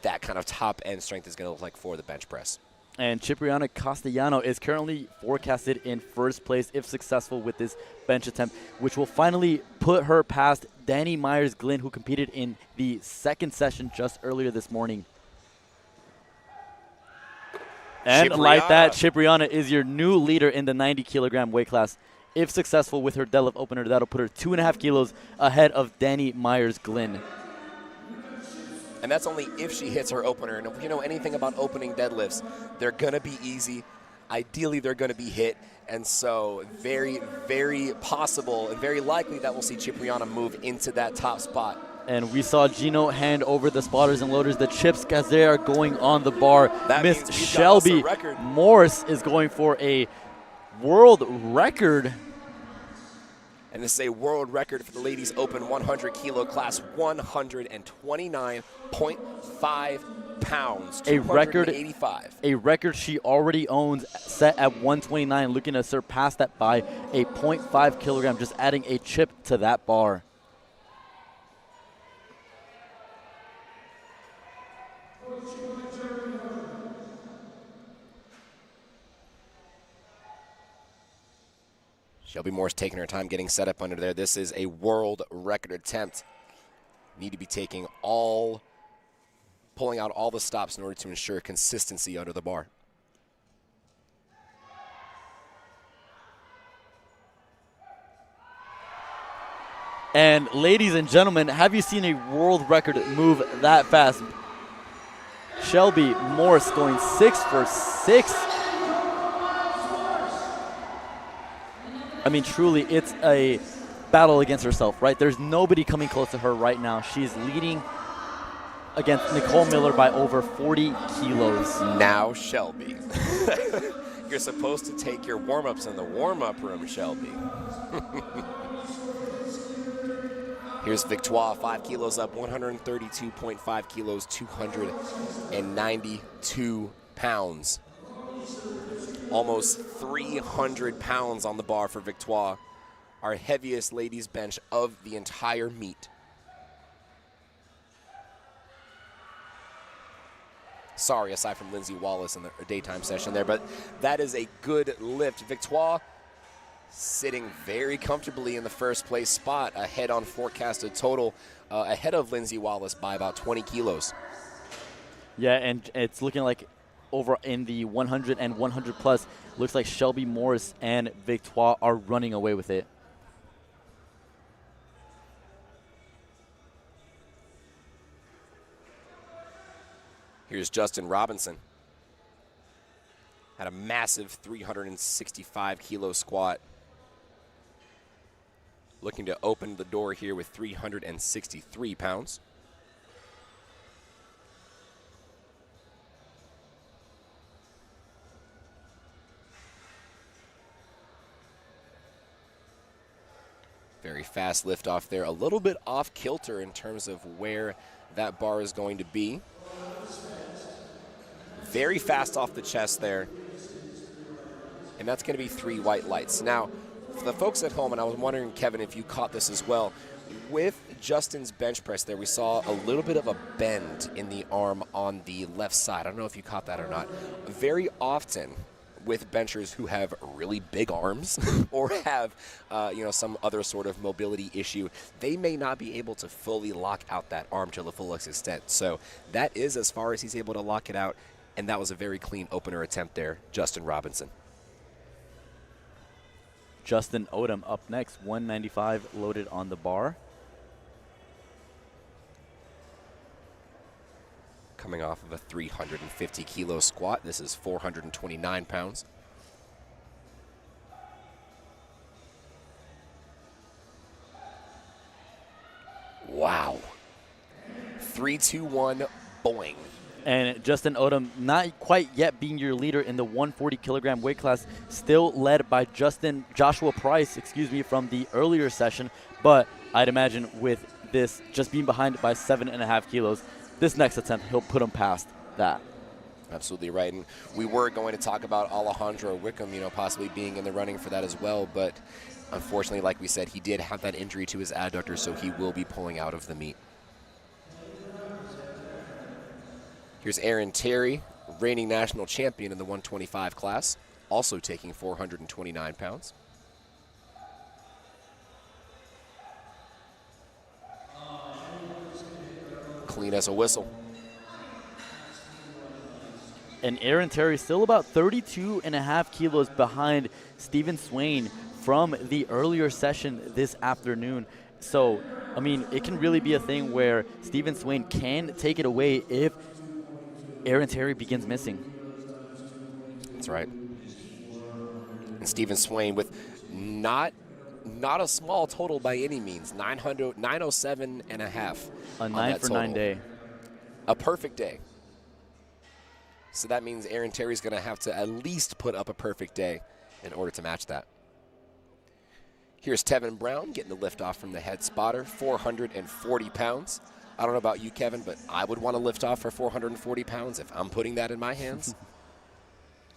that kind of top-end strength is going to look like for the bench press. And Cipriana Castellano is currently forecasted in first place if successful with this bench attempt, which will finally put her past Danny Myers-Glynn, who competed in the second session just earlier this morning. And like that, Cipriana is your new leader in the 90-kilogram weight class. If successful with her deadlift opener, that'll put her 2.5 kilos ahead of Danny Myers-Glynn. And that's only if she hits her opener. And if you know anything about opening deadlifts, they're going to be easy. Ideally, they're going to be hit. And so very, very possible and very likely that we'll see Cipriana move into that top spot. And we saw Gino hand over the spotters and loaders, the chips, as they are going on the bar. Miss Shelby Morse is going for a world record. And this is a world record for the ladies open 100 kilo class, 129.5 pounds, 285. A record she already owns, set at 129, looking to surpass that by a 0.5 kilogram, just adding a chip to that bar. Shelby Morse taking her time getting set up under there. This is a world record attempt. Need to be pulling out all the stops in order to ensure consistency under the bar. And ladies and gentlemen, have you seen a world record move that fast? Shelby Morse going 6 for 6. I mean, truly, it's a battle against herself, right? There's nobody coming close to her right now. She's leading against Nicole Miller by over 40 kilos. Now, Shelby. You're supposed to take your warm-ups in the warm-up room, Shelby. Here's Victoire, 5 kilos up, 132.5 kilos, 292 pounds. Almost 300 pounds on the bar for Victoire, our heaviest ladies bench of the entire meet. Sorry, aside from Lindsey Wallace in the daytime session there, but that is a good lift. Victoire sitting very comfortably in the first place spot, ahead on forecasted total, ahead of Lindsey Wallace by about 20 kilos. Yeah, and it's looking like over in the 100 and 100 plus, looks like Shelby Morris and Victoire are running away with it. Here's Justin Robinson. Had a massive 365 kilo squat. Looking to open the door here with 363 pounds. Very fast lift off there. A little bit off kilter in terms of where that bar is going to be. Very fast off the chest there. And that's going to be 3 white lights. Now, for the folks at home, and I was wondering, Kevin, if you caught this as well, with Justin's bench press there, we saw a little bit of a bend in the arm on the left side. I don't know if you caught that or not. Very often with benchers who have really big arms or have some other sort of mobility issue, they may not be able to fully lock out that arm to the fullest extent. So that is as far as he's able to lock it out, and that was a very clean opener attempt there, Justin Robinson. Justin Odom up next, 195 loaded on the bar. Coming off of a 350 kilo squat. This is 429 pounds. Wow. 3, 2, 1, boing. And Justin Odom not quite yet being your leader in the 140 kilogram weight class, still led by Joshua Price, from the earlier session. But I'd imagine with this just being behind by 7.5 kilos, this next attempt, he'll put him past that. Absolutely right. And we were going to talk about Alejandro Wickham, possibly being in the running for that as well. But unfortunately, like we said, he did have that injury to his adductor, so he will be pulling out of the meet. Here's Aaron Terry, reigning national champion in the 125 class, also taking 429 pounds. Clean as a whistle. And Aaron Terry still about 32.5 kilos behind Stephen Swain from the earlier session this afternoon. So, I mean, it can really be a thing where Stephen Swain can take it away if Aaron Terry begins missing. That's right. And Stephen Swain with not a small total by any means, 907.5. A 9 for 9 day. A perfect day. So that means Aaron Terry's going to have to at least put up a perfect day in order to match that. Here's Tevin Brown getting the lift off from the head spotter, 440 pounds. I don't know about you, Kevin, but I would want to lift off for 440 pounds if I'm putting that in my hands.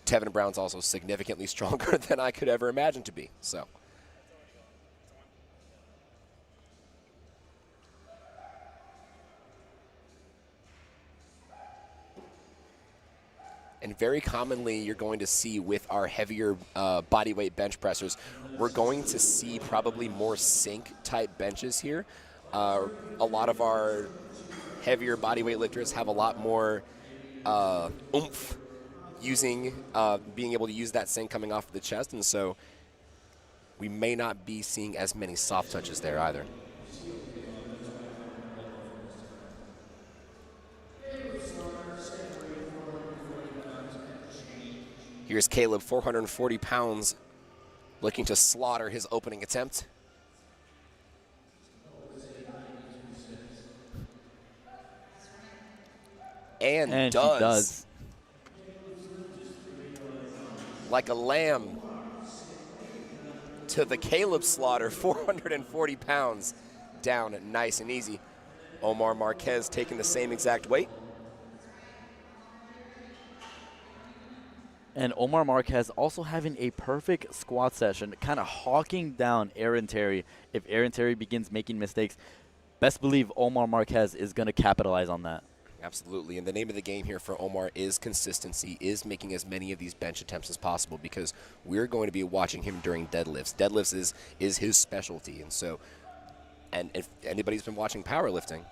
Tevin Brown's also significantly stronger than I could ever imagine to be. So, and very commonly you're going to see with our heavier bodyweight bench pressers, we're going to see probably more sink type benches here. A lot of our heavier bodyweight lifters have a lot more oomph being able to use that sink coming off of the chest, and so we may not be seeing as many soft touches there either. Here's Caleb, 440 pounds, looking to slaughter his opening attempt. And does. Like a lamb to the Caleb slaughter, 440 pounds down, nice and easy. Omar Marquez taking the same exact weight. And Omar Marquez also having a perfect squat session, kind of hawking down Aaron Terry. If Aaron Terry begins making mistakes, best believe Omar Marquez is going to capitalize on that. Absolutely. And the name of the game here for Omar is consistency, is making as many of these bench attempts as possible, because we're going to be watching him during deadlifts. Deadlifts is his specialty. And so, and if anybody's been watching powerlifting,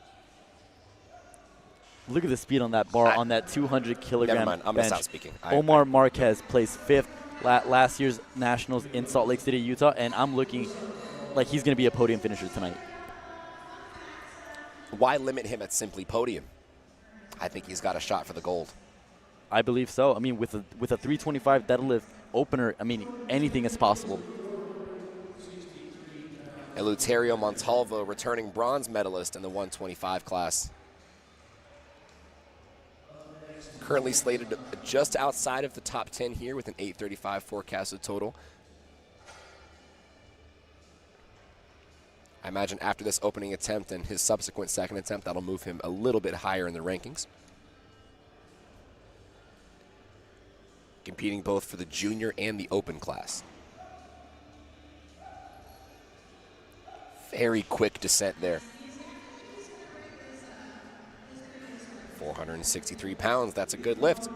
look at the speed on that bar on that 200 kilogram never mind, I'm going to bench. stop speaking. Omar Marquez placed 5th last year's Nationals in Salt Lake City, Utah, and I'm looking like he's going to be a podium finisher tonight. Why limit him at simply podium? I think he's got a shot for the gold. I believe so. I mean, with a 325 deadlift opener, I mean, anything is possible. Eleuterio Montalvo, returning bronze medalist in the 125 class. Currently slated just outside of the top 10 here with an 835 forecasted total. I imagine after this opening attempt and his subsequent second attempt, that'll move him a little bit higher in the rankings. Competing both for the junior and the open class. Very quick descent there. 463 pounds, that's a good lift.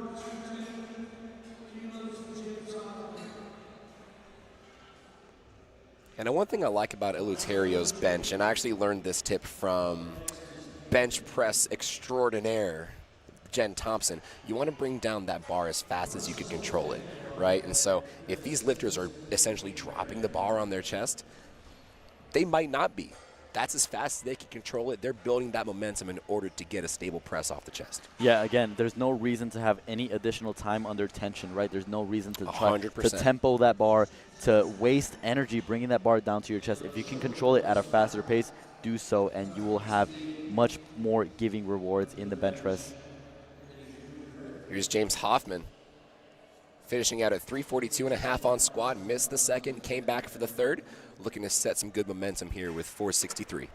And one thing I like about Eleuterio's bench, and I actually learned this tip from bench press extraordinaire Jen Thompson, you want to bring down that bar as fast as you can control it, right? And so if these lifters are essentially dropping the bar on their chest, they might not be. That's as fast as they can control it. They're building that momentum in order to get a stable press off the chest. Yeah, again, there's no reason to have any additional time under tension, right? There's no reason to try 100%. to tempo that bar, to waste energy bringing that bar down to your chest. If you can control it at a faster pace, do so, and you will have much more giving rewards in the bench press. Here's James Hoffman, finishing out at 342.5 on squat, missed the second, came back for the third, looking to set some good momentum here with 463.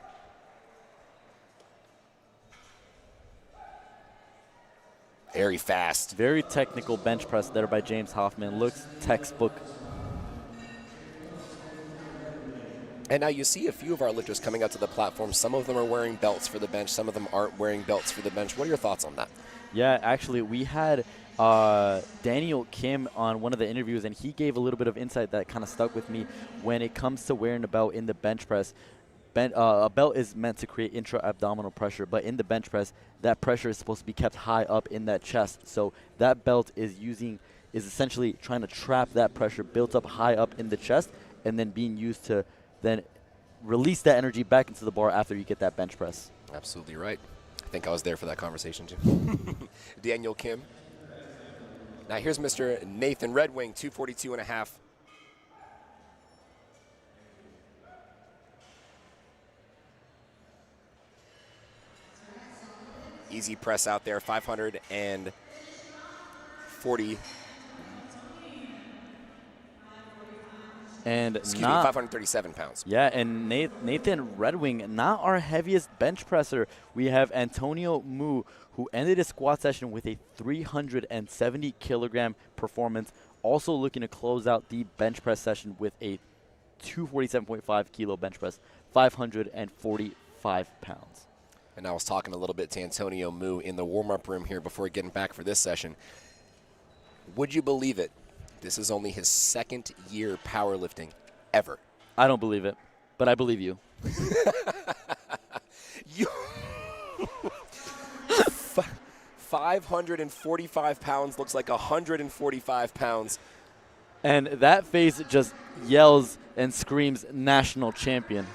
Very fast. Very technical bench press there by James Hoffman. Looks textbook. And now you see a few of our lifters coming out to the platform. Some of them are wearing belts for the bench. Some of them aren't wearing belts for the bench. What are your thoughts on that? Yeah, actually, we had Daniel Kim on one of the interviews, and he gave a little bit of insight that kind of stuck with me when it comes to wearing a belt in the bench press. A belt is meant to create intra-abdominal pressure, but in the bench press, that pressure is supposed to be kept high up in that chest. So that belt is essentially trying to trap that pressure built up high up in the chest, and then being used to then release that energy back into the bar after you get that bench press. Absolutely right. I think I was there for that conversation too. Daniel Kim. Now here's Mr. Nathan Red Wing, 242.5. Easy press out there, 540. And 537 pounds. Yeah, and Nathan Red Wing, not our heaviest bench presser. We have Antonio Mu, who ended his squat session with a 370 kilogram performance, also looking to close out the bench press session with a 247.5 kilo bench press, 545 pounds. And I was talking a little bit to Antonio Mu in the warm-up room here before getting back for this session. Would you believe it? This is only his second year powerlifting ever. I don't believe it, but I believe you. 545 pounds looks like 145 pounds. And that face just yells and screams national champion.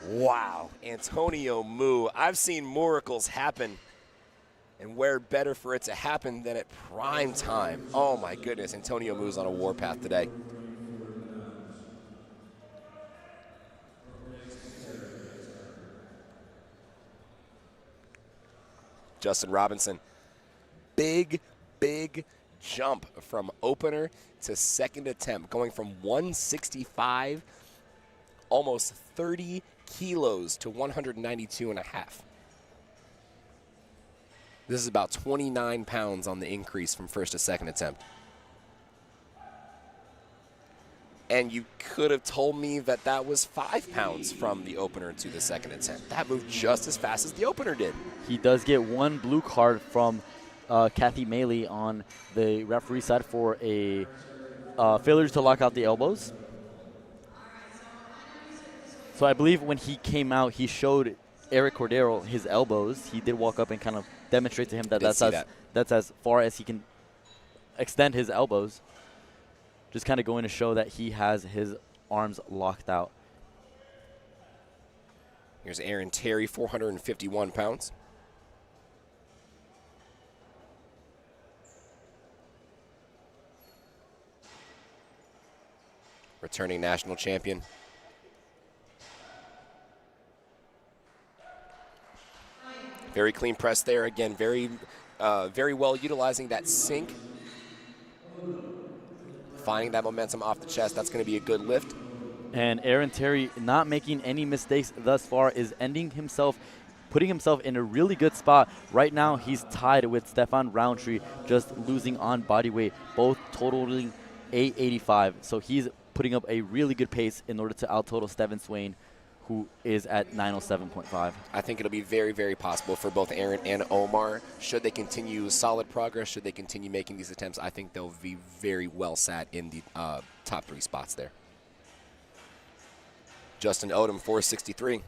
Wow, Antonio Mu. I've seen miracles happen. And where better for it to happen than at prime time? Oh my goodness, Antonio Mu's on a warpath today. Justin Robinson, big jump from opener to second attempt, going from 165, almost 30 kilos to 192.5. This is about 29 pounds on the increase from first to second attempt. And you could have told me that that was 5 pounds from the opener to the second attempt. That moved just as fast as the opener did. He does get one blue card from Kathy Maley on the referee side for a failure to lock out the elbows. So I believe when he came out, he showed Eric Cordero his elbows. He did walk up and kind of demonstrate to him that that's as far as he can extend his elbows. Just kind of going to show that he has his arms locked out. Here's Aaron Terry, 451 pounds. Returning national champion. Very clean press there. Again, very well utilizing that sink. Finding that momentum off the chest. That's going to be a good lift. And Aaron Terry, not making any mistakes thus far, is putting himself in a really good spot. Right now, he's tied with Stefan Roundtree, just losing on body weight, both totaling 885. So he's putting up a really good pace in order to out-total Steven Swain, who is at 907.5. I think it'll be very, very possible for both Aaron and Omar. Should they continue solid progress, should they continue making these attempts, I think they'll be very well sat in the top 3 spots there. Justin Odom, 463.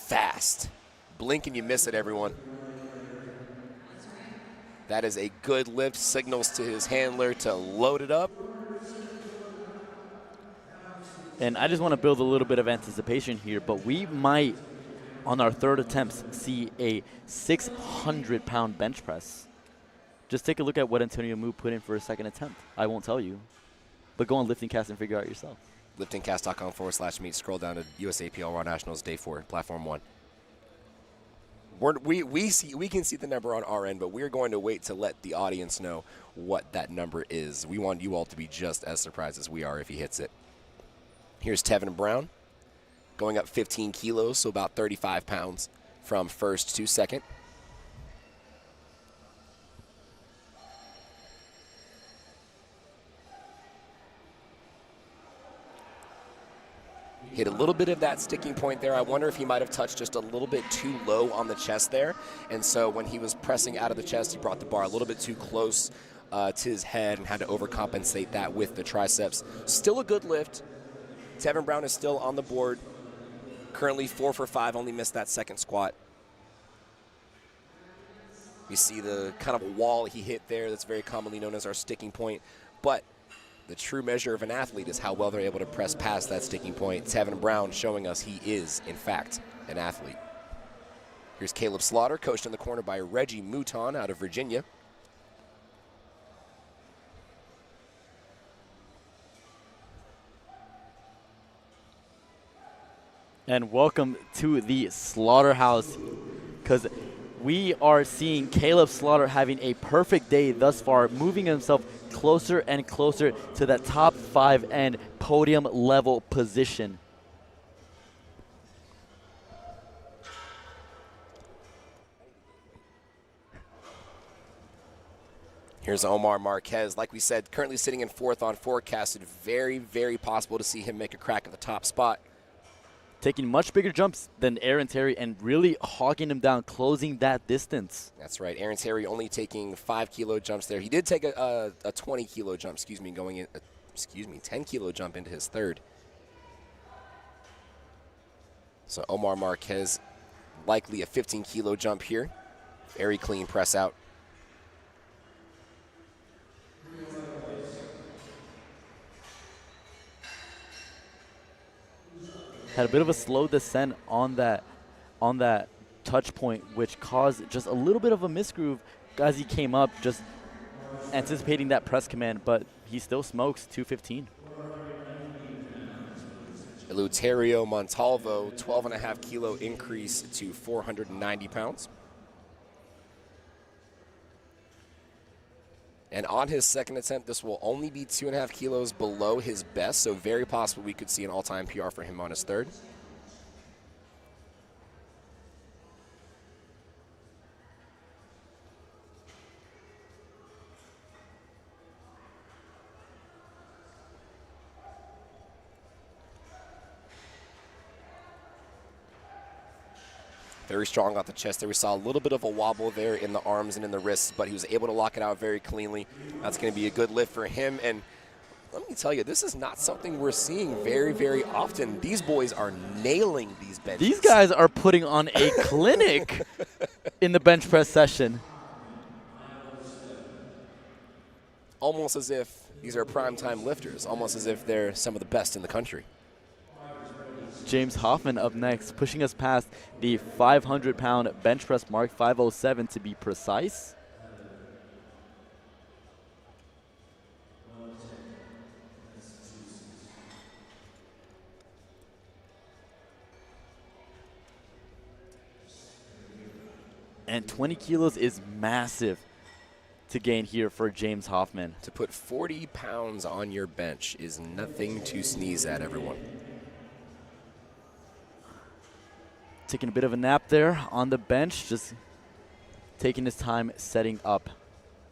Fast. Blink and you miss it, everyone. That is a good lift. Signals to his handler to load it up. And I just want to build a little bit of anticipation here, but we might, on our third attempts, see a 600-pound bench press. Just take a look at what Antonio Mu put in for a second attempt. I won't tell you, but go on LiftingCast and figure out yourself. LiftingCast.com/meet. Scroll down to USAPL Raw Nationals Day 4, Platform 1. We can see the number on our end, but we're going to wait to let the audience know what that number is. We want you all to be just as surprised as we are if he hits it. Here's Tevin Brown going up 15 kilos, so about 35 pounds from first to second. Hit a little bit of that sticking point there. I wonder if he might have touched just a little bit too low on the chest there. And so when he was pressing out of the chest, he brought the bar a little bit too close to his head and had to overcompensate that with the triceps. Still a good lift. Tevin Brown is still on the board. Currently 4 for 5, only missed that second squat. You see the kind of wall he hit there that's very commonly known as our sticking point. But the true measure of an athlete is how well they're able to press past that sticking point. Tevin Brown showing us he is, in fact, an athlete. Here's Caleb Slaughter, coached in the corner by Reggie Mouton out of Virginia. And welcome to the Slaughterhouse, because we are seeing Caleb Slaughter having a perfect day thus far, moving himself closer and closer to that top 5 and podium level position. Here's Omar Marquez. Like we said, currently sitting in 4th on forecasted. Very, very possible to see him make a crack at the top spot. Taking much bigger jumps than Aaron Terry and really hogging him down, closing that distance. That's right. Aaron Terry only taking 5 kilo jumps there. He did take a 20 kilo jump, 10 kilo jump into his third. So Omar Marquez, likely a 15 kilo jump here. Very clean press out. Had a bit of a slow descent on that touch point, which caused just a little bit of a misgroove as he came up, just anticipating that press command, but he still smokes 215. Eleuterio Montalvo, 12.5 kilo increase to 490 pounds. And on his second attempt, this will only be 2.5 kilos below his best, so very possible we could see an all-time PR for him on his third. Very strong off the chest there. We saw a little bit of a wobble there in the arms and in the wrists, but he was able to lock it out very cleanly. That's going to be a good lift for him. And let me tell you, this is not something we're seeing very, very often. These boys are nailing these benches. These guys are putting on a clinic in the bench press session. Almost as if these are primetime lifters, almost as if they're some of the best in the country. James Hoffman up next, pushing us past the 500-pound bench press mark, 507 to be precise. And 20 kilos is massive to gain here for James Hoffman. To put 40 pounds on your bench is nothing to sneeze at, everyone. Taking a bit of a nap there on the bench, just taking his time setting up.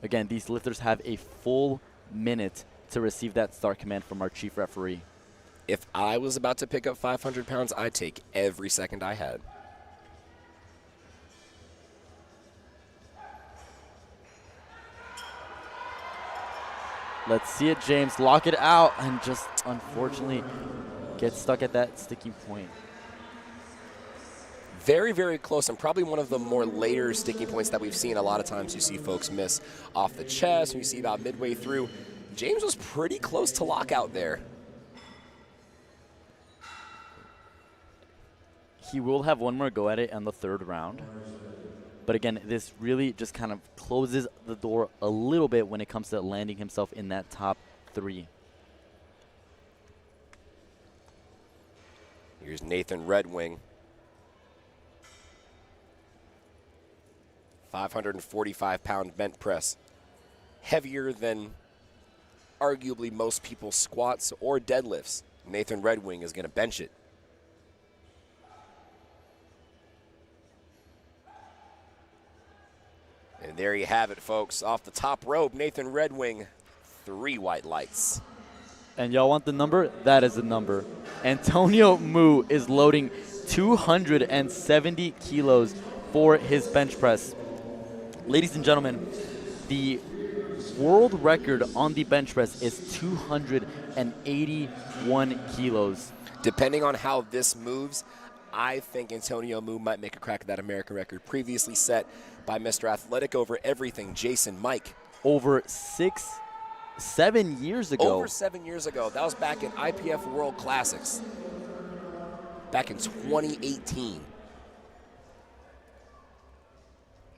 Again, these lifters have a full minute to receive that start command from our chief referee. If I was about to pick up 500 pounds, I'd take every second I had. Let's see it, James. Lock it out and just unfortunately get stuck at that sticking point. Very, very close, and probably one of the more later sticking points that we've seen. A lot of times you see folks miss off the chest, and you see about midway through. James was pretty close to lockout there. He will have one more go at it on the third round. But again, this really just kind of closes the door a little bit when it comes to landing himself in that top three. Here's Nathan Red Wing. 545-pound bench press. Heavier than arguably most people's squats or deadlifts. Nathan Red Wing is going to bench it. And there you have it, folks. Off the top rope, Nathan Red Wing, 3 white lights. And y'all want the number? That is the number. Antonio Mu is loading 270 kilos for his bench press. Ladies and gentlemen, the world record on the bench press is 281 kilos. Depending on how this moves, I think Antonio Mu might make a crack at that American record previously set by Mr. Athletic over everything, Jason Mike. Over 7 years ago. Over 7 years ago. That was back in IPF World Classics. Back in 2018.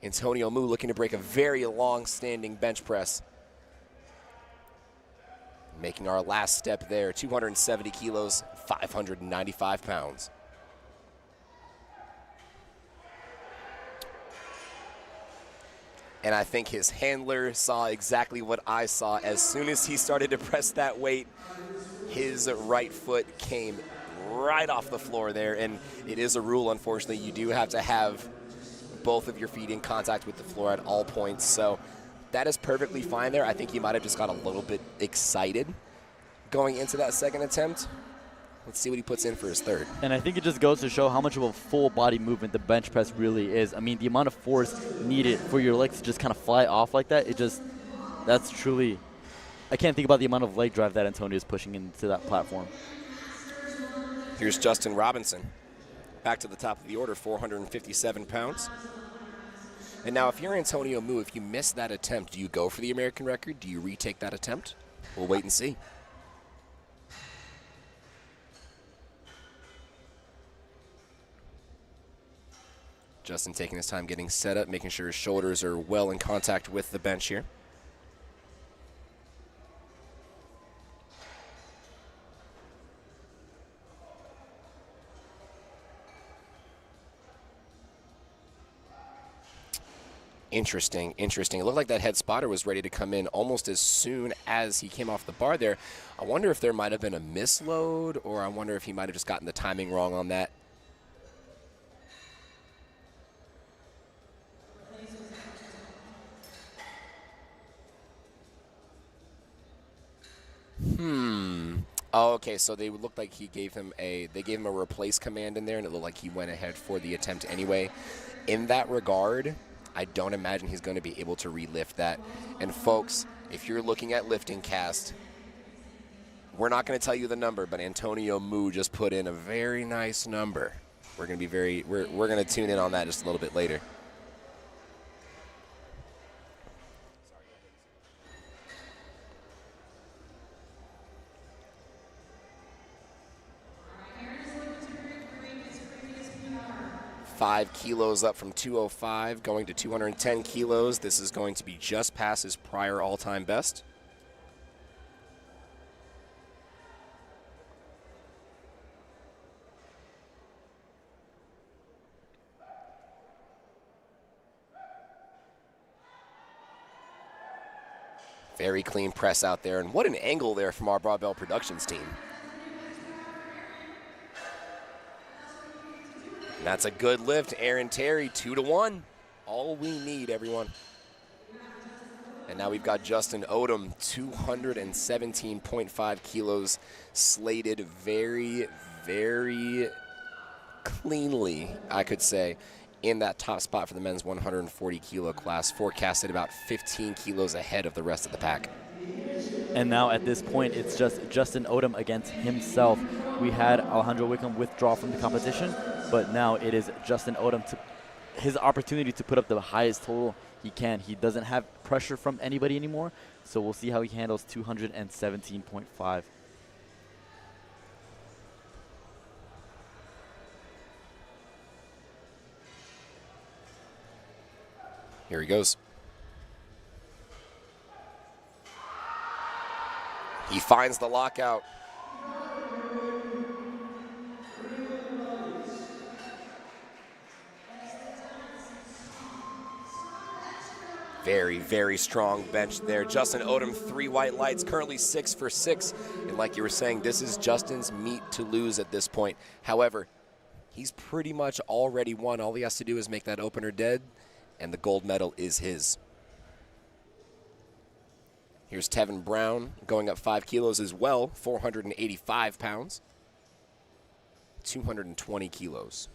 Antonio Mu looking to break a very long-standing bench press. Making our last step there, 270 kilos, 595 pounds. And I think his handler saw exactly what I saw. As soon as he started to press that weight, his right foot came right off the floor there. And it is a rule, unfortunately. You do have to have both of your feet in contact with the floor at all points. So that is perfectly fine there. I think he might have just got a little bit excited going into that second attempt. Let's see what he puts in for his third. And I think it just goes to show how much of a full body movement the bench press really is. I mean, the amount of force needed for your legs to just kind of fly off like that, that's truly, I can't think about the amount of leg drive that Antonio is pushing into that platform. Here's Justin Robinson. Back to the top of the order, 457 pounds. And now if you're Antonio Mu, if you miss that attempt, do you go for the American record? Do you retake that attempt? We'll wait and see. Justin taking his time getting set up, making sure his shoulders are well in contact with the bench here. Interesting. It looked like that head spotter was ready to come in almost as soon as he came off the bar there. I wonder if there might have been a misload, or I wonder if he might have just gotten the timing wrong on that. Oh, okay. So they looked like they gave him a replace command in there, and it looked like he went ahead for the attempt anyway. In that regard, I don't imagine he's going to be able to relift that. And folks, if you're looking at lifting cast, we're not going to tell you the number, but Antonio Moo just put in a very nice number. We're going to be we're going to tune in on that just a little bit later. Five kilos up from 205, going to 210 kilos. This is going to be just past his prior all-time best. Very clean press out there, and what an angle there from our Barbell Productions team. And that's a good lift. Aaron Terry, 2-1. All we need, everyone. And now we've got Justin Odom, 217.5 kilos, slated very, very cleanly, I could say, in that top spot for the men's 140 kilo class, forecasted about 15 kilos ahead of the rest of the pack. And now at this point, it's just Justin Odom against himself. We had Alejandro Wickham withdraw from the competition, but now it is Justin Odom to his opportunity to put up the highest total he can. He doesn't have pressure from anybody anymore, so we'll see how he handles 217.5. Here he goes. He finds the lockout. Very, very strong bench there. Justin Odom, 3 white lights, currently 6 for 6. And like you were saying, this is Justin's meat to lose at this point. However, he's pretty much already won. All he has to do is make that opener dead, and the gold medal is his. Here's Tevin Brown going up 5 kilos as well, 485 pounds, 220 kilos.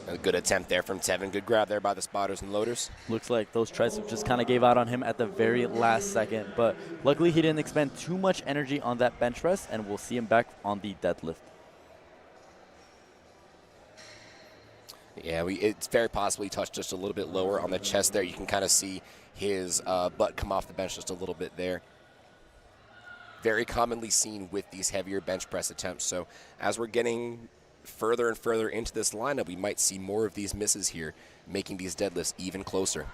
A good attempt there from Tevin. Good grab there by the spotters and loaders. Looks like those triceps just kind of gave out on him at the very last second, but luckily he didn't expend too much energy on that bench press, and we'll see him back on the deadlift. Yeah, it's very possible he touched just a little bit lower on the chest there. You can kind of see his butt come off the bench just a little bit there. Very commonly seen with these heavier bench press attempts. So as we're getting further and further into this lineup, we might see more of these misses here, making these deadlifts even closer.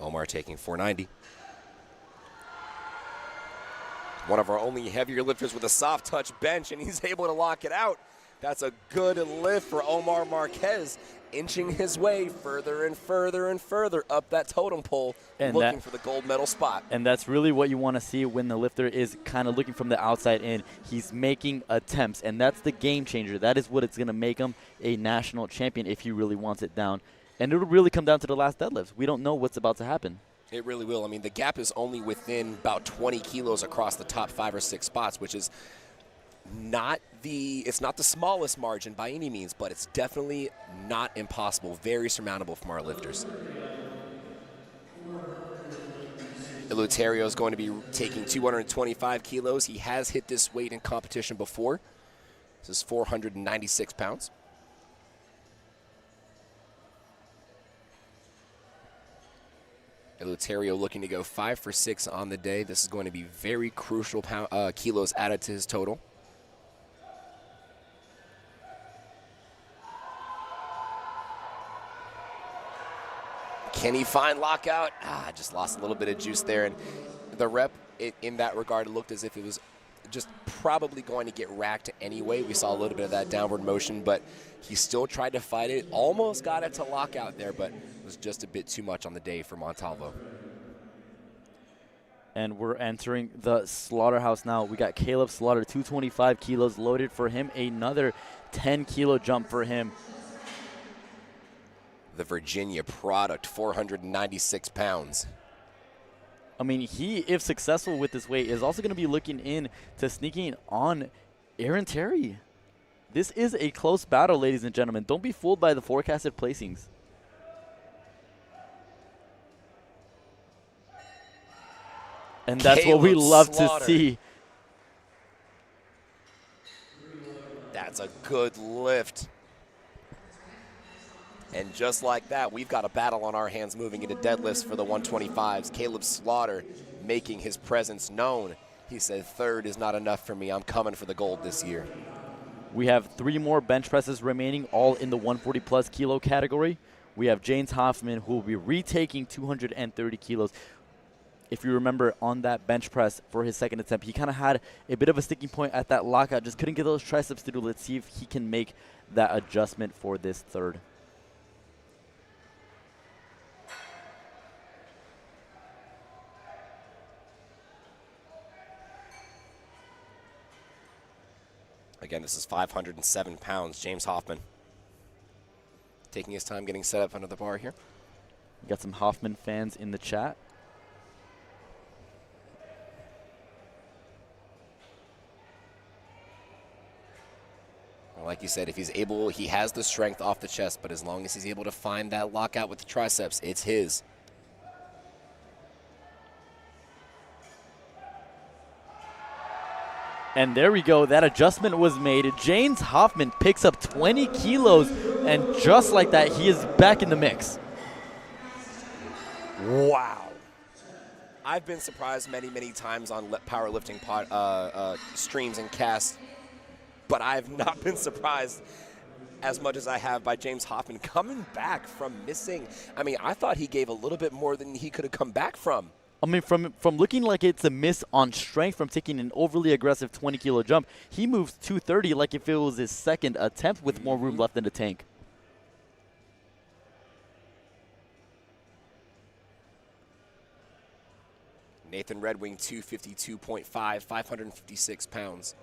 Omar taking 490. One of our only heavier lifters with a soft touch bench, and he's able to lock it out. That's a good lift for Omar Marquez, inching his way further and further and further up that totem pole, and looking for the gold medal spot. And that's really what you want to see when the lifter is kind of looking from the outside in. He's making attempts, and that's the game changer. That is what it's going to make him a national champion if he really wants it down. And it'll really come down to the last deadlifts. We don't know what's about to happen. It really will. I mean, the gap is only within about 20 kilos across the top 5 or 6 spots, which is it's not the smallest margin by any means, but it's definitely not impossible. Very surmountable from our lifters. Eleuterio is going to be taking 225 kilos. He has hit this weight in competition before. This is 496 pounds. Eleuterio looking to go 5 for 6 on the day. This is going to be very crucial kilos added to his total. Can he find lockout? Just lost a little bit of juice there. And the rep, in that regard, looked as if it was just probably going to get racked anyway. We saw a little bit of that downward motion, but he still tried to fight it. Almost got it to lock out there, but it was just a bit too much on the day for Montalvo. And we're entering the slaughterhouse now. We got Caleb Slaughter, 225 kilos loaded for him. Another 10-kilo jump for him. The Virginia product, 496 pounds. I mean, he, if successful with this weight, is also going to be looking in to sneaking on Aaron Terry. This is a close battle, ladies and gentlemen. Don't be fooled by the forecasted placings. And that's Caleb what we love Slaughter. to see. That's a good lift. And just like that, we've got a battle on our hands moving into deadlifts for the 125s. Caleb Slaughter making his presence known. He said, third is not enough for me. I'm coming for the gold this year. We have 3 more bench presses remaining, all in the 140-plus kilo category. We have James Hoffman, who will be retaking 230 kilos. If you remember, on that bench press for his second attempt, he kind of had a bit of a sticking point at that lockout. Just couldn't get those triceps to do. Let's see if he can make that adjustment for this third. Again, this is 507 pounds. James Hoffman taking his time getting set up under the bar here. We got some Hoffman fans in the chat. Like you said, if he's able, he has the strength off the chest, but as long as he's able to find that lockout with the triceps, it's his. And there we go. That adjustment was made. James Hoffman picks up 20 kilos, and just like that, he is back in the mix. Wow. I've been surprised many, many times on powerlifting streams and casts, but I've not been surprised as much as I have by James Hoffman coming back from missing. I mean, I thought he gave a little bit more than he could have come back from. I mean, from looking like it's a miss on strength from taking an overly aggressive 20-kilo jump, he moves 230 like if it was his second attempt with more room left in the tank. Nathan Red Wing, 252.5, 556 pounds.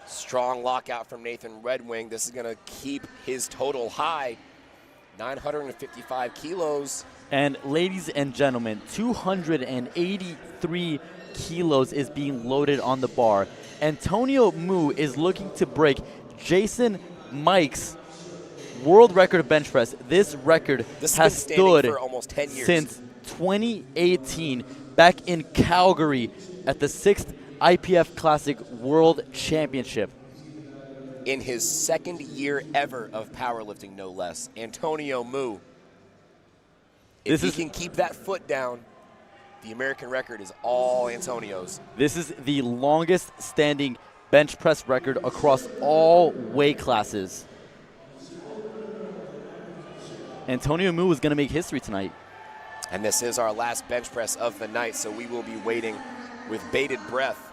Strong lockout from Nathan Red Wing. This is going to keep his total high, 955 kilos. And ladies and gentlemen, 283 kilos is being loaded on the bar. Antonio Mu is looking to break Jason Mike's world record of bench press. This record has stood for almost 10 years. Since 2018, back in Calgary at the 6th IPF Classic World Championship. In his second year ever of powerlifting, no less, Antonio Mu. If he can keep that foot down, the American record is all Antonio's. This is the longest standing bench press record across all weight classes. Antonio Mu is going to make history tonight. And this is our last bench press of the night, so we will be waiting with bated breath.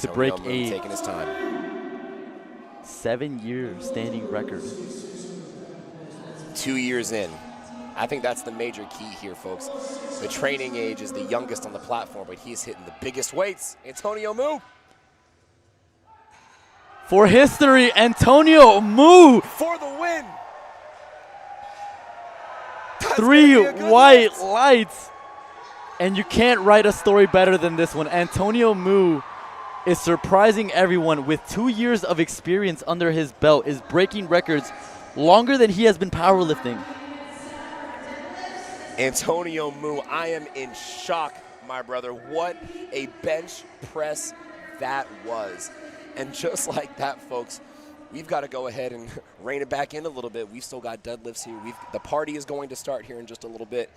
To break a taking his time. 7-year standing record. 2 years in. I think that's the major key here, folks. The training age is the youngest on the platform, but he's hitting the biggest weights. Antonio Mu. For history, Antonio Mu. For the win. 3 white lights. And you can't write a story better than this one. Antonio Mu is surprising everyone with 2 years of experience under his belt, is breaking records longer than he has been powerlifting. Antonio Mu, I am in shock, my brother. What a bench press that was. And just like that, folks, we've got to go ahead and rein it back in a little bit. We've still got deadlifts here. The party is going to start here in just a little bit.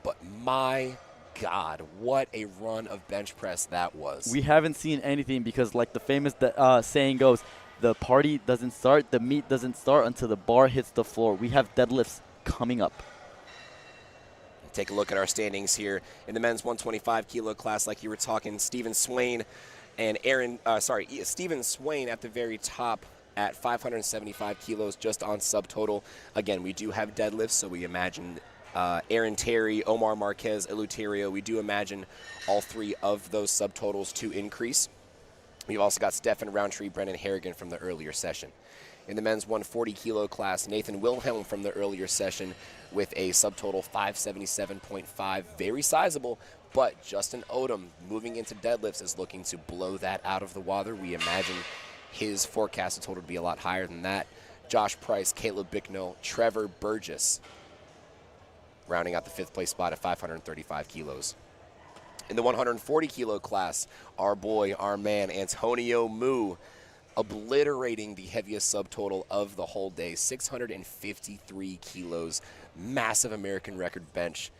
But my God, what a run of bench press that was. We haven't seen anything because, like the famous saying goes, the party doesn't start, the meat doesn't start until the bar hits the floor. We have deadlifts coming up. Take a look at our standings here in the men's 125 kilo class, like you were talking. Stephen Swain and Stephen Swain at the very top at 575 kilos, just on subtotal. Again, we do have deadlifts, so we imagine Aaron Terry, Omar Marquez, Eleuterio. We do imagine all three of those subtotals to increase. We've also got Stefan Roundtree, Brennan Harrigan from the earlier session. In the men's 140 kilo class, Nathan Wilhelm from the earlier session with a subtotal 577.5, very sizable, but Justin Odom moving into deadlifts is looking to blow that out of the water. We imagine his forecasted total to be a lot higher than that. Josh Price, Caleb Bicknell, Trevor Burgess rounding out the 5th place spot at 535 kilos. In the 140 kilo class, our boy, our man, Antonio Mu, obliterating the heaviest subtotal of the whole day, 653 kilos, massive American record bench,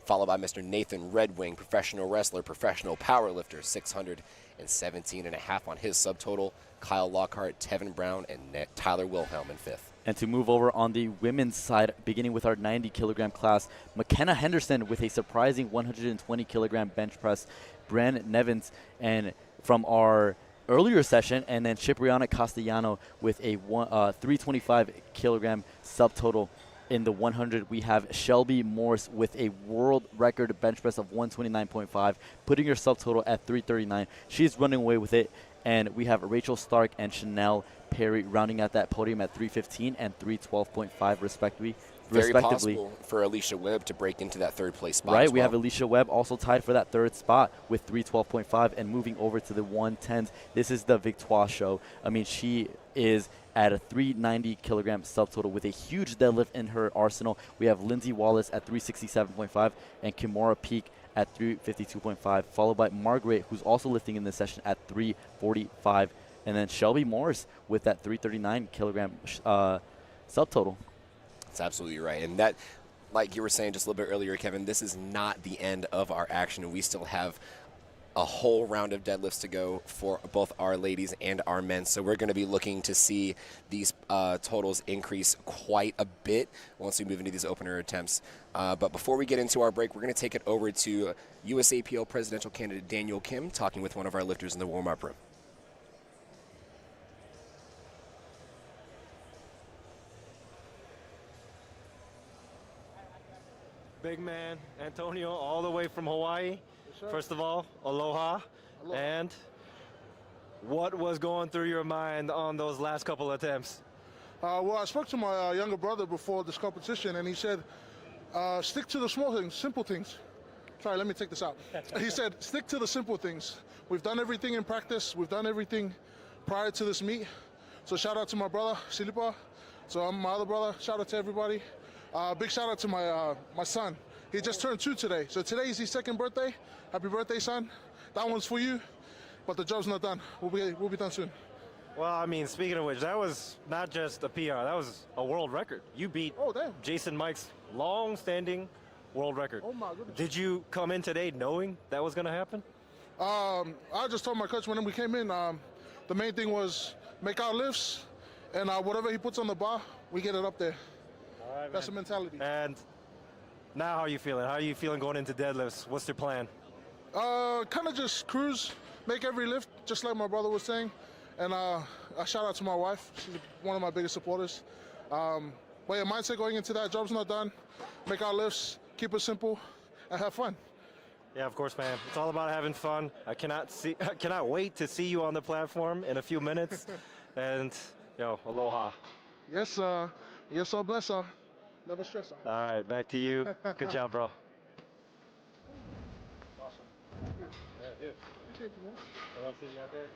followed by Mr. Nathan Red Wing, professional wrestler, professional powerlifter, 617.5 on his subtotal. Kyle Lockhart, Tevin Brown, and Tyler Wilhelm in 5th. And to move over on the women's side, beginning with our 90 kilogram class, McKenna Henderson with a surprising 120 kilogram bench press, Bran Nevins, and from our earlier session, and then Cipriana Castellano with a 325 kilogram subtotal. In the 100, we have Shelby Morse with a world record bench press of 129.5, putting her subtotal at 339. She's running away with it. And we have Rachel Stark and Chanel Perry rounding out that podium at 315 and 312.5 respectively. Very possible for Alicia Webb to break into that 3rd place spot. Right, we have Alicia Webb also tied for that 3rd spot with 312.5, and moving over to the 110s. This is the Victoire show. I mean, she is at a 390 kilogram subtotal with a huge deadlift in her arsenal. We have Lindsay Wallace at 367.5 and Kimura Peak at 352.5, followed by Margaret, who's also lifting in this session at 345, and then Shelby Morris with that 339 kilogram subtotal. That's absolutely right. And that, like you were saying just a little bit earlier, Kevin, this is not the end of our action. We still have a whole round of deadlifts to go for both our ladies and our men. So we're going to be looking to see these totals increase quite a bit once we move into these opener attempts. But before we get into our break, we're going to take it over to USAPL presidential candidate Daniel Kim talking with one of our lifters in the warm-up room. Big man, Antonio, all the way from Hawaii. First of all, aloha. And what was going through your mind on those last couple attempts? Well, I spoke to my younger brother before this competition, and he said, stick to the small things, simple things. Sorry, let me take this out. He said, stick to the simple things. We've done everything in practice. We've done everything prior to this meet. So shout out to my brother, Silipa. So I'm my other brother. Shout out to everybody. Big shout out to my son. He just turned 2 today. So today is his 2nd birthday. Happy birthday, son. That one's for you, but the job's not done. We'll be done soon. Well, I mean, speaking of which, that was not just a PR. That was a world record. You beat Jason Mike's long-standing world record. Oh, my goodness. Did you come in today knowing that was going to happen? I just told my coach when we came in, the main thing was make our lifts, and whatever he puts on the bar, we get it up there. All right, that's the mentality. And now how are you feeling? How are you feeling going into deadlifts? What's your plan? Kind of just cruise, make every lift, just like my brother was saying. And a shout out to my wife. She's one of my biggest supporters. But yeah, mindset going into that, job's not done. Make our lifts, keep it simple, and have fun. Yeah, of course, man. It's all about having fun. I cannot wait to see you on the platform in a few minutes. And, yo, aloha. Yes, yes, sir, bless her. Never stress her. All right, back to you. Good job, bro. Awesome. Yeah, dude. Thank you, man. I want to see you out there.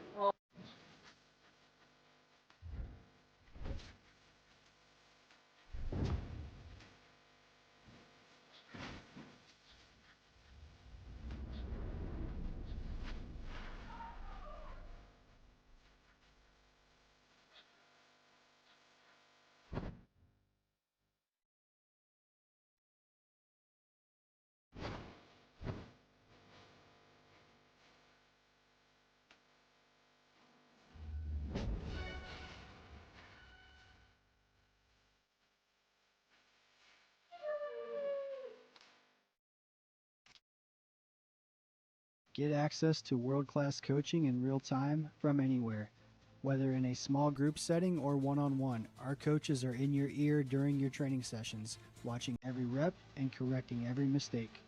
Get access to world-class coaching in real time from anywhere. Whether in a small group setting or one-on-one, our coaches are in your ear during your training sessions, watching every rep and correcting every mistake.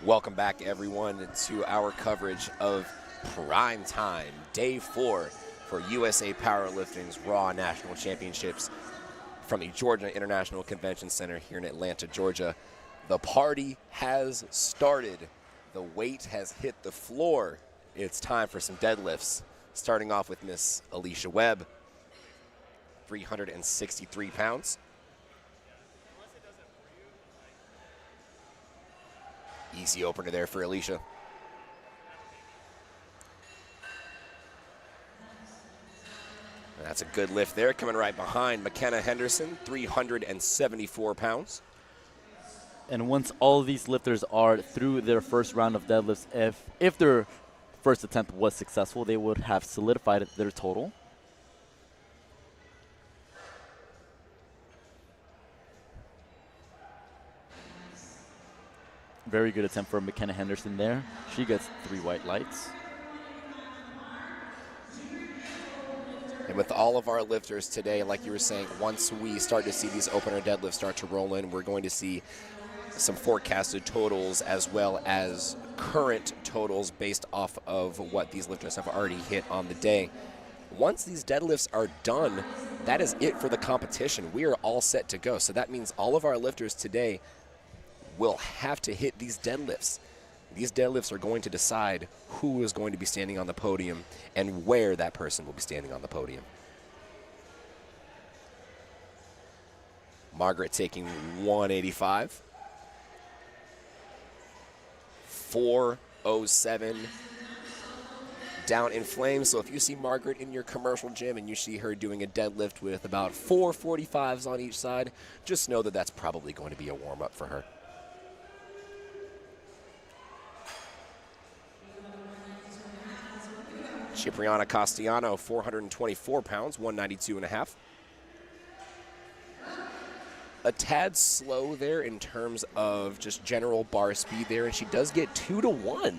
Welcome back, everyone, to our coverage of Primetime, Day 4 for USA Powerlifting's Raw National Championships from the Georgia International Convention Center here in Atlanta, Georgia. The party has started. The weight has hit the floor. It's time for some deadlifts, starting off with Miss Alicia Webb, 363 pounds. Easy opener there for Alicia. That's a good lift there. Coming right behind McKenna Henderson, 374 pounds. And once all of these lifters are through their first round of deadlifts, if their first attempt was successful, they would have solidified their total. Very good attempt for McKenna Henderson there. She gets 3 white lights. And with all of our lifters today, like you were saying, once we start to see these opener deadlifts start to roll in, we're going to see some forecasted totals as well as current totals based off of what these lifters have already hit on the day. Once these deadlifts are done, that is it for the competition. We are all set to go. So that means all of our lifters today will have to hit these deadlifts. These deadlifts are going to decide who is going to be standing on the podium and where that person will be standing on the podium. Margaret taking 185. 407 down in flames. So if you see Margaret in your commercial gym and you see her doing a deadlift with about 445s on each side, just know that that's probably going to be a warm-up for her. Cipriana Castellano, 424 pounds, 192.5. A tad slow there in terms of just general bar speed there, and she does get 2 to 1.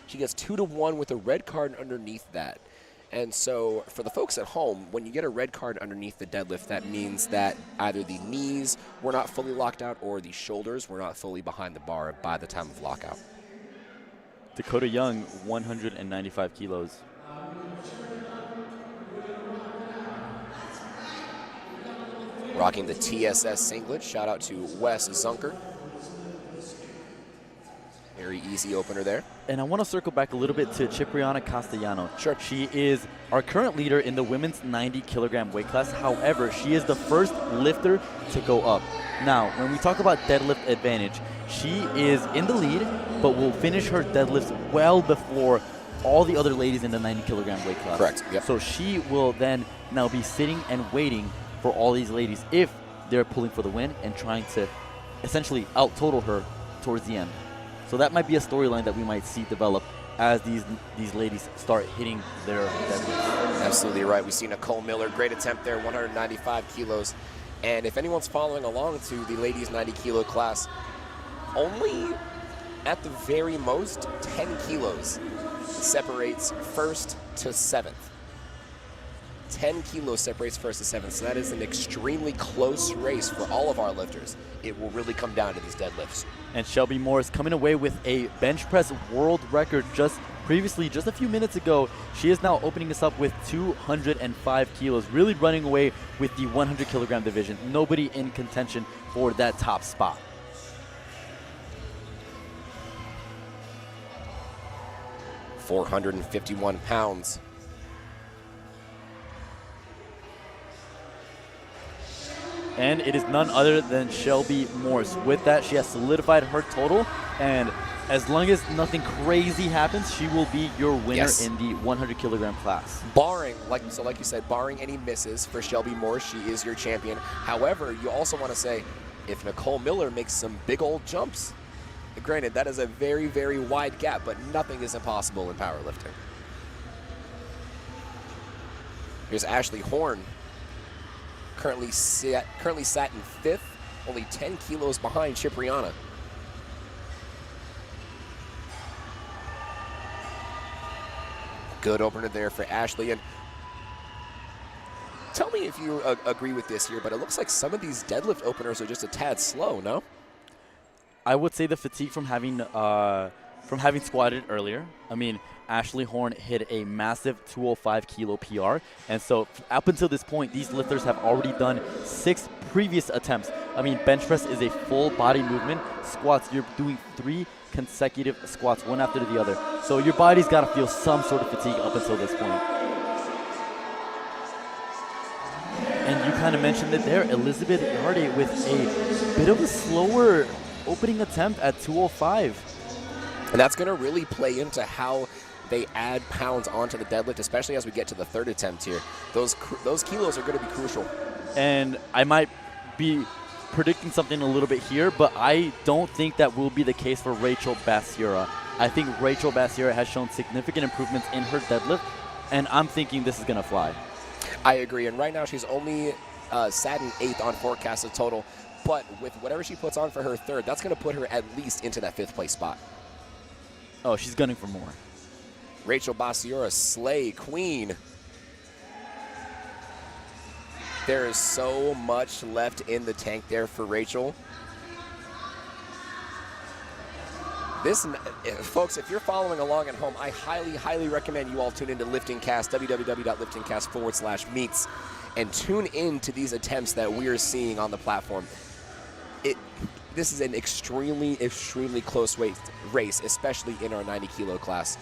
She gets 2 to 1 with a red card underneath that. And so for the folks at home, when you get a red card underneath the deadlift, that means that either the knees were not fully locked out or the shoulders were not fully behind the bar by the time of lockout. Dakota Young, 195 kilos. Rocking the TSS singlet. Shout out to Wes Zunker. Very easy opener there. And I want to circle back a little bit to Cipriana Castellano. Sure. She is our current leader in the women's 90-kilogram weight class. However, she is the first lifter to go up. Now, when we talk about deadlift advantage, she is in the lead, but will finish her deadlifts well before all the other ladies in the 90-kilogram weight class. Correct. Yep. So she will then now be sitting and waiting for all these ladies if they're pulling for the win and trying to essentially out-total her towards the end. So that might be a storyline that we might see develop as these ladies start hitting their deadlifts. Absolutely right. We see Nicole Miller, great attempt there, 195 kilos. And if anyone's following along to the ladies 90-kilo class, only at the very most 10 kilos separates first to seventh. 10 kilos separates first to seventh, so that is an extremely close race for all of our lifters. It will really come down to these deadlifts. And Shelby Morris coming away with a bench press world record just a few minutes ago. She is now opening us up with 205 kilos, really running away with the 100-kilogram division. Nobody in contention for that top spot. £451. And it is none other than Shelby Morris. With that, she has solidified her total, and as long as nothing crazy happens, she will be your winner in the 100-kilogram class. Barring, like you said, barring any misses for Shelby Morris, she is your champion. However, you also want to say, if Nicole Miller makes some big old jumps, granted, that is a very, very wide gap, but nothing is impossible in powerlifting. Here's Ashley Horn. Currently sat in fifth, only 10 kilos behind Cipriana. Good opener there for Ashley. And tell me if you agree with this here, but it looks like some of these deadlift openers are just a tad slow, no? I would say the fatigue from having squatted earlier. I mean, Ashley Horn hit a massive 205 kilo PR, and so up until this point, these lifters have already done 6 previous attempts. I mean, bench press is a full body movement. Squats, you're doing 3 consecutive squats, one after the other. So your body's got to feel some sort of fatigue up until this point. And you kind of mentioned it there, Elizabeth Yarde with a bit of a slower opening attempt at 205. And that's going to really play into how they add pounds onto the deadlift, especially as we get to the third attempt here. Those kilos are going to be crucial. And I might be predicting something a little bit here, but I don't think that will be the case for Rachel Bassiera. I think Rachel Bassiera has shown significant improvements in her deadlift, and I'm thinking this is going to fly. I agree, and right now she's only sat in 8th on forecasted total, but with whatever she puts on for her third, that's going to put her at least into that 5th place spot. Oh, she's gunning for more. Rachel Bassiera, slay queen. There is so much left in the tank there for Rachel. This, folks, if you're following along at home, I highly, highly recommend you all tune into LiftingCast, www.liftingcast/meets, and tune in to these attempts that we are seeing on the platform. This is an extremely, extremely close race, especially in our 90 kilo class.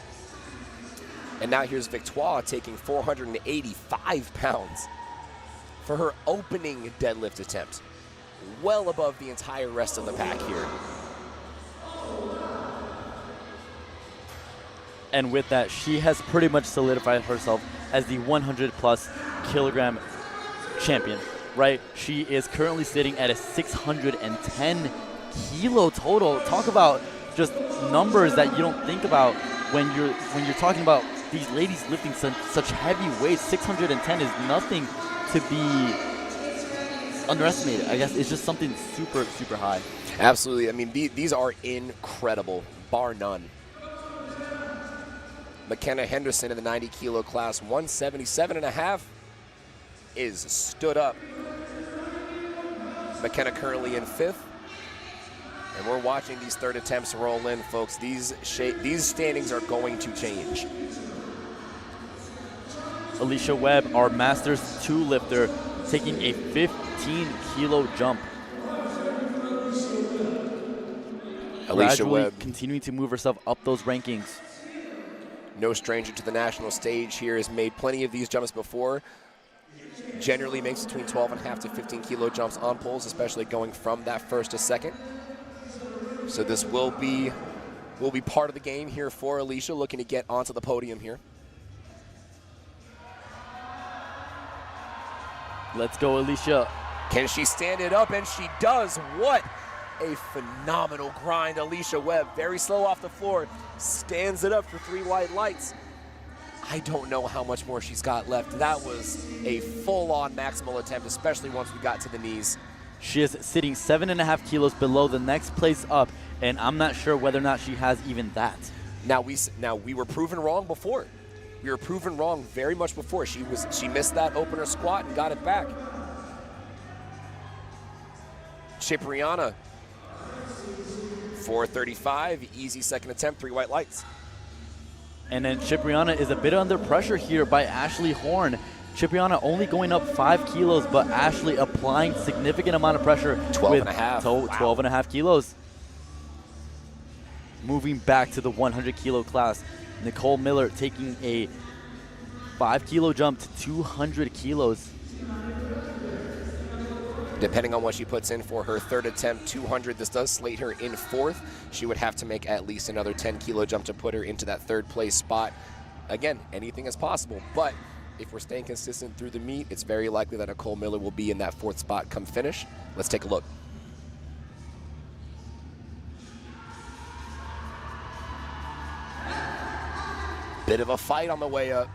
And now here's Victoire taking 485 pounds for her opening deadlift attempt. Well above the entire rest of the pack here. And with that, she has pretty much solidified herself as the 100+ kilogram champion, right? She is currently sitting at a 610 kilo total. Talk about just numbers that you don't think about when you're talking about these ladies lifting such heavy weights. 610 is nothing to be underestimated. I guess it's just something super, super high. Absolutely. I mean, these are incredible, bar none. McKenna Henderson in the 90 kilo class, 177.5, is stood up. McKenna currently in 5th. And we're watching these third attempts roll in, folks. These standings are going to change. Alicia Webb, our Masters 2 lifter, taking a 15 kilo jump. Alicia Gradually Webb, continuing to move herself up those rankings. no stranger to the national stage here, has made plenty of these jumps before. Generally makes between 12.5 to 15 kilo jumps on poles, especially going from that first to second. So this will be part of the game here for Alicia, looking to get onto the podium here. Let's go, Alicia. Can she stand it up? And she does. What a phenomenal grind. Alicia Webb, very slow off the floor, stands it up for 3 white lights. I don't know how much more she's got left. That was a full-on maximal attempt, especially once we got to the knees. She is sitting 7.5 kilos below the next place up, and I'm not sure whether or not she has even that. Now we were proven wrong before. We were proven wrong very much before. She missed that opener squat and got it back. Cipriana, 435, easy second attempt, 3 white lights. And then Cipriana is a bit under pressure here by Ashley Horn. Cipriana only going up 5 kilos, but Ashley applying significant amount of pressure. 12.5. 12.5 kilos. Moving back to the 100 kilo class. Nicole Miller taking a 5 kilo jump to 200 kilos. Depending on what she puts in for her third attempt, 200, this does slate her in 4th. She would have to make at least another 10 kilo jump to put her into that 3rd place spot. Again, anything is possible, but if we're staying consistent through the meet, it's very likely that Nicole Miller will be in that 4th spot come finish. Let's take a look. Bit of a fight on the way up.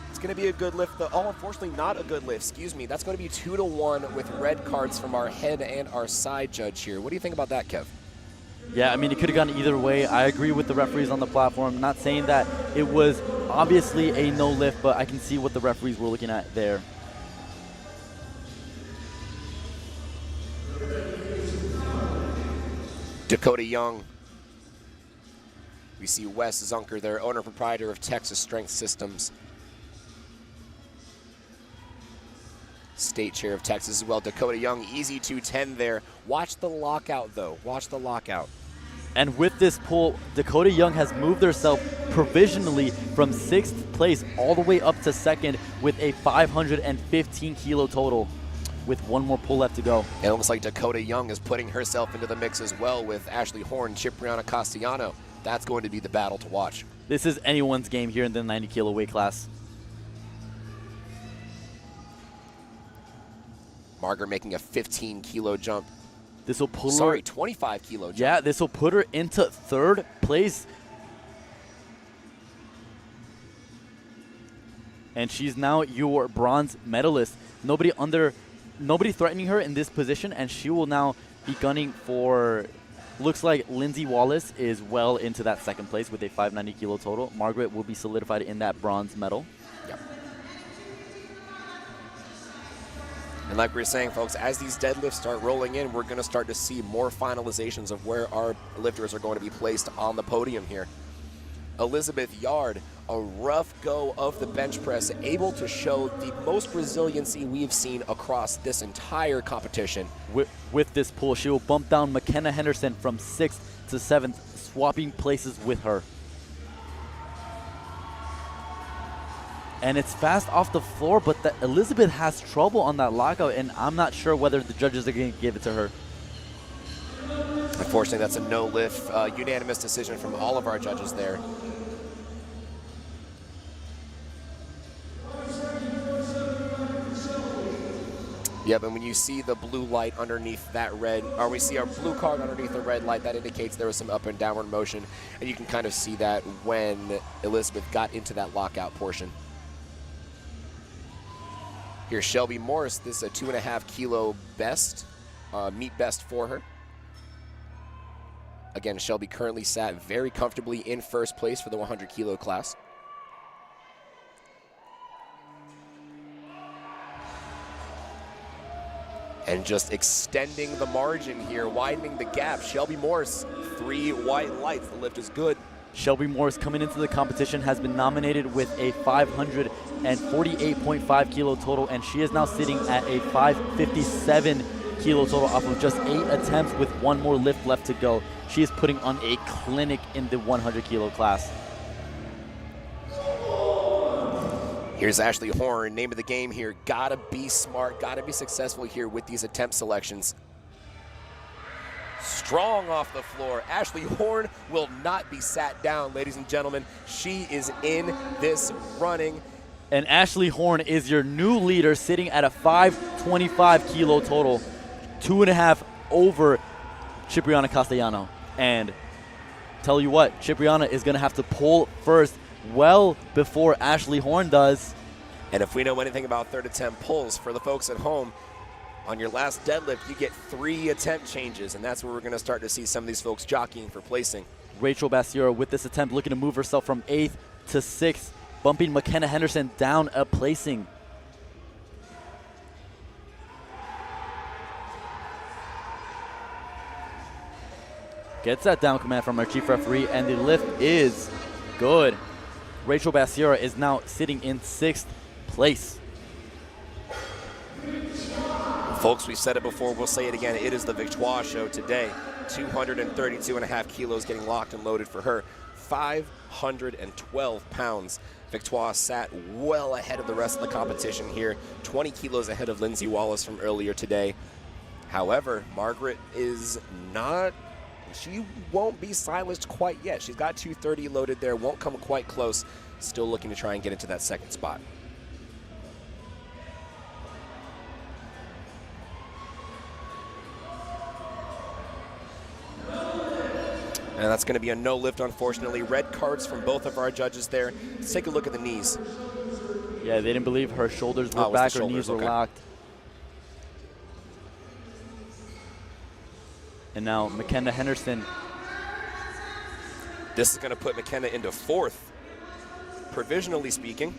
It's going to be a good lift, though. Oh, unfortunately, not a good lift. Excuse me. That's going to be 2-1 with red cards from our head and our side judge here. What do you think about that, Kev? Yeah, I mean, it could have gone either way. I agree with the referees on the platform. Not saying that it was obviously a no lift, but I can see what the referees were looking at there. Dakota Young. We see Wes Zunker there, owner and proprietor of Texas Strength Systems. State chair of Texas as well. Dakota Young, easy 210 there. Watch the lockout, though. Watch the lockout. And with this pull, Dakota Young has moved herself provisionally from 6th place all the way up to 2nd with a 515 kilo total with one more pull left to go. And it looks like Dakota Young is putting herself into the mix as well with Ashley Horn, Cipriana Castellano. That's going to be the battle to watch. This is anyone's game here in the 90 kilo weight class. Margaret making a 15 kilo jump. This will pull her. Sorry, 25 kilo jump. Yeah, this will put her into 3rd place. And she's now your bronze medalist. Nobody threatening her in this position, and she will now be gunning for. Looks like Lindsay Wallace is well into that 2nd place with a 590 kilo total. Margaret will be solidified in that bronze medal. Yep. And like we were saying, folks, as these deadlifts start rolling in, we're going to start to see more finalizations of where our lifters are going to be placed on the podium here. Elizabeth Yard, a rough go of the bench press, able to show the most resiliency we've seen across this entire competition. With this pull, she will bump down McKenna Henderson from 6th to 7th, swapping places with her. And it's fast off the floor, but Elizabeth has trouble on that lockout, and I'm not sure whether the judges are going to give it to her. Unfortunately, that's a no lift. Unanimous decision from all of our judges there. Yeah, but when you see the blue light underneath that red, or we see our blue card underneath the red light, that indicates there was some up and downward motion. And you can kind of see that when Elizabeth got into that lockout portion. Here's Shelby Morris. This is a 2.5 kilo best, meet best for her. Again, Shelby currently sat very comfortably in 1st place for the 100 kilo class. And just extending the margin here, widening the gap. Shelby Morris, 3 white lights. The lift is good. Shelby Morris coming into the competition has been nominated with a 548.5 kilo total, and she is now sitting at a 557 kilo total off of just 8 attempts with one more lift left to go. She is putting on a clinic in the 100 kilo class. Here's Ashley Horn, name of the game here. Gotta be smart, gotta be successful here with these attempt selections. Strong off the floor. Ashley Horn will not be sat down, ladies and gentlemen. She is in this running. And Ashley Horn is your new leader, sitting at a 525 kilo total, 2.5 over Cipriana Castellano. And tell you what, Cipriana is going to have to pull first well before Ashley Horn does. And if we know anything about 3rd attempt pulls, for the folks at home, on your last deadlift, you get 3 attempt changes, and that's where we're going to start to see some of these folks jockeying for placing. Rachel Bassiero with this attempt looking to move herself from 8th to 6th, bumping McKenna Henderson down a placing. Gets that down command from our chief referee, and the lift is good. Rachel Bassiera is now sitting in 6th place. Folks, we've said it before, we'll say it again. It is the Victoire show today. 232.5 kilos getting locked and loaded for her. 512 pounds. Victoire sat well ahead of the rest of the competition here. 20 kilos ahead of Lindsay Wallace from earlier today. However, Margaret is not, she won't be silenced quite yet. She's got 230 loaded there, won't come quite close. Still looking to try and get into that 2nd spot. And that's going to be a no lift, unfortunately. Red cards from both of our judges there. Let's take a look at the knees. Yeah, they didn't believe her shoulders were back, her knees were locked. And now McKenna Henderson. This is going to put McKenna into 4th, provisionally speaking.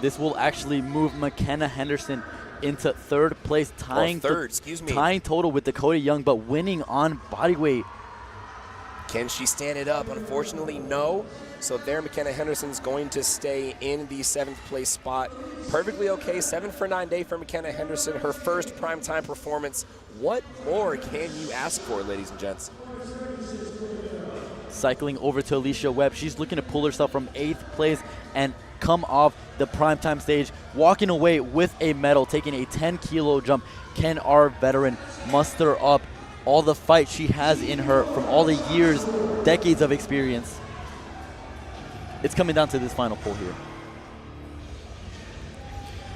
This will actually move McKenna Henderson into third place, tying total with Dakota Young, but winning on bodyweight. Can she stand it up? Unfortunately, no. So there, McKenna Henderson's going to stay in the 7th place spot. Perfectly okay. 7 for 9 day for McKenna Henderson. Her first primetime performance. What more can you ask for, ladies and gents? Cycling over to Alicia Webb. She's looking to pull herself from 8th place and come off the primetime stage, walking away with a medal, taking a 10-kilo jump. Can our veteran muster up all the fight she has in her from all the years, decades of experience? It's coming down to this final pull here.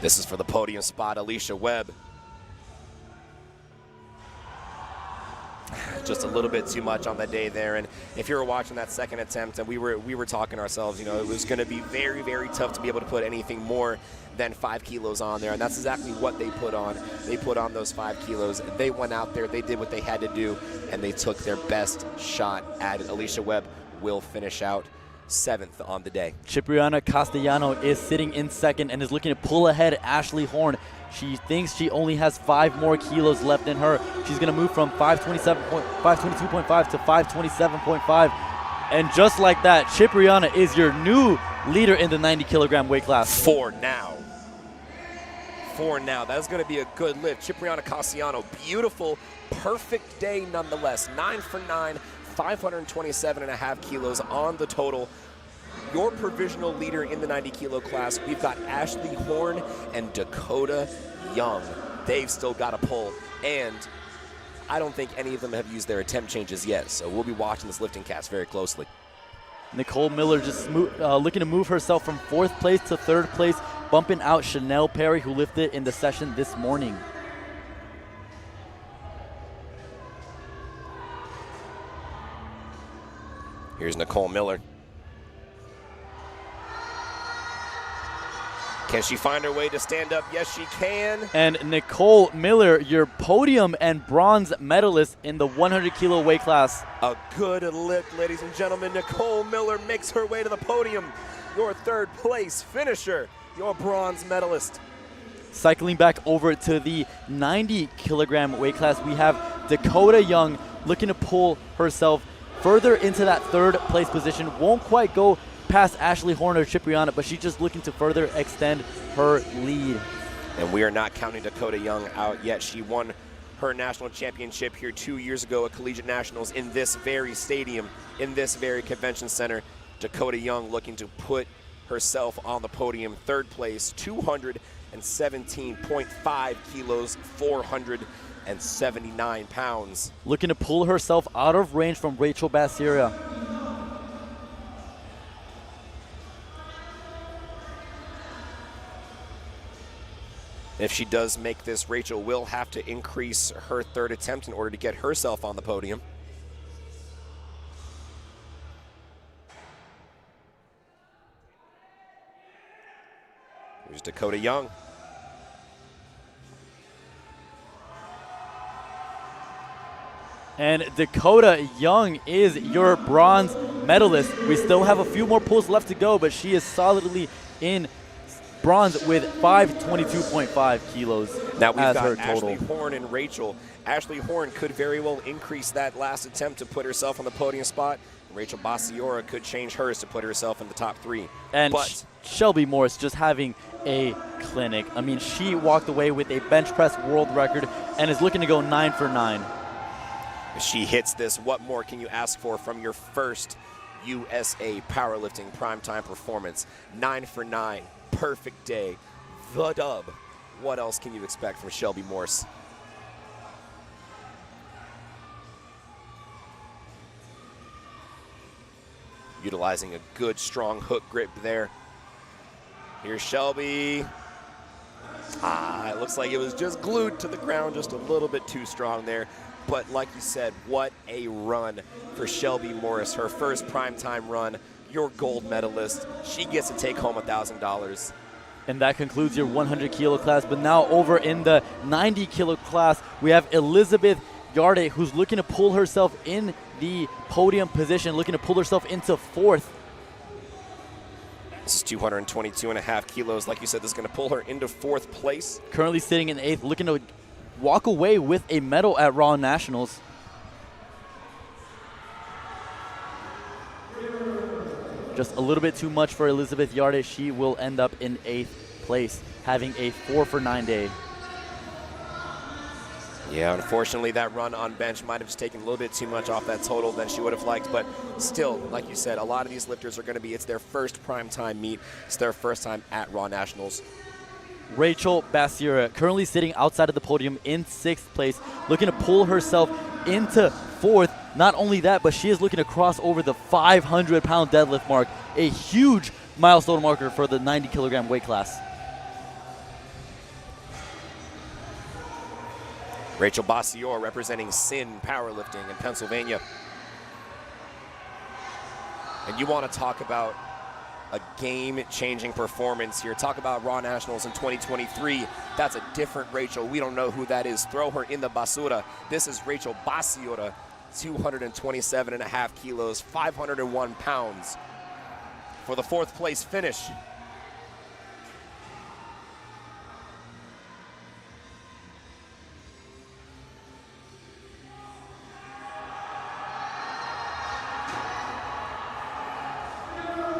This is for the podium spot, Alicia Webb. Just a little bit too much on the day there, and if you were watching that second attempt, and we were talking to ourselves, you know, it was going to be very, very tough to be able to put anything more than 5 kilos on there, and that's exactly what they put on. They put on those 5 kilos. They went out there, they did what they had to do, and they took their best shot at it. Alicia Webb will finish out 7th on the day. Cipriana Castellano is sitting in 2nd and is looking to pull ahead Ashley Horn. She thinks she only has 5 more kilos left in her. She's going to move from 522.5 to 527.5. And just like that, Cipriana is your new leader in the 90-kilogram weight class. For now. That's going to be a good lift. Cipriana Castellano, beautiful, perfect day nonetheless. 9 for 9, 527.5 kilos on the total. Your provisional leader in the 90-kilo class, we've got Ashley Horn and Dakota Young. They've still got a pull, and I don't think any of them have used their attempt changes yet, so we'll be watching this lifting cast very closely. Nicole Miller just looking to move herself from 4th place to 3rd place, bumping out Chanel Perry, who lifted in the session this morning. Here's Nicole Miller. Can she find her way to stand up? Yes, she can. And Nicole Miller, your podium and bronze medalist in the 100-kilo weight class. A good lift, ladies and gentlemen. Nicole Miller makes her way to the podium. Your 3rd place finisher, your bronze medalist. Cycling back over to the 90-kilogram weight class, we have Dakota Young looking to pull herself further into that 3rd place position. Won't quite go past Ashley Horn or Cipriana, but she's just looking to further extend her lead. And we are not counting Dakota Young out yet. She won her national championship here 2 years ago at Collegiate Nationals in this very stadium, in this very convention center. Dakota Young looking to put herself on the podium. 3rd place, 217.5 kilos, 479 pounds. Looking to pull herself out of range from Rachel Bassiera. If she does make this, Rachel will have to increase her 3rd attempt in order to get herself on the podium. Here's Dakota Young. And Dakota Young is your bronze medalist. We still have a few more pulls left to go, but she is solidly in bronze with 522.5 kilos now we've as got her total. Ashley Horn and Rachel. Ashley Horn could very well increase that last attempt to put herself on the podium spot. Rachel Bassiora could change hers to put herself in the top 3. And Shelby Morris just having a clinic. I mean, she walked away with a bench press world record and is looking to go 9 for 9. If she hits this, what more can you ask for from your first USA Powerlifting Primetime performance? 9 for 9. Perfect day, the dub. What else can you expect from Shelby Morse? Utilizing a good, strong hook grip there. Here's Shelby. It looks like it was just glued to the ground, just a little bit too strong there. But like you said, what a run for Shelby Morris. Her first primetime run. Your gold medalist. She gets to take home $1,000. And that concludes your 100-kilo class. But now over in the 90-kilo class, we have Elizabeth Yarde, who's looking to pull herself in the podium position, looking to pull herself into 4th. This is 222.5 kilos. Like you said, this is going to pull her into 4th place. Currently sitting in 8th, looking to walk away with a medal at Raw Nationals. Just a little bit too much for Elizabeth Yarde. She will end up in 8th place, having a 4 for 9 day. Yeah, unfortunately, that run on bench might have just taken a little bit too much off that total than she would have liked. But still, like you said, a lot of these lifters are going to be, it's their first primetime meet. It's their first time at Raw Nationals. Rachel Basira, currently sitting outside of the podium in 6th place, looking to pull herself into 4th. Not only that, but she is looking to cross over the 500-pound deadlift mark, a huge milestone marker for the 90-kilogram weight class. Rachel Bassior representing Sin Powerlifting in Pennsylvania. And you want to talk about a game-changing performance here. Talk about Raw Nationals in 2023. That's a different Rachel. We don't know who that is. Throw her in the basura. This is Rachel Bassiora, 227.5 kilos, 501 pounds for the 4th place finish.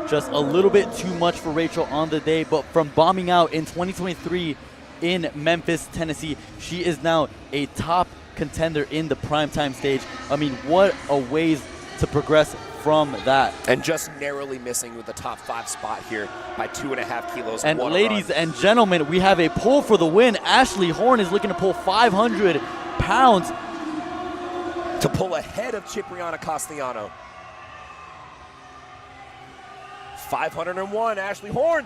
Just a little bit too much for Rachel on the day, but from bombing out in 2023 in Memphis, Tennessee, she is now a top contender in the primetime stage. I mean, what a ways to progress from that. And just narrowly missing with the top 5 spot here by 2.5 kilos. And ladies and gentlemen, we have a pull for the win. Ashley Horn is looking to pull 500 pounds. To pull ahead of Cipriana Castellano. 501, Ashley Horn.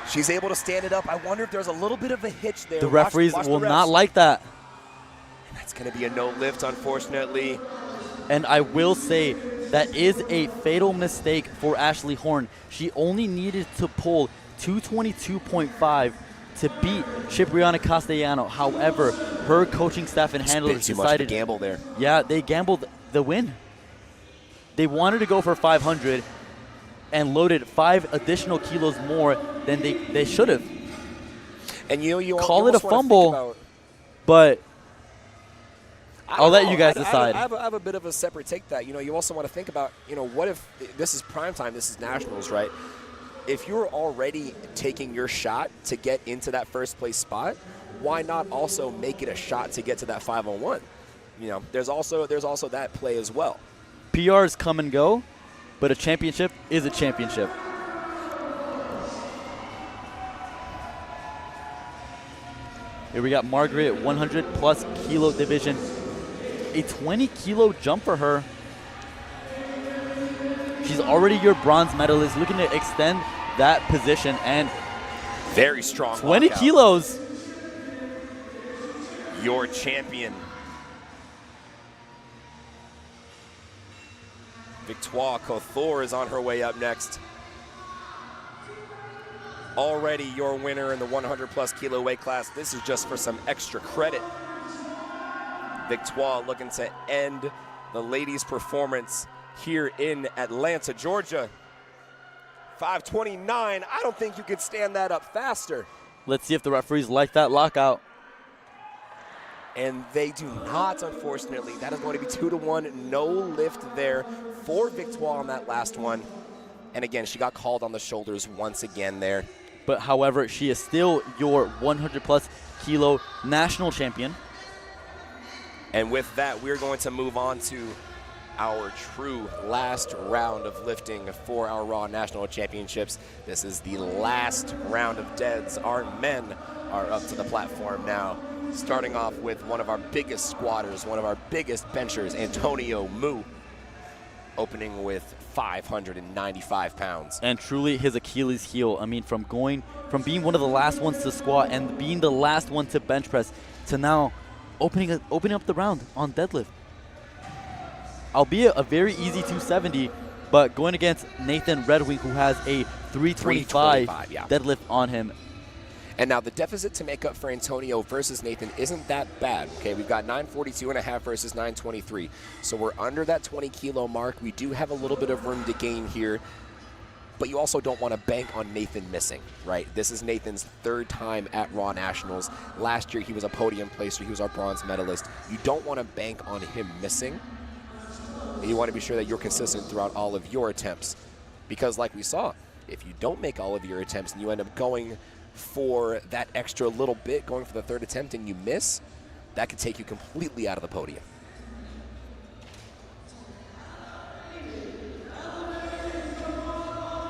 She's able to stand it up. I wonder if there's a little bit of a hitch there. The referees will not like that. And that's going to be a no lift, unfortunately. And I will say that is a fatal mistake for Ashley Horn. She only needed to pull 222.5 to beat Cipriana Castellano. However, her coaching staff and handlers too decided much of a gamble there. Yeah, they gambled the win. They wanted to go for 500 and loaded 5 additional kilos more than they should have. And you call it a fumble, but I'll let you guys decide. I have a bit of a separate take that. You also want to think about, what if this is primetime, this is nationals, right? If you're already taking your shot to get into that 1st place spot, why not also make it a shot to get to that 501? There's also that play as well. PRs come and go, but a championship is a championship. Here we got Margaret, 100-plus kilo division. A 20-kilo jump for her. She's already your bronze medalist, looking to extend that position, and very strong 20 lockout. Kilos. Your champion. Victoire Couture is on her way up next. Already your winner in the 100-plus kilo weight class. This is just for some extra credit. Victoire looking to end the ladies' performance here in Atlanta, Georgia. 5:29. I don't think you could stand that up faster. Let's see if the referees like that lockout. And they do not, unfortunately. That is going to be 2-1. No lift there for Victoire on that last one. And again, she got called on the shoulders once again there. But however, she is still your 100-plus kilo national champion. And with that, we're going to move on to our true last round of lifting for our Raw National Championships. This is the last round of deads. Our men are up to the platform now. Starting off with one of our biggest squatters, one of our biggest benchers, Antonio Mu, opening with 595 pounds. And truly his Achilles heel. I mean, from being one of the last ones to squat and being the last one to bench press to now opening up the round on deadlift. Albeit a very easy 270, but going against Nathan Redwing, who has a 325 yeah. deadlift on him. And now the deficit to make up for Antonio versus Nathan isn't that bad. Okay, we've got 942.5 versus 923. So we're under that 20 kilo mark. We do have a little bit of room to gain here, but you also don't want to bank on Nathan missing, right? This is Nathan's third time at Raw Nationals. Last year he was a podium placer. He was our bronze medalist. You don't want to bank on him missing. And you want to be sure that you're consistent throughout all of your attempts. Because like we saw, if you don't make all of your attempts and you end up going for that extra little bit, going for the third attempt, and you miss, that could take you completely out of the podium.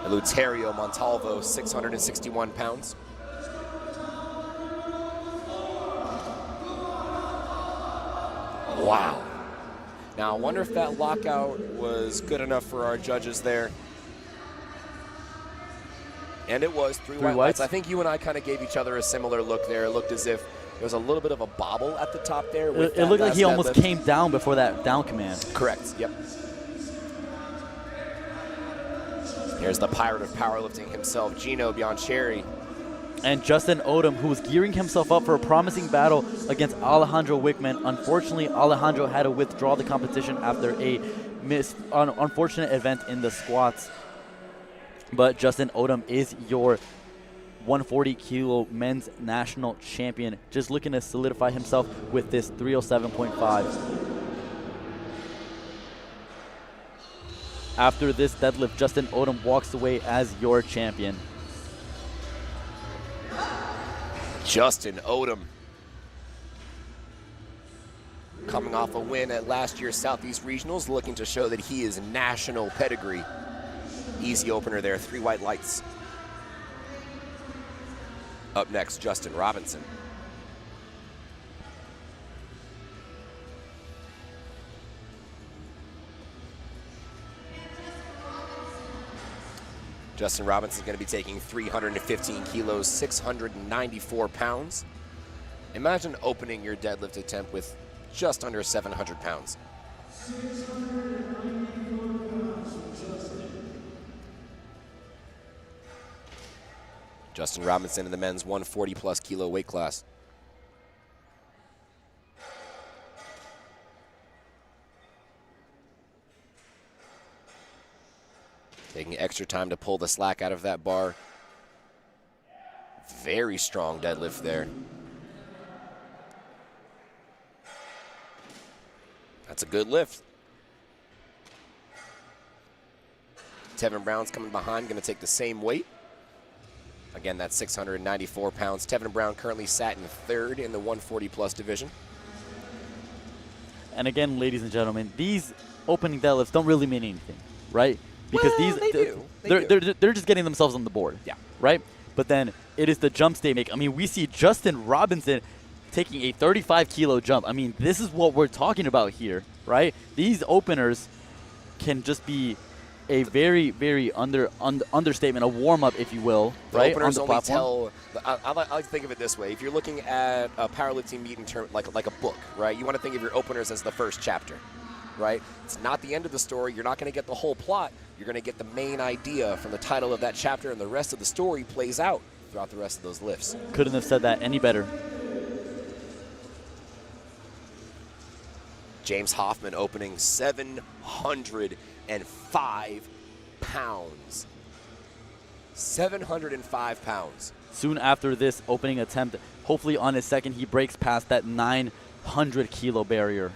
Eleuterio Montalvo, 661 pounds. Wow. Now, I wonder if that lockout was good enough for our judges there. And it was three white lights. I think you and I kind of gave each other a similar look there. It looked as if there was a little bit of a bobble at the top there. It looked like he almost came down before that down command. Correct, yep. Here's the pirate of powerlifting himself, Gino Biancheri. And Justin Odom, who was gearing himself up for a promising battle against Alejandro Wickman. Unfortunately, Alejandro had to withdraw the competition after a unfortunate event in the squats. But Justin Odom is your 140 kilo men's national champion, just looking to solidify himself with this 307.5. After this deadlift, Justin Odom walks away as your champion. Justin Odom, coming off a win at last year's Southeast Regionals, looking to show that he is national pedigree. Easy opener there, three white lights. Up next, Justin Robinson. Justin Robinson is going to be taking 315 kilos, 694 pounds. Imagine opening your deadlift attempt with just under 700 pounds. Justin Robinson in the men's 140-plus kilo weight class. Taking extra time to pull the slack out of that bar. Very strong deadlift there. That's a good lift. Tevin Brown's coming behind, going to take the same weight. Again, that's 694 pounds. Tevin Brown currently sat in third in the 140-plus division. And again, ladies and gentlemen, these opening deadlifts don't really mean anything, right? Because they're just getting themselves on the board, yeah, right? But then it is the jumps they make. I mean, we see Justin Robinson taking a 35-kilo jump. I mean, this is what we're talking about here, right? These openers can just be a very, very understatement, a warm-up, if you will, right? Openers on the only platform. I like to think of it this way. If you're looking at a powerlifting meet in term like a book, right? You want to think of your openers as the first chapter, right? It's not the end of the story. You're not going to get the whole plot. You're going to get the main idea from the title of that chapter, and the rest of the story plays out throughout the rest of those lifts. Couldn't have said that any better. James Hoffman opening 705 pounds. 705 pounds. Soon after this opening attempt, hopefully on his second, he breaks past that 900-kilo barrier.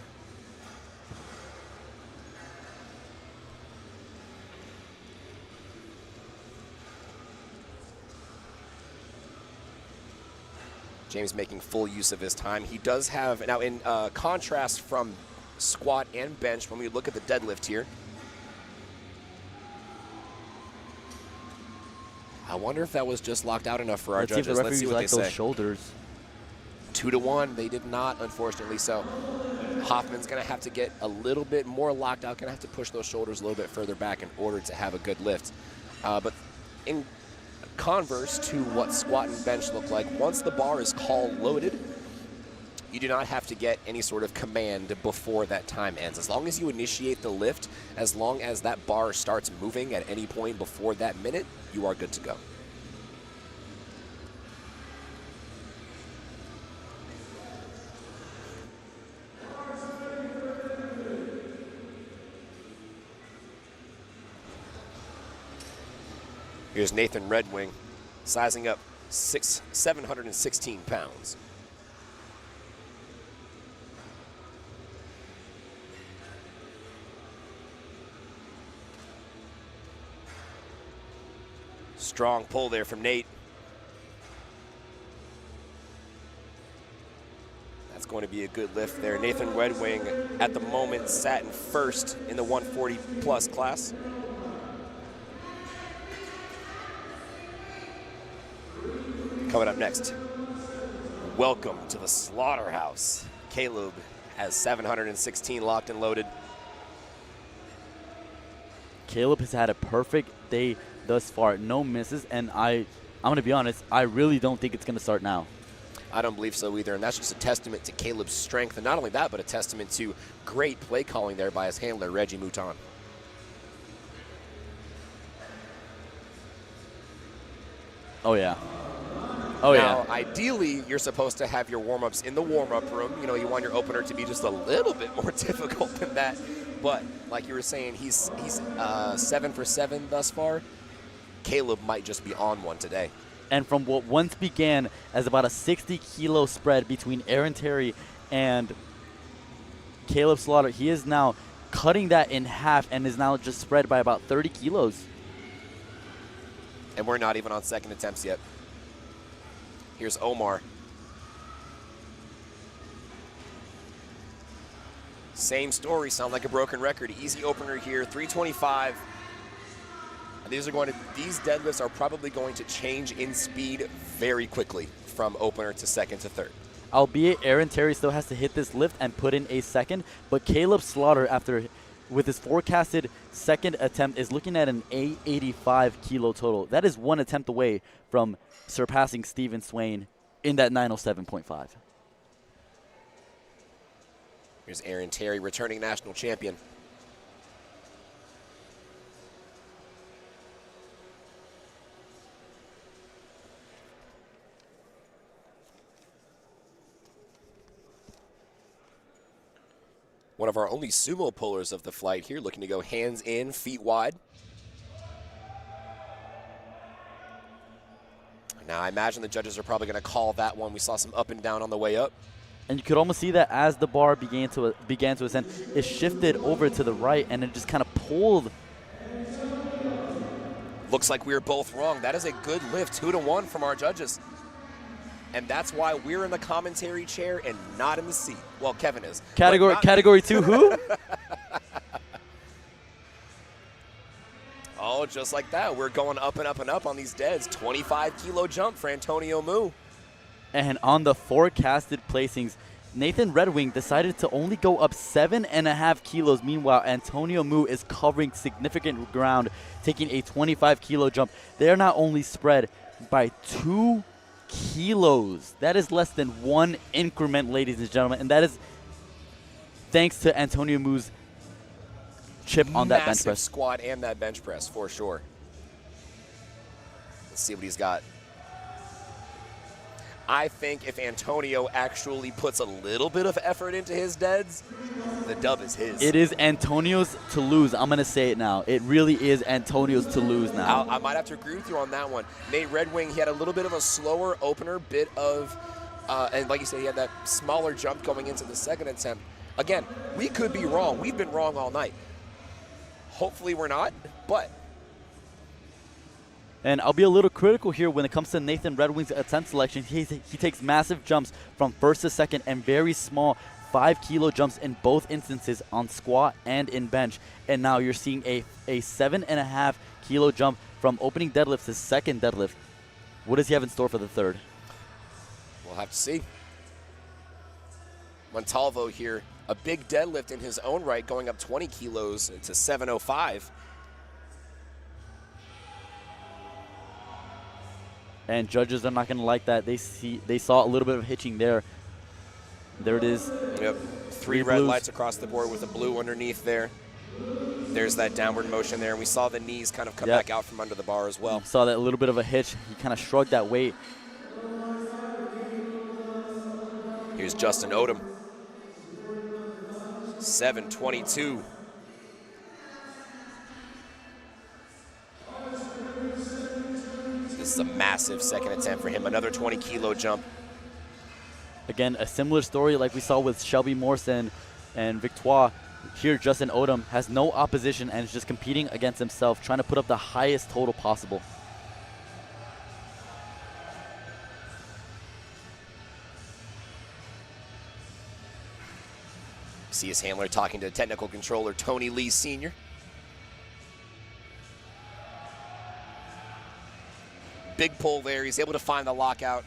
James making full use of his time. He does have, now in contrast from squat and bench, when we look at the deadlift here, I wonder if that was just locked out enough for our judges. Let's see what they say. Those shoulders. 2-1, they did not, unfortunately. So Hoffman's going to have to get a little bit more locked out, going to have to push those shoulders a little bit further back in order to have a good lift. But in converse to what squat and bench look like, once the bar is call loaded, you do not have to get any sort of command before that time ends. As long as you initiate the lift, as long as that bar starts moving at any point before that minute, you are good to go. Here's Nathan Red Wing, sizing up 716 pounds. Strong pull there from Nate. That's going to be a good lift there. Nathan Red Wing at the moment sat in first in the 140 plus class. Coming up next, welcome to the slaughterhouse. Caleb has 716 locked and loaded. Caleb has had a perfect day thus far, no misses, and I'm going to be honest, I really don't think it's going to start now. I don't believe so either, and that's just a testament to Caleb's strength, and not only that, but a testament to great play calling there by his handler, Reggie Mouton. Oh, yeah. Oh, now, yeah. Ideally, you're supposed to have your warm-ups in the warm-up room. You know, you want your opener to be just a little bit more difficult than that. But like you were saying, he's 7 for 7 thus far. Caleb might just be on one today. And from what once began as about a 60-kilo spread between Aaron Terry and Caleb Slaughter, he is now cutting that in half and is now just spread by about 30 kilos. And we're not even on second attempts yet. Here's Omar. Same story, sound like a broken record. Easy opener here, 325. And these deadlifts are probably going to change in speed very quickly from opener to second to third. Albeit Aaron Terry still has to hit this lift and put in a second, but Caleb Slaughter, with his forecasted second attempt, is looking at an 885 kilo total. That is one attempt away from surpassing Steven Swain in that 907.5. Here's Aaron Terry, returning national champion. One of our only sumo pullers of the flight here, looking to go hands in, feet wide. Now, I imagine the judges are probably going to call that one. We saw some up and down on the way up. And you could almost see that as the bar began to ascend, it shifted over to the right and it just kind of pulled. Looks like we were both wrong. That is a good lift, 2-1 from our judges. And that's why we're in the commentary chair and not in the seat. Well, Kevin is. Category 2, who? Oh, just like that. We're going up and up and up on these deads. 25-kilo jump for Antonio Mu. And on the forecasted placings, Nathan Red Wing decided to only go up 7.5 kilos. Meanwhile, Antonio Mu is covering significant ground, taking a 25-kilo jump. They're not only spread by 2 kilos. That is less than 1 increment, ladies and gentlemen. And that is thanks to Antonio Mu's chip on that bench press. Massive squat and that bench press, for sure. Let's see what he's got. I think if Antonio actually puts a little bit of effort into his deads, the dub is his. It is Antonio's to lose. I'm going to say it now. It really is Antonio's to lose now. I might have to agree with you on that one. Nate Red Wing, he had a little bit of a slower opener, and like you said, he had that smaller jump going into the second attempt. Again, we could be wrong. We've been wrong all night. Hopefully we're not, but. And I'll be a little critical here when it comes to Nathan Red Wing's attempt selection. He takes massive jumps from first to second and very small 5-kilo jumps in both instances on squat and in bench. And now you're seeing a 7.5-kilo jump from opening deadlift to second deadlift. What does he have in store for the third? We'll have to see. Montalvo here, a big deadlift in his own right, going up 20 kilos to 705. And judges are not going to like that. They saw a little bit of hitching there. There it is. Yep. 3 red lights across the board with a blue underneath there. There's that downward motion there. And we saw the knees kind of come back out from under the bar as well. Saw that little bit of a hitch. He kind of shrugged that weight. Here's Justin Odom. 722. This is a massive second attempt for him. Another 20-kilo jump. Again, a similar story like we saw with Shelby Morrison and Victoire. Here, Justin Odom has no opposition and is just competing against himself, trying to put up the highest total possible. See his handler talking to technical controller Tony Lee Sr. Big pull there. He's able to find the lockout.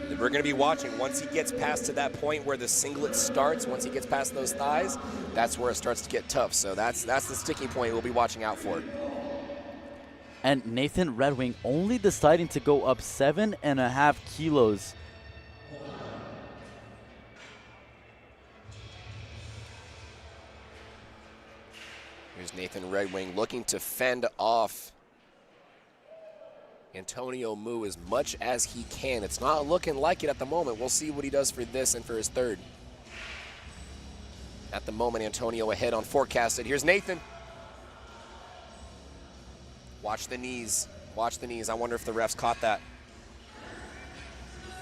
We're going to be watching. Once he gets past to that point where the singlet starts, once he gets past those thighs, that's where it starts to get tough. So that's the sticking point we'll be watching out for. And Nathan Redwing only deciding to go up 7.5 kilos. Here's Nathan Redwing looking to fend off Antonio Mu as much as he can. It's not looking like it at the moment. We'll see what he does for this and for his third. At the moment, Antonio ahead on forecasted. Here's Nathan. Watch the knees. Watch the knees. I wonder if the refs caught that.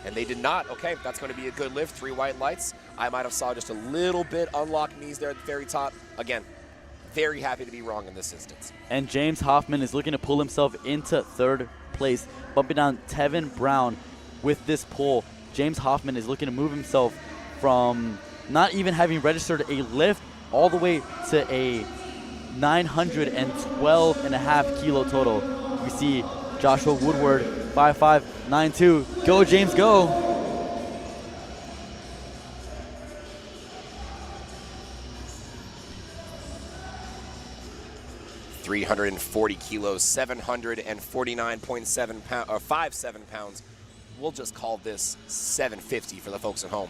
And they did not. Okay, that's going to be a good lift. 3 white lights. I might have saw just a little bit unlocked knees there at the very top. Again, very happy to be wrong in this instance. And James Hoffman is looking to pull himself into third place, bumping down Tevin Brown with this pull. James Hoffman is looking to move himself from not even having registered a lift all the way to a 912.5 kilo total. We see Joshua Woodward, 5.592. Go, James, go. .340 kilos, 749.7 pounds, or 57 pounds. We'll just call this 750 for the folks at home.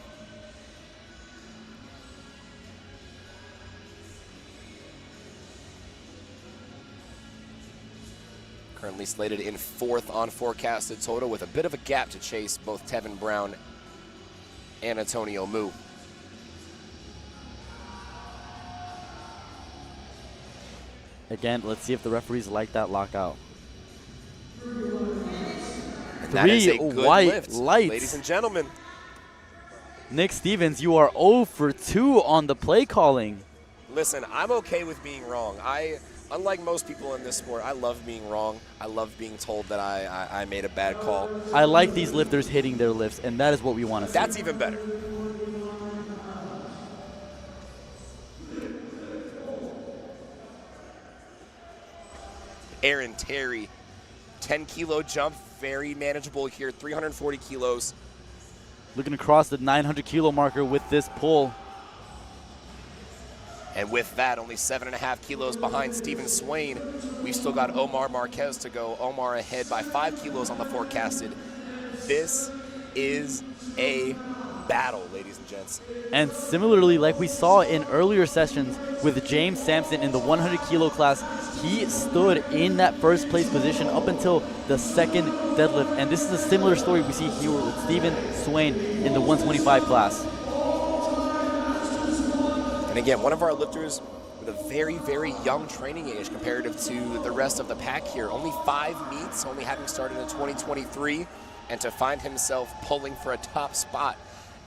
Currently slated in 4th on forecasted total with a bit of a gap to chase both Tevin Brown and Antonio Mu. Again, let's see if the referees like that lockout. And that is a good white lift, lights. ladies and gentlemen. Nick Stevens, you are 0 for 2 on the play calling. Listen, I'm okay with being wrong. Unlike most people in this sport, I love being wrong. I love being told that I made a bad call. I like these lifters hitting their lifts, and that is what we want to see. That's even better. Aaron Terry, 10-kilo jump, very manageable here, 340 kilos. Looking across the 900-kilo marker with this pull. And with that, only 7.5 kilos behind Steven Swain. We've still got Omar Marquez to go. Omar ahead by 5 kilos on the forecasted. This is a battle, ladies and gents. And similarly, like we saw in earlier sessions with James Sampson in the 100-kilo class, he stood in that first place position up until the second deadlift. And this is a similar story we see here with Steven Swain in the 125 class. And again, one of our lifters with a very, very young training age comparative to the rest of the pack here. Only 5 meets, only having started in 2023, and to find himself pulling for a top spot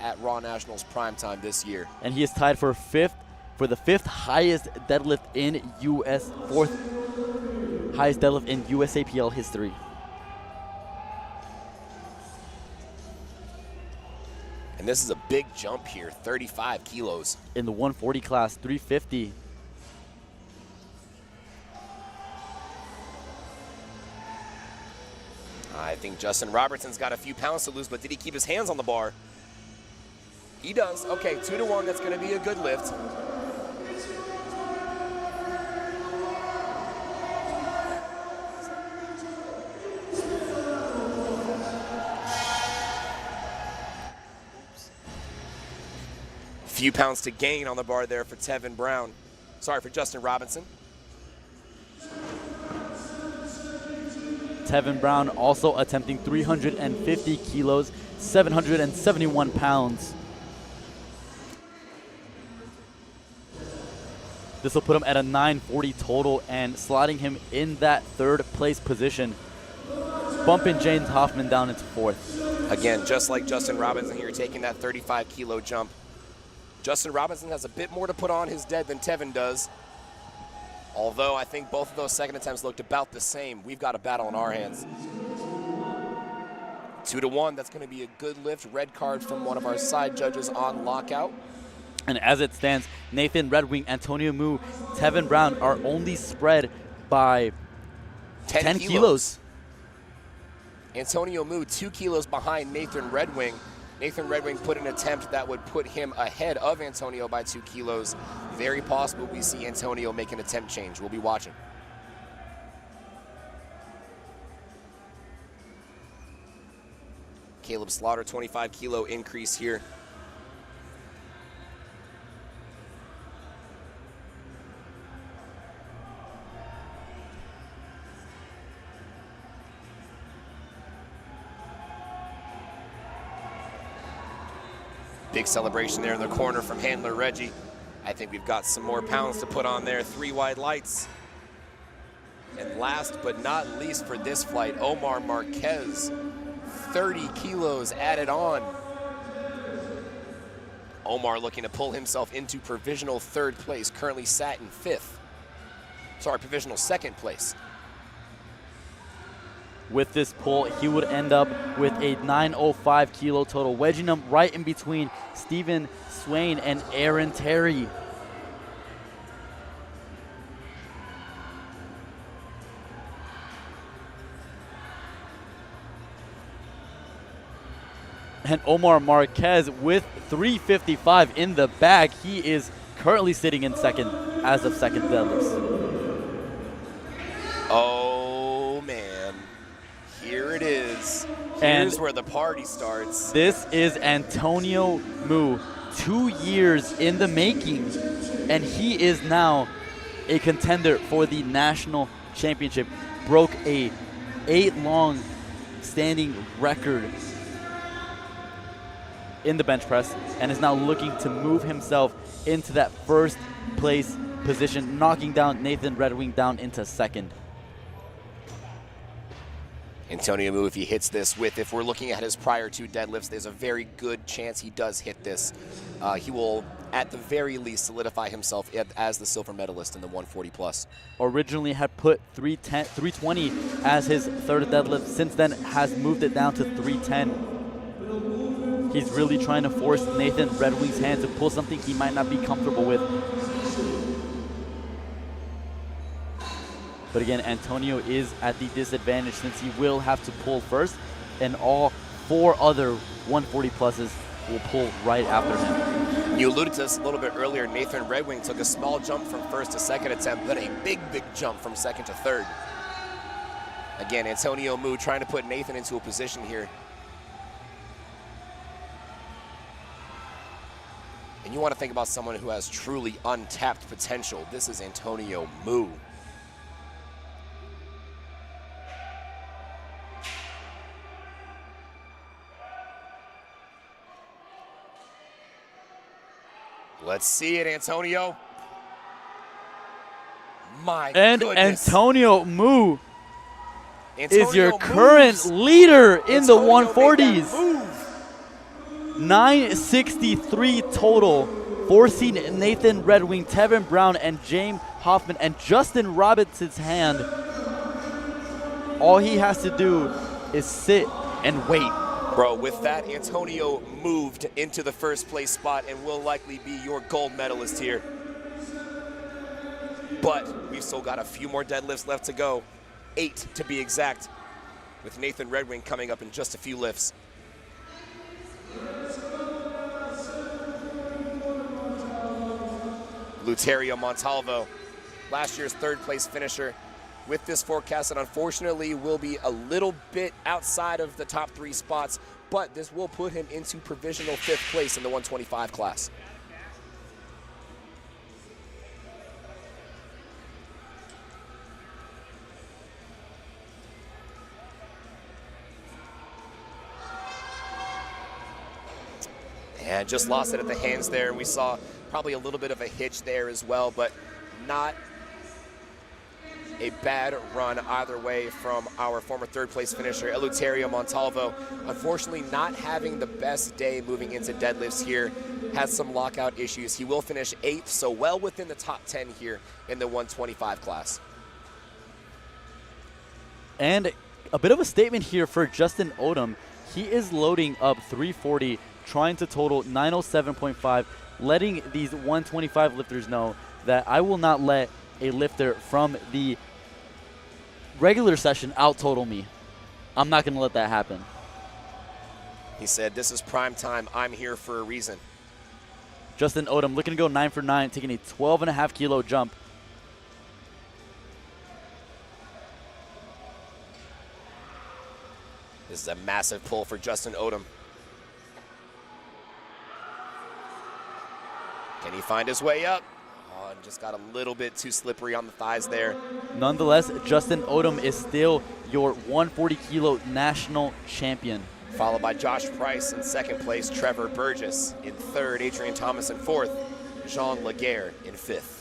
at Raw Nationals Primetime this year. And he is tied for the fifth highest deadlift in fourth highest deadlift in USAPL history. And this is a big jump here, 35 kilos. In the 140 class, 350. I think Justin Robertson's got a few pounds to lose, but did he keep his hands on the bar? He does. Okay, 2-1, that's going to be a good lift. Few pounds to gain on the bar there for Tevin Brown. Sorry, for Justin Robinson. Tevin Brown also attempting 350 kilos, 771 pounds. This will put him at a 940 total and slotting him in that 3rd place position, bumping James Hoffman down into 4th. Again, just like Justin Robinson here, taking that 35-kilo jump. Justin Robinson has a bit more to put on his dead than Tevin does. Although I think both of those second attempts looked about the same. We've got a battle on our hands. 2-1, that's going to be a good lift. Red card from one of our side judges on lockout. And as it stands, Nathan Red Wing, Antonio Mu, Tevin Brown are only spread by 10 kilos. Antonio Mu 2 kilos behind Nathan Red Wing. Nathan Red Wing put an attempt that would put him ahead of Antonio by 2 kilos. Very possible we see Antonio make an attempt change. We'll be watching. Caleb Slaughter, 25-kilo increase here. Big celebration there in the corner from handler Reggie. I think we've got some more pounds to put on there. 3 wide lights. And last but not least for this flight, Omar Marquez. 30 kilos added on. Omar looking to pull himself into provisional 3rd place, currently sat in 5th. Sorry, provisional 2nd place. With this pull, he would end up with a 905 kilo total, wedging him right in between Stephen Swain and Aaron Terry. And Omar Marquez with 355 in the bag. He is currently sitting in 2nd as of 2nd deadlifts. Oh, man. Here it is. Here's where the party starts. This is Antonio Mu, 2 years in the making, and he is now a contender for the national championship. Broke a 8-long standing record in the bench press and is now looking to move himself into that 1st place position, knocking down Nathan Red Wing down into 2nd. Antonio Mu, if he hits this if we're looking at his prior 2 deadlifts, there's a very good chance he does hit this. He will, at the very least, solidify himself as the silver medalist in the 140 plus. Originally had put 320 as his 3rd deadlift. Since then has moved it down to 310. He's really trying to force Nathan Red Wing's hand to pull something he might not be comfortable with. But again, Antonio is at the disadvantage since he will have to pull first, and all 4 other 140 pluses will pull right after him. You alluded to this a little bit earlier. Nathan Red Wing took a small jump from 1st to 2nd attempt, then a big jump from 2nd to 3rd. Again, Antonio Mu trying to put Nathan into a position here. And you want to think about someone who has truly untapped potential. This is Antonio Mu. Let's see it, Antonio. My goodness. Antonio Mu is your moves. current leader in the Antonio 140s. 963 total, forcing Nathan Red Wing, Tevin Brown, and James Hoffman and Justin Robinson's hand. All he has to do is sit and wait. Bro, with that, Antonio moved into the 1st place spot and will likely be your gold medalist here. But we've still got a few more deadlifts left to go. 8 to be exact, with Nathan Red Wing coming up in just a few lifts. Luterio Montalvo, last year's 3rd place finisher. With this forecast, that unfortunately will be a little bit outside of the top 3 spots, but this will put him into provisional 5th place in the 125 class. And just lost it at the hands there. We saw probably a little bit of a hitch there as well, but not a bad run either way from our former third place finisher, Eleuterio Montalvo. Unfortunately, not having the best day moving into deadlifts here. Has some lockout issues. He will finish 8th, so well within the top 10 here in the 125 class. And a bit of a statement here for Justin Odom. He is loading up 340, trying to total 907.5, letting these 125 lifters know that I will not let a lifter from the regular session out-total me. I'm not going to let that happen. He said, this is prime time. I'm here for a reason. Justin Odom looking to go 9 for 9, taking a 12.5 kilo jump. This is a massive pull for Justin Odom. Can he find his way up? Oh, and just got a little bit too slippery on the thighs there. Nonetheless, Justin Odom is still your 140 kilo national champion. Followed by Josh Price in second place, Trevor Burgess in third, Adrian Thomas in fourth, Jean Laguerre in fifth.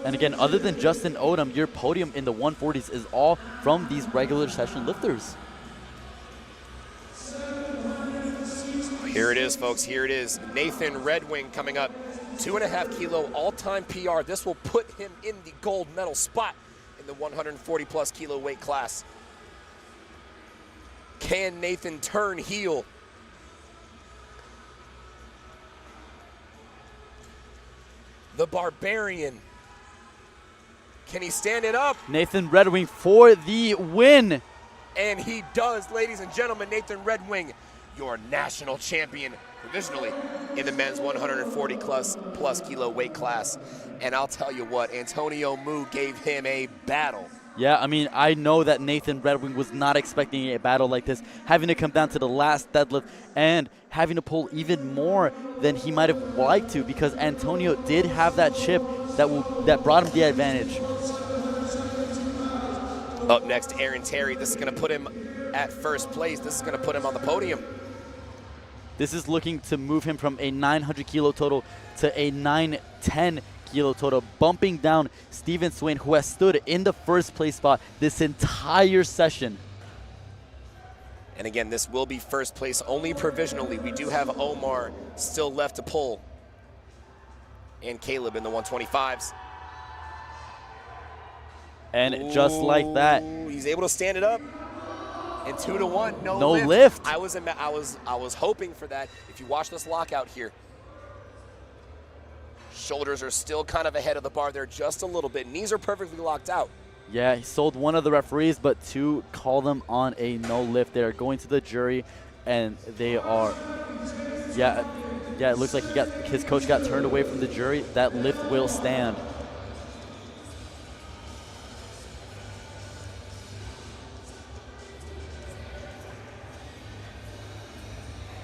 And again, other than Justin Odom, your podium in the 140s is all from these regular session lifters. Here it is, folks. Here it is. Nathan Red Wing coming up. 2.5 kilo all-time PR. This will put him in the gold medal spot in the 140-plus kilo weight class. Can Nathan turn heel? The Barbarian. Can he stand it up? Nathan Red Wing for the win. And he does, ladies and gentlemen. Nathan Red Wing, your national champion provisionally in the men's 140 plus kilo weight class. And I'll tell you what, Antonio Mu gave him a battle. Yeah, I mean, I know that Nathan Red Wing was not expecting a battle like this, having to come down to the last deadlift and having to pull even more than he might have liked to, because Antonio did have that chip that brought him the advantage. Up next, Aaron Terry. This is going to put him at first place. This is going to put him on the podium. This is looking to move him from a 900 kilo total to a 910 kilo total, bumping down Steven Swain, who has stood in the first place spot this entire session. And again, this will be first place only provisionally. We do have Omar still left to pull, and Caleb in the 125s. And just like that, he's able to stand it up. And 2 to 1, no lift. I was hoping for that. If you watch this lockout here, shoulders are still kind of ahead of the bar there just a little bit. Knees are perfectly locked out. Yeah, he sold one of the referees, but two call them on a no lift. They are going to the jury, and they are, yeah, it looks like his coach got turned away from the jury. That lift will stand.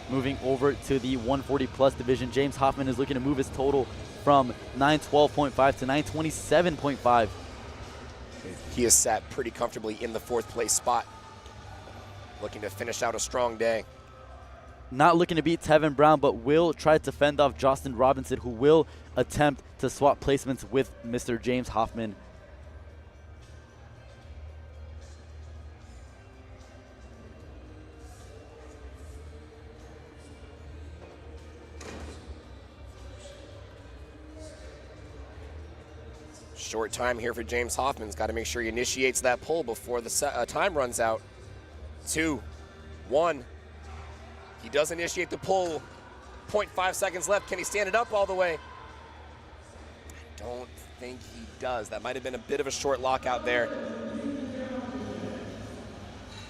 Moving over to the 140 plus division, James Hoffman is looking to move his total from 912.5 to 927.5. He is sat pretty comfortably in the fourth place spot, looking to finish out a strong day. Not looking to beat Tevin Brown, but will try to fend off Justin Robinson, who will attempt to swap placements with Mr. James Hoffman. Short time here for James Hoffman's got to make sure he initiates that pull before the time runs out. 2, 1. He does initiate the pull. 0.5 seconds left. Can he stand it up all the way? I don't think he does. That might have been a bit of a short lockout there. And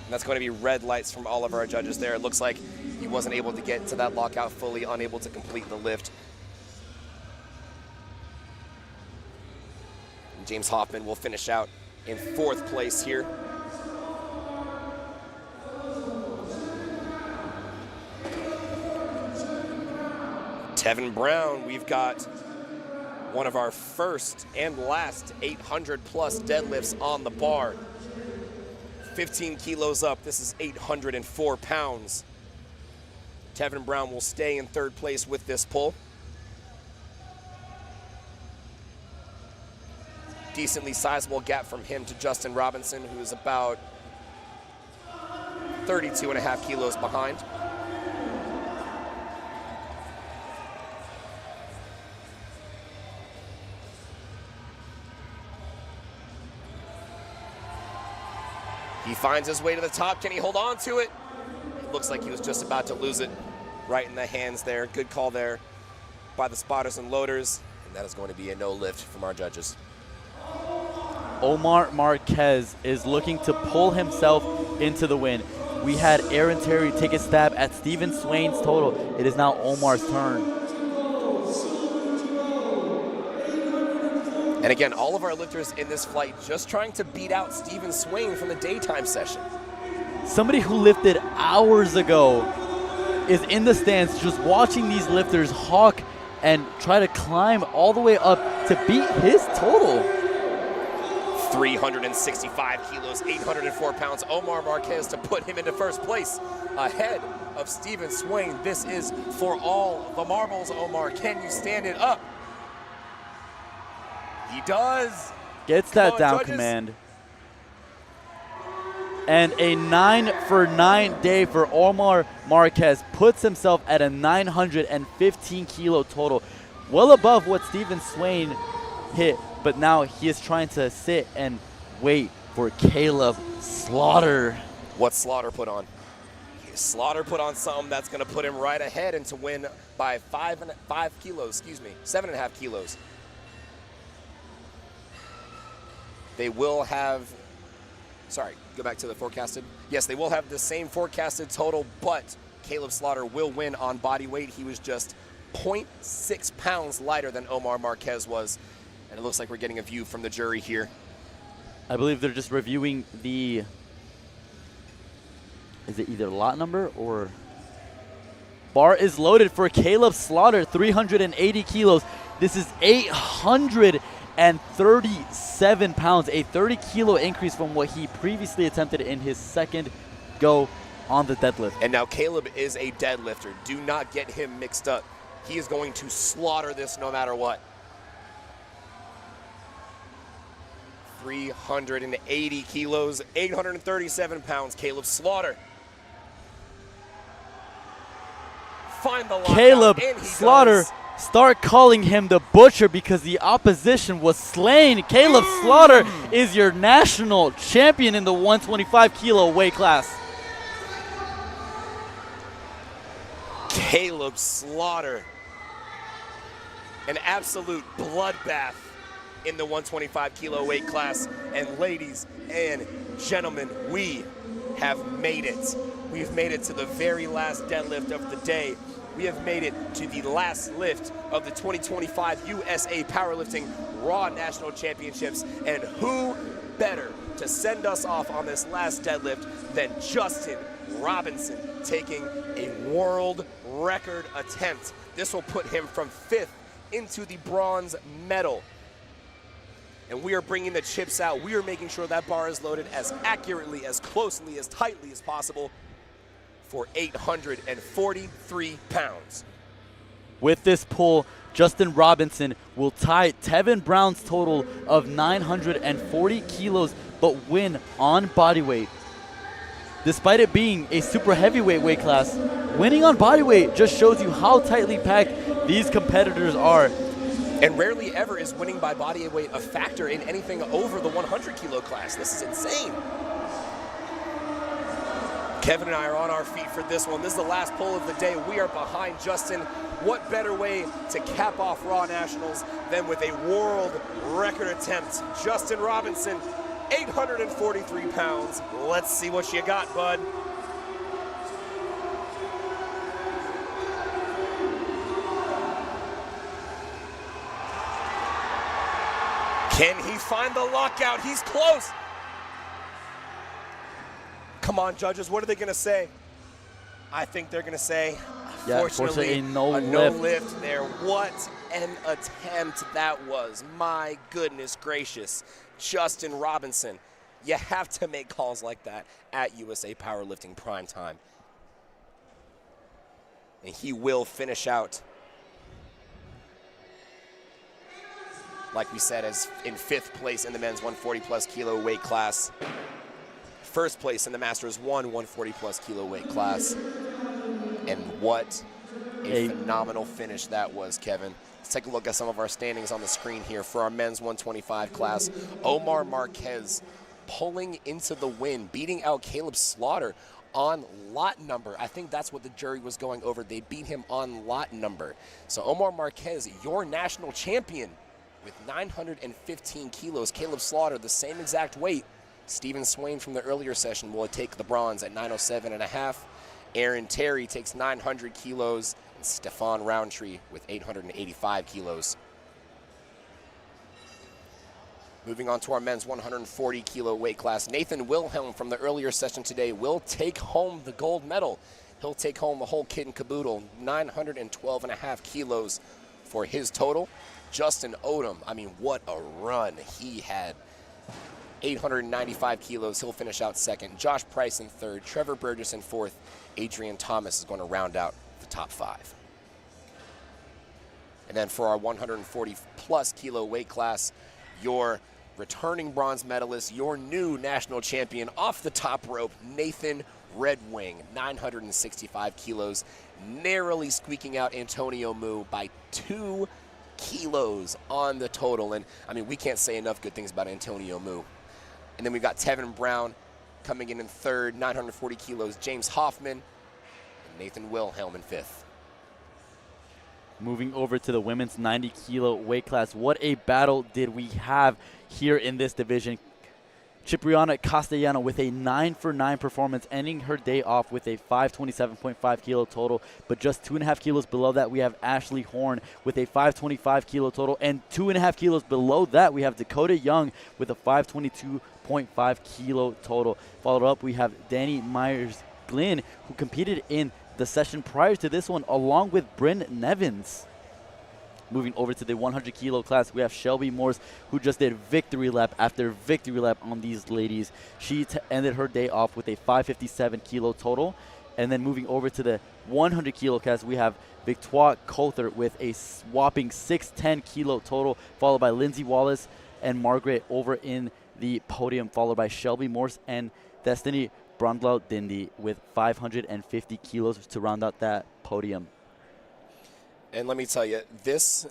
that's going to be red lights from all of our judges there. It looks like he wasn't able to get to that lockout fully, unable to complete the lift. James Hoffman will finish out in fourth place here. Tevin Brown, we've got one of our first and last 800 plus deadlifts on the bar. 15 kilos up, this is 804 pounds. Tevin Brown will stay in third place with this pull. decently sizable gap from him to Justin Robinson, who is about 32.5 kilos behind. He finds his way to the top. Can he hold on to it? It looks like he was just about to lose it right in the hands there. Good call there by the spotters and loaders. And that is going to be a no lift from our judges. Omar Marquez is looking to pull himself into the win. We had Aaron Terry take a stab at Stephen Swain's total. It is now Omar's turn. And again, all of our lifters in this flight just trying to beat out Stephen Swain from the daytime session. Somebody who lifted hours ago is in the stands just watching these lifters hawk and try to climb all the way up to beat his total. 365 kilos, 804 pounds. Omar Marquez to put him into first place ahead of Stephen Swain. This is for all the marbles, Omar. Can you stand it up? He does. Gets that down judges. command. And a 9-for-9 day for Omar Marquez puts himself at a 915 kilo total. Well above what Stephen Swain hit, but now he is trying to sit and wait for Caleb Slaughter. What Slaughter put on? Slaughter put on something that's going to put him right ahead and to win by 7.5 kilos. They will have, sorry, go back to the forecasted. Yes, they will have the same forecasted total, but Caleb Slaughter will win on body weight. He was just 0.6 pounds lighter than Omar Marquez was. And it looks like we're getting a view from the jury here. I believe they're just reviewing the, is it either lot number or? Bar is loaded for Caleb Slaughter, 380 kilos. This is 837 pounds, a 30 kilo increase from what he previously attempted in his second go on the deadlift. And now Caleb is a deadlifter. Do not get him mixed up. He is going to slaughter this no matter what. 380 kilos, 837 pounds, Caleb Slaughter. Find the lockout, Caleb and he Slaughter, does. start calling him the butcher because the opposition was slain. Caleb Slaughter is your national champion in the 125 kilo weight class. Caleb Slaughter, an absolute bloodbath in the 125 kilo weight class. And ladies and gentlemen, we have made it. We've made it to the very last deadlift of the day. We have made it to the last lift of the 2025 USA Powerlifting Raw National Championships. And who better to send us off on this last deadlift than Justin Robinson, taking a world record attempt. This will put him from 5th into the bronze medal. And we are bringing the chips out. We are making sure that bar is loaded as accurately, as closely, as tightly as possible for 843 pounds. With this pull, Justin Robinson will tie Tevin Brown's total of 940 kilos, but win on body weight. Despite it being a super heavyweight weight class, winning on body weight just shows you how tightly packed these competitors are. And rarely ever is winning by body weight a factor in anything over the 100 kilo class. This is insane. Kevin and I are on our feet for this one. This is the last pull of the day. We are behind Justin. What better way to cap off Raw Nationals than with a world record attempt? Justin Robinson, 843 pounds. Let's see what you got, bud. Can he find the lockout? He's close. Come on, judges, what are they gonna say? I think they're gonna say, unfortunately, a no lift there. What an attempt that was. My goodness gracious. Justin Robinson, you have to make calls like that at USA Powerlifting Primetime. And he will finish out like we said, as in 5th place in the men's 140+ kilo weight class. 1st place in the Masters 140+ kilo weight class. And what a phenomenal finish that was, Kevin. Let's take a look at some of our standings on the screen here for our men's 125 class. Omar Marquez pulling into the win, beating out Caleb Slaughter on lot number. I think that's what the jury was going over. They beat him on lot number. So Omar Marquez, your national champion with 915 kilos. Caleb Slaughter, the same exact weight. Stephen Swain from the earlier session will take the bronze at 907.5. Aaron Terry takes 900 kilos. And Stefan Roundtree with 885 kilos. Moving on to our men's 140 kilo weight class. Nathan Wilhelm from the earlier session today will take home the gold medal. He'll take home the whole kit and caboodle, 912.5 kilos for his total. Justin Odom, I mean, what a run he had. 895 kilos, he'll finish out 2nd. Josh Price in 3rd, Trevor Burgess in 4th. Adrian Thomas is going to round out the top 5. And then for our 140+ kilo weight class, your returning bronze medalist, your new national champion off the top rope, Nathan Red Wing, 965 kilos, narrowly squeaking out Antonio Mu by 2 kilos on the total. And I mean, we can't say enough good things about Antonio Mu. And then we've got Tevin Brown coming in 3rd, 940 kilos, James Hoffman, and Nathan Wilhelm in 5th. Moving over to the women's 90 kilo weight class. What a battle did we have here in this division. Cipriana Castellano with a 9-for-9 performance, ending her day off with a 527.5 kilo total. But just 2.5 kilos below that, we have Ashley Horn with a 525 kilo total. And 2.5 kilos below that, we have Dakota Young with a 522.5 kilo total. Followed up, we have Danny Myers-Glynn, who competed in the session prior to this one, along with Bryn Nevins. Moving over to the 100 kilo class, we have Shelby Morse, who just did victory lap after victory lap on these ladies. She ended her day off with a 557 kilo total. And then moving over to the 100 kilo class, we have Victoire Coulter with a whopping 610 kilo total, followed by Lindsay Wallace and Margaret over in the podium, followed by Shelby Morse and Destiny Brondlau Dindy with 550 kilos to round out that podium. And let me tell you, this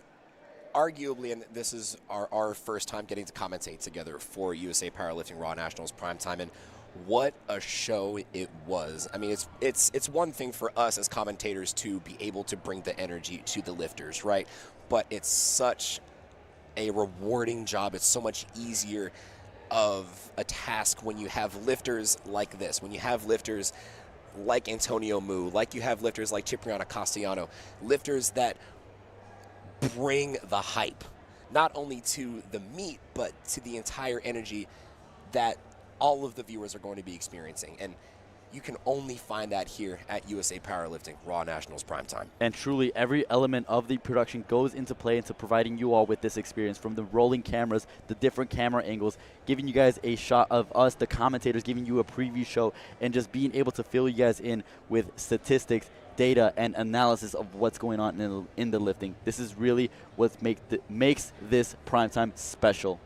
arguably, and this is our first time getting to commentate together for USA Powerlifting Raw Nationals Primetime, and what a show it was. I mean, it's one thing for us as commentators to be able to bring the energy to the lifters, right? But it's such a rewarding job. It's so much easier of a task when you have lifters like this, when you have lifters like Antonio Mu, like you have lifters like Cipriana Castellano, lifters that bring the hype, not only to the meet, but to the entire energy that all of the viewers are going to be experiencing. And you can only find that here at USA Powerlifting Raw Nationals Primetime. And truly, every element of the production goes into play into providing you all with this experience, from the rolling cameras, the different camera angles, giving you guys a shot of us, the commentators, giving you a preview show, and just being able to fill you guys in with statistics, data, and analysis of what's going on in the lifting. This is really what makes this Primetime special.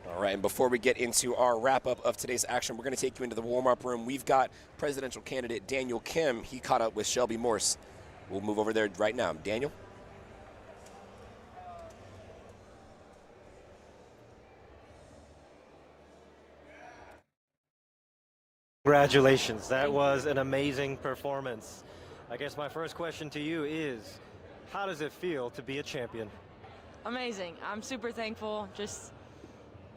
All right, and before we get into our wrap-up of today's action, we're going to take you into the warm-up room. We've got presidential candidate Daniel Kim. He caught up with Shelby Morse. We'll move over there right now. Daniel? Congratulations. That was an amazing performance. I guess my first question to you is, how does it feel to be a champion? Amazing. I'm super thankful, just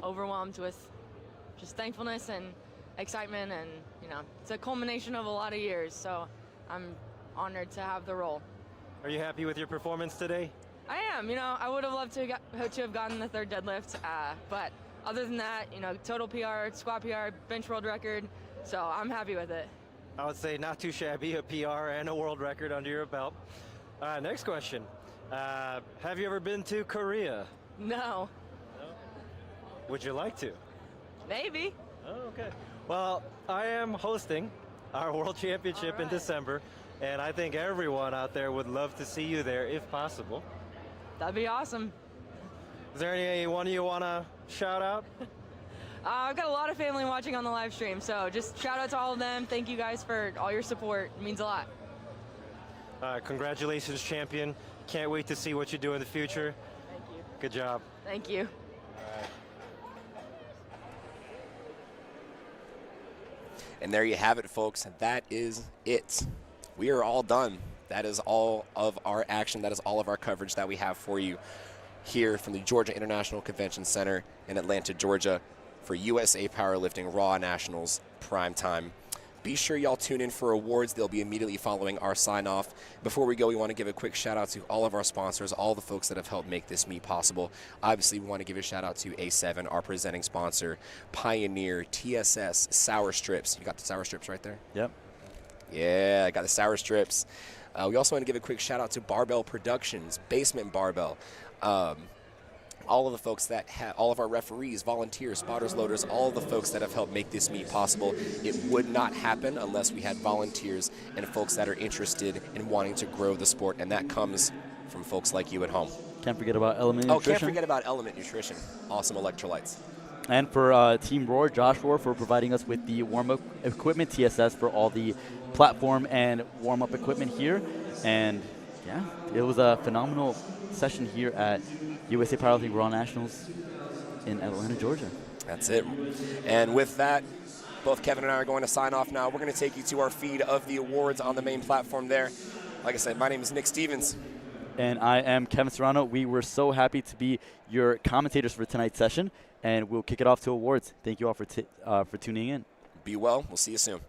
overwhelmed with just thankfulness and excitement, and it's a culmination of a lot of years, so I'm honored to have the role. Are you happy with your performance today? I am. I would have loved to have gotten the 3rd deadlift, but other than that, total PR, squat PR, bench world record, so I'm happy with it. I would say not too shabby, a PR and a world record under your belt. Next question. Have you ever been to Korea? No. Would you like to? Maybe. Oh, okay. Well, I am hosting our World Championship in December, and I think everyone out there would love to see you there if possible. That'd be awesome. Is there anyone you want to shout out? I've got a lot of family watching on the live stream, so just shout out to all of them. Thank you guys for all your support. It means a lot. Congratulations, champion. Can't wait to see what you do in the future. Thank you. Good job. Thank you. And there you have it, folks. That is it. We are all done. That is all of our action. That is all of our coverage that we have for you here from the Georgia International Convention Center in Atlanta, Georgia for USA Powerlifting Raw Nationals Primetime. Be sure y'all tune in for awards. They'll be immediately following our sign-off. Before we go, we want to give a quick shout-out to all of our sponsors, all the folks that have helped make this meet possible. Obviously, we want to give a shout-out to A7, our presenting sponsor, Pioneer, TSS, Sour Strips. You got the Sour Strips right there? Yep. Yeah, I got the Sour Strips. We also want to give a quick shout-out to Barbell Productions, Basement Barbell, all of the folks that all of our referees, volunteers, spotters, loaders, all of the folks that have helped make this meet possible. It would not happen unless we had volunteers and folks that are interested in wanting to grow the sport, and that comes from folks like you at home. Can't forget about Element Nutrition. Oh, can't forget about Element Nutrition. Awesome electrolytes. And for Team Roar, Josh Roar, for providing us with the warm-up equipment, TSS for all the platform and warm-up equipment here. And yeah, it was a phenomenal session here at USA Powerlifting Raw Nationals in Atlanta, Georgia. That's it. And with that, both Kevin and I are going to sign off now. We're going to take you to our feed of the awards on the main platform there. Like I said, my name is Nick Stevens. And I am Kevin Serrano. We were so happy to be your commentators for tonight's session, and we'll kick it off to awards. Thank you all for tuning in. Be well. We'll see you soon.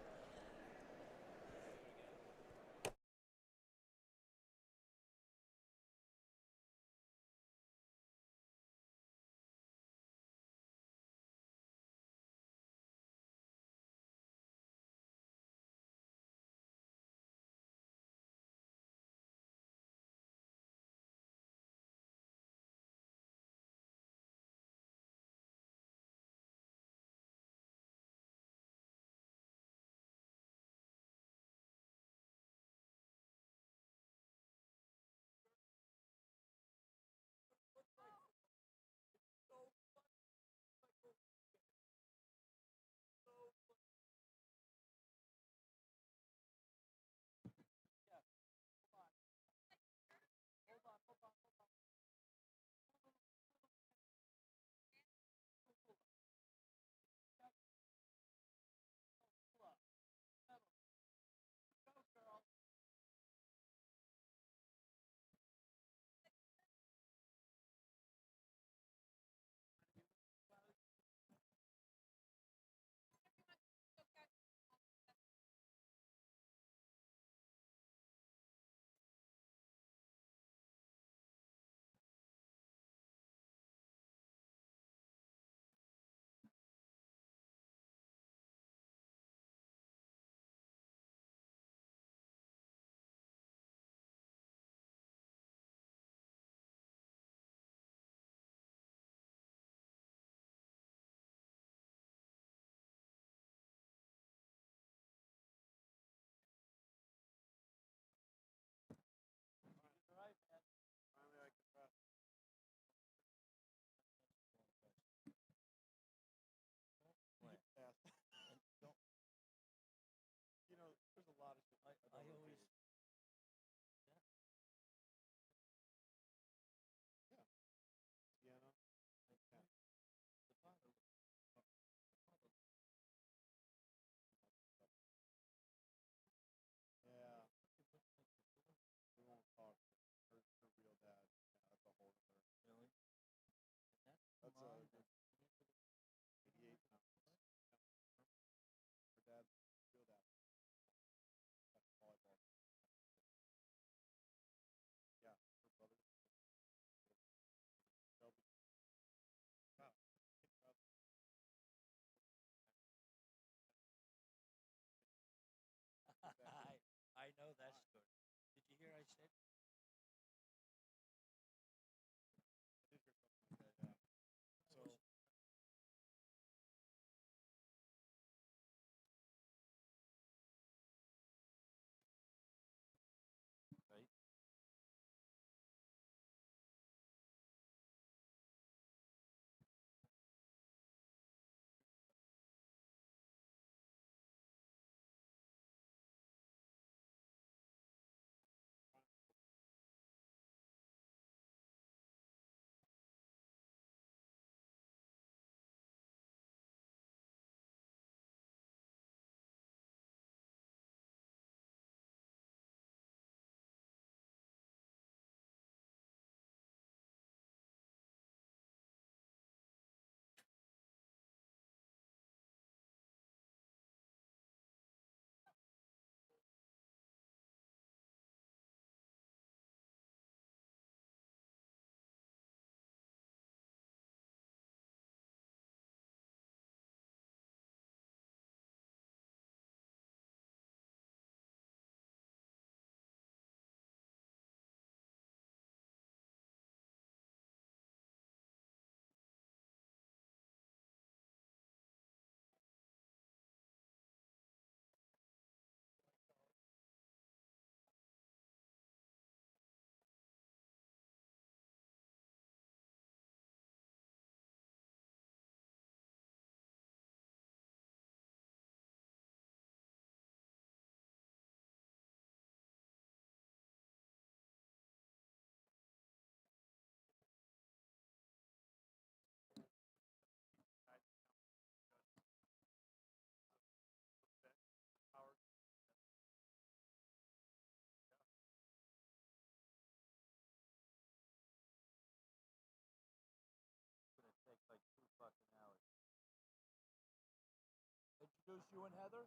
Introduce you and Heather?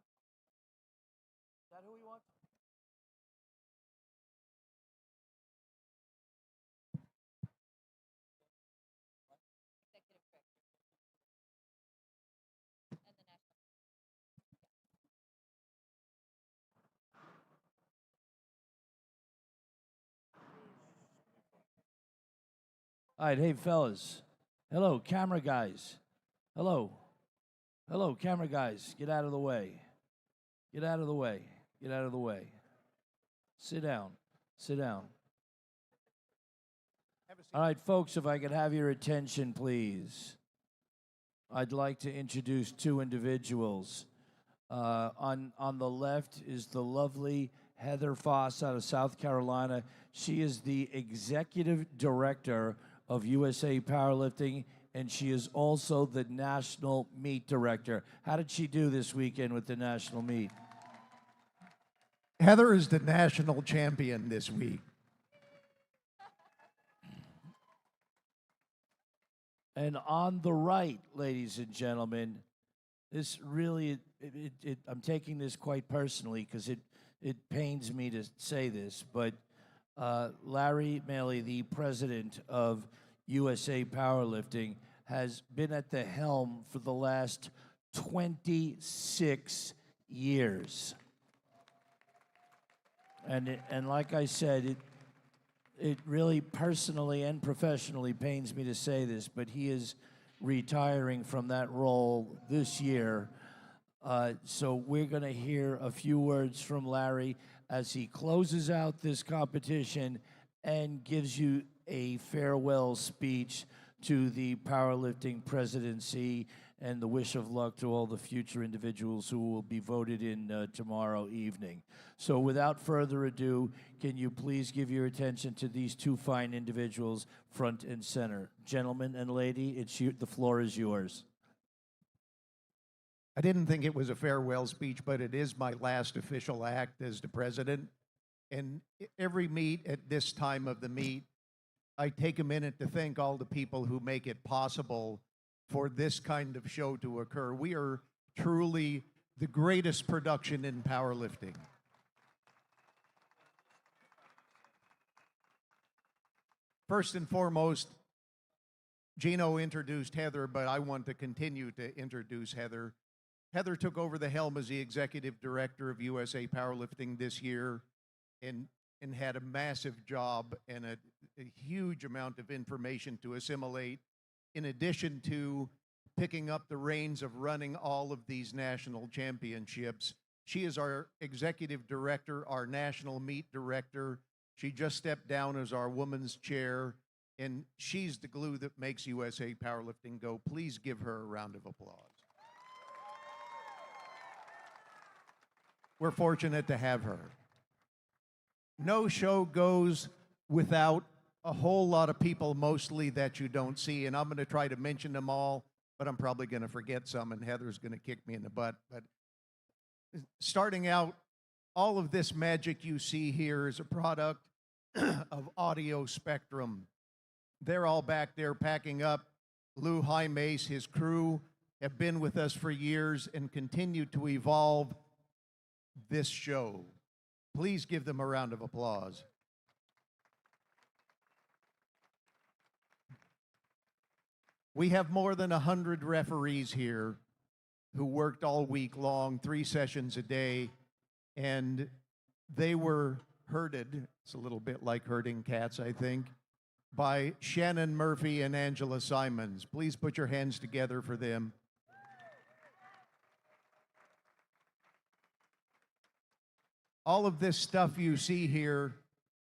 Is that who he wants? All right, hey fellas. Hello, camera guys. Hello. Hello, camera guys. Get out of the way. Get out of the way. Get out of the way. Sit down. Sit down. All right, folks, if I could have your attention, please. I'd like to introduce two individuals. On the left is the lovely Heather Foss out of South Carolina. She is the executive director of USA Powerlifting, and she is also the national meet director. How did she do this weekend with the national meet? Heather is the national champion this week. And on the right, ladies and gentlemen, this really, I'm taking this quite personally because it pains me to say this, but Larry Maley, the president of USA Powerlifting, has been at the helm for the last 26 years. And like I said, it really personally and professionally pains me to say this, but he is retiring from that role this year. So we're going to hear a few words from Larry as he closes out this competition and gives you a farewell speech to the powerlifting presidency and the wish of luck to all the future individuals who will be voted in tomorrow evening. So without further ado, can you please give your attention to these two fine individuals front and center. Gentlemen and lady, the floor is yours. I didn't think it was a farewell speech, but it is my last official act as the president. And every meet at this time of the meet, I take a minute to thank all the people who make it possible for this kind of show to occur. We are truly the greatest production in powerlifting. First and foremost, Gino introduced Heather, but I want to continue to introduce Heather. Heather took over the helm as the executive director of USA Powerlifting this year and had a massive job and a huge amount of information to assimilate, in addition to picking up the reins of running all of these national championships. She is our executive director, our national meet director. She just stepped down as our women's chair, and she's the glue that makes USA Powerlifting go. Please give her a round of applause. We're fortunate to have her. No show goes without a whole lot of people, mostly that you don't see, and I'm going to try to mention them all, but I'm probably going to forget some, and Heather's going to kick me in the butt. But starting out, all of this magic you see here is a product of Audio Spectrum. They're all back there packing up. Lou Mace, his crew, have been with us for years and continue to evolve this show. Please give them a round of applause. We have more than 100 referees here who worked all week long, 3 sessions a day, and they were herded, it's a little bit like herding cats, I think, by Shannon Murphy and Angela Simons. Please put your hands together for them. All of this stuff you see here,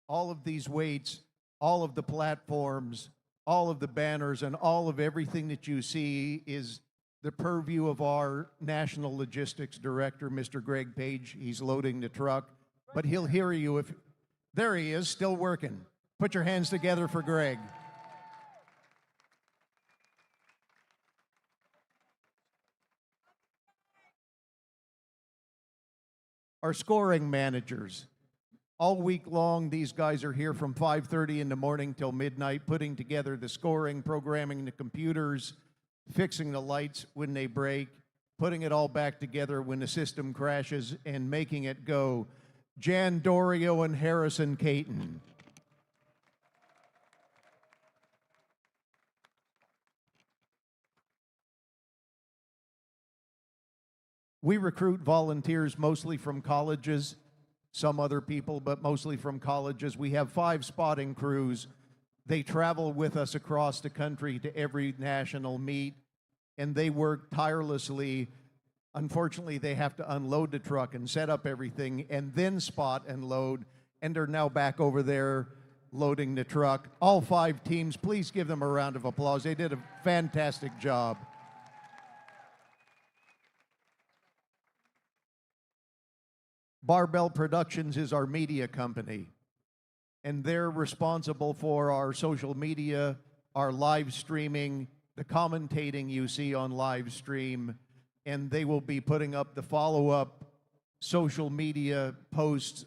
all of these weights, all of the platforms, all of the banners, and all of everything that you see is the purview of our National Logistics Director, Mr. Greg Page. He's loading the truck, but he'll hear you if... There he is, still working. Put your hands together for Greg. Our scoring managers. All week long, these guys are here from 5:30 in the morning till midnight, putting together the scoring, programming the computers, fixing the lights when they break, putting it all back together when the system crashes, and making it go. Jan Dorio and Harrison Caton. We recruit volunteers mostly from colleges, some other people, but mostly from colleges. We have 5 spotting crews. They travel with us across the country to every national meet, and they work tirelessly. Unfortunately, they have to unload the truck and set up everything and then spot and load, and they're now back over there loading the truck. All 5 teams, please give them a round of applause. They did a fantastic job. Barbell Productions is our media company, and they're responsible for our social media, our live streaming, the commentating you see on live stream, and they will be putting up the follow-up social media posts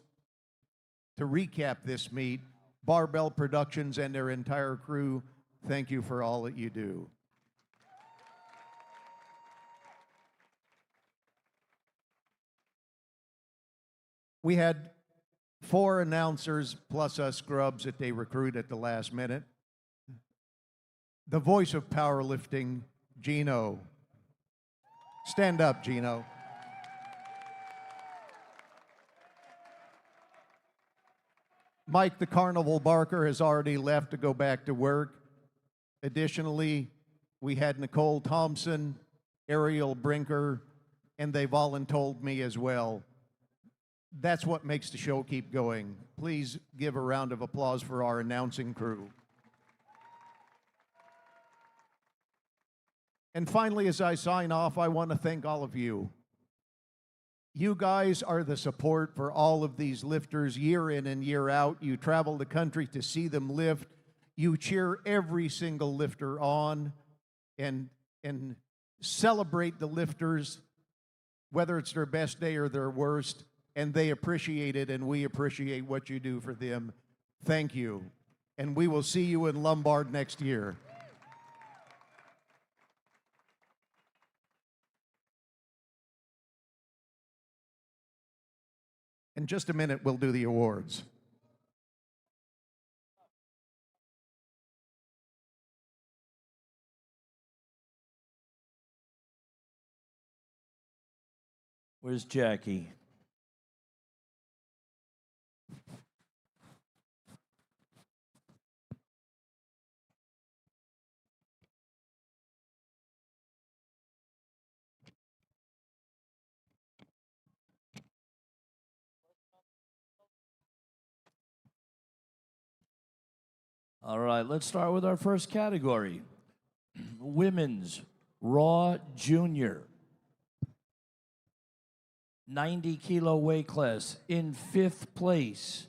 to recap this meet. Barbell Productions and their entire crew, thank you for all that you do. We had 4 announcers plus us scrubs that they recruit at the last minute. The voice of powerlifting, Gino. Stand up, Gino. Mike the Carnival Barker has already left to go back to work. Additionally, we had Nicole Thompson, Ariel Brinker, and they voluntold me as well. That's what makes the show keep going. Please give a round of applause for our announcing crew. And finally, as I sign off, I want to thank all of you. You guys are the support for all of these lifters year in and year out. You travel the country to see them lift. You cheer every single lifter on and celebrate the lifters, whether it's their best day or their worst. And they appreciate it, and we appreciate what you do for them. Thank you. And we will see you in Lombard next year. In just a minute, we'll do the awards. Where's Jackie? All right, let's start with our first category. Women's Raw Junior. 90-kilo weight class. In 5th place,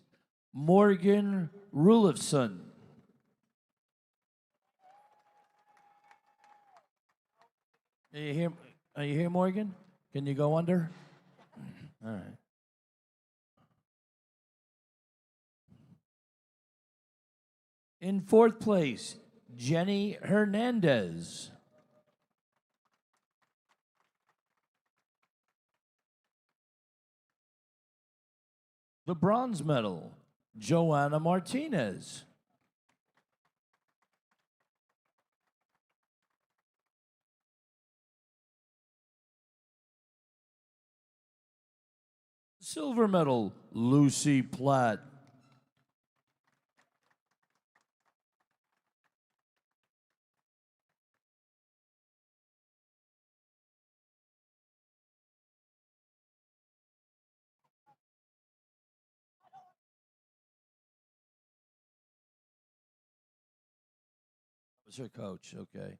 Morgan Rulifson. Are you here, Morgan? Can you go under? All right. In 4th place, Jenny Hernandez. The bronze medal, Joanna Martinez. Silver medal, Lucy Platt. Was her coach, okay.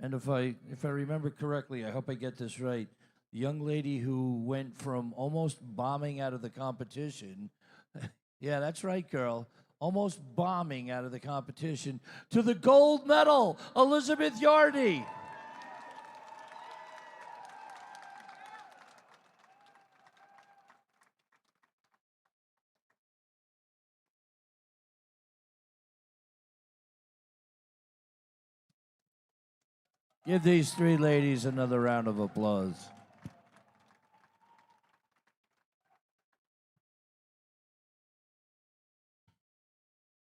And if I remember correctly, I hope I get this right. The young lady who went from almost bombing out of the competition, yeah, that's right, girl, almost bombing out of the competition, to the gold medal, Elizabeth Yardy. Give these three ladies another round of applause.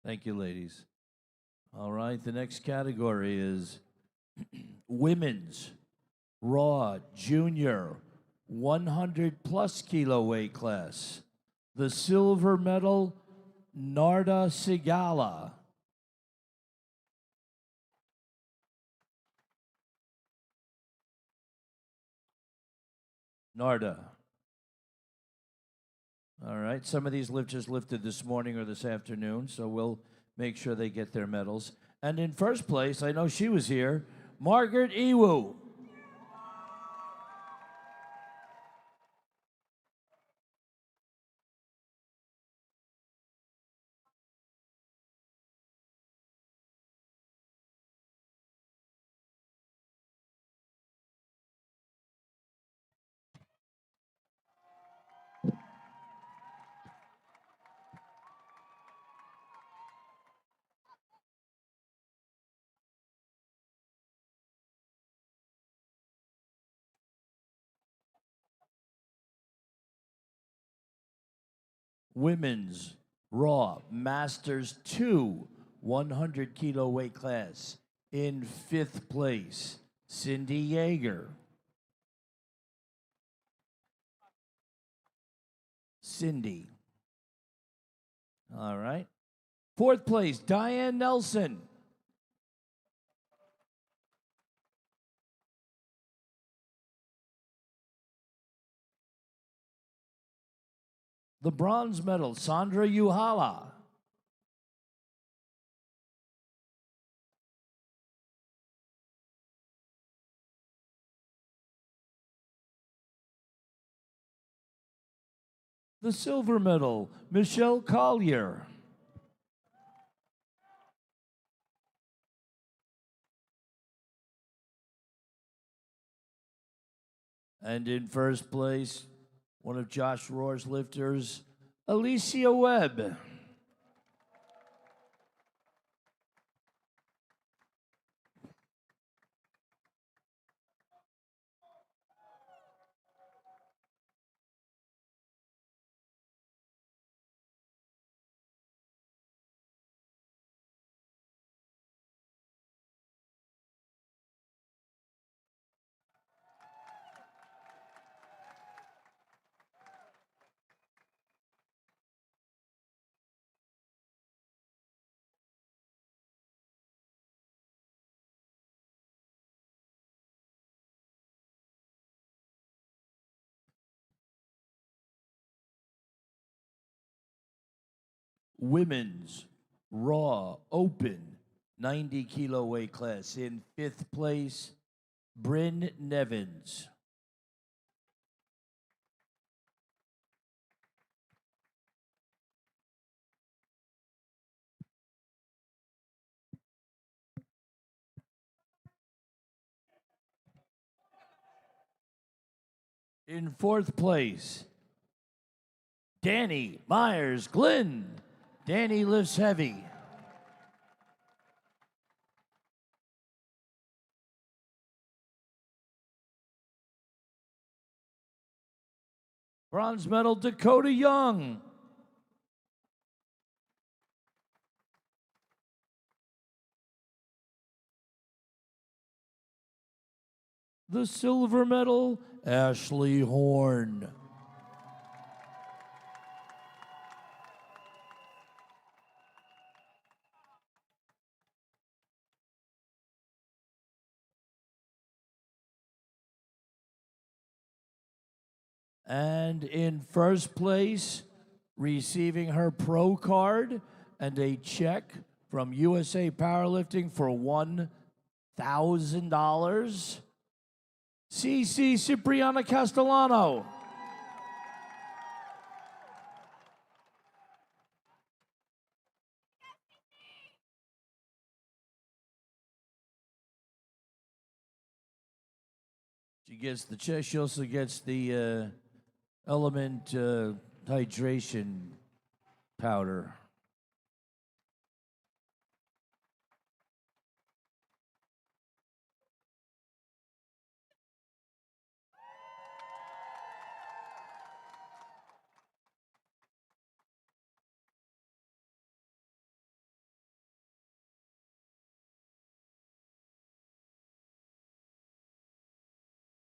Thank you, ladies. All right, the next category is women's raw junior 100 plus kilo weight class. The silver medal, Narda Sigala. Narda. All right, some of these lifters lifted this morning or this afternoon, so we'll make sure they get their medals. And in first place, I know she was here, Margaret Iwu. Women's Raw Masters 2 100 kilo weight class. In fifth place, Cindy Yeager. Cindy. All right. Fourth place, Diane Nelson. The bronze medal, Sandra Uhala. The silver medal, Michelle Collier. And in first place, one of Josh Rohr's lifters, Alicia Webb. Women's Raw Open 90 kilo weight class. In fifth place, Bryn Nevins. In fourth place, Danny Myers Glynn. Danny lifts heavy. Bronze medal, Dakota Young. The silver medal, Ashley Horn. And in first place, receiving her pro card and a check from USA Powerlifting for $1,000, CC Cipriana Castellano. She gets the check. She also gets the Element hydration powder.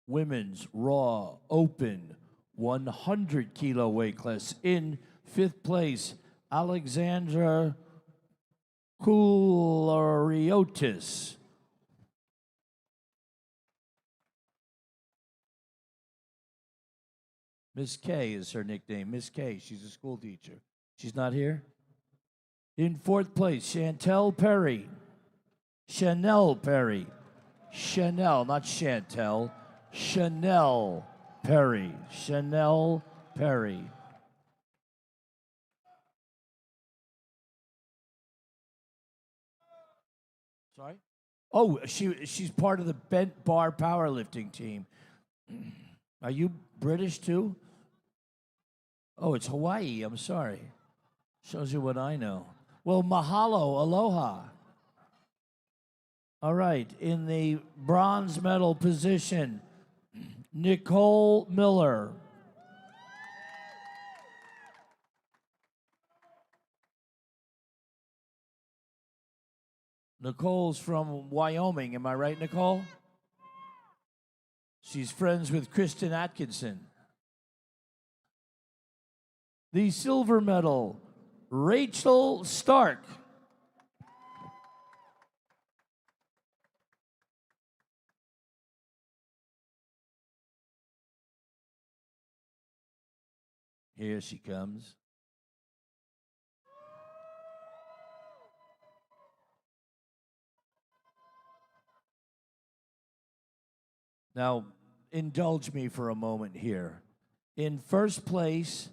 Women's Raw Open 100 kilo weight class. In 5th place, Alexandra Koulariotis. Miss K is her nickname. Miss K, she's a school teacher. She's not here? In 4th place, Chantel Perry. Chanel Perry. Chanel, not Chantel. Chanel Perry. Chanel Perry. Sorry? Oh, she's part of the bent bar powerlifting team. Are you British too? Oh, it's Hawaii. I'm sorry. Shows you what I know. Well, mahalo, aloha. All right, in the bronze medal position, Nicole Miller. Nicole's from Wyoming, am I right, Nicole? She's friends with Kristen Atkinson. The silver medal, Rachel Stark. Here she comes. Now, indulge me for a moment here. In 1st place,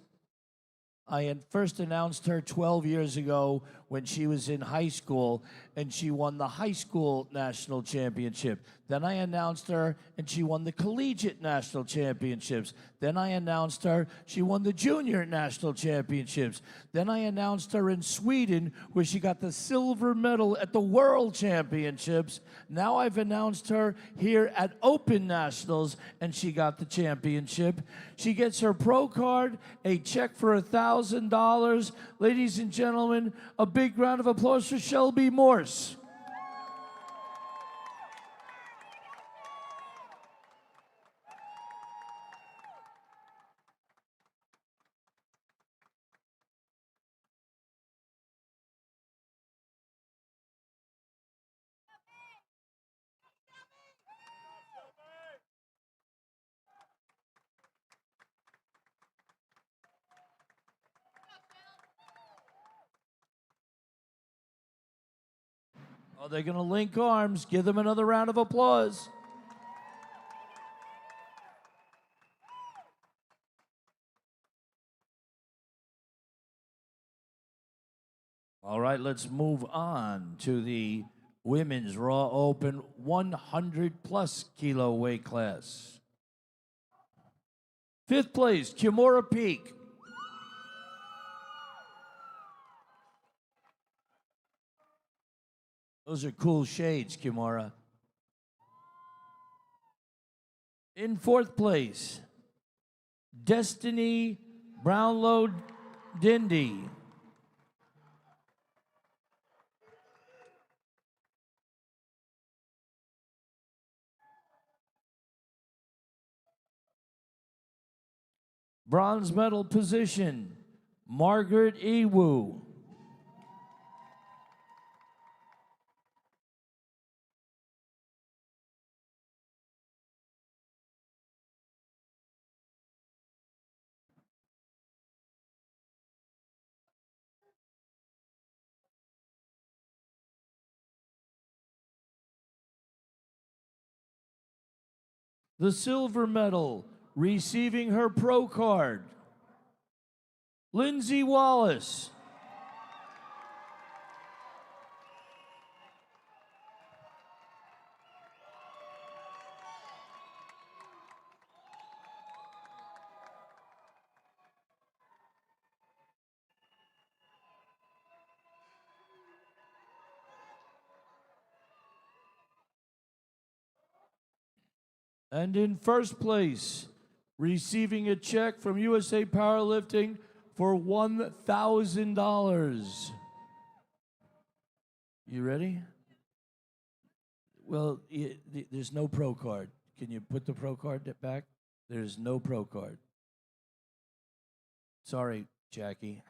I had first announced her 12 years ago when she was in high school, and she won the high school national championship. Then I announced her, and she won the collegiate national championships. Then I announced her, she won the junior national championships. Then I announced her in Sweden, where she got the silver medal at the world championships. Now I've announced her here at Open Nationals, and she got the championship. She gets her pro card, a check for $1,000. Ladies and gentlemen, a big round of applause for Shelby Morse. Oh, they're going to link arms. Give them another round of applause. All right, let's move on to the Women's Raw Open 100-plus kilo weight class. 5th place, Kimura Peak. Those are cool shades, Kimura. In 4th place, Destiny Brownlow Dindy. Bronze medal position, Margaret Ewu. The silver medal, receiving her pro card, Lindsay Wallace. And in 1st place, receiving a check from USA Powerlifting for $1,000. You ready? Well, there's no pro card. Can you put the pro card back? There's no pro card. Sorry, Jackie.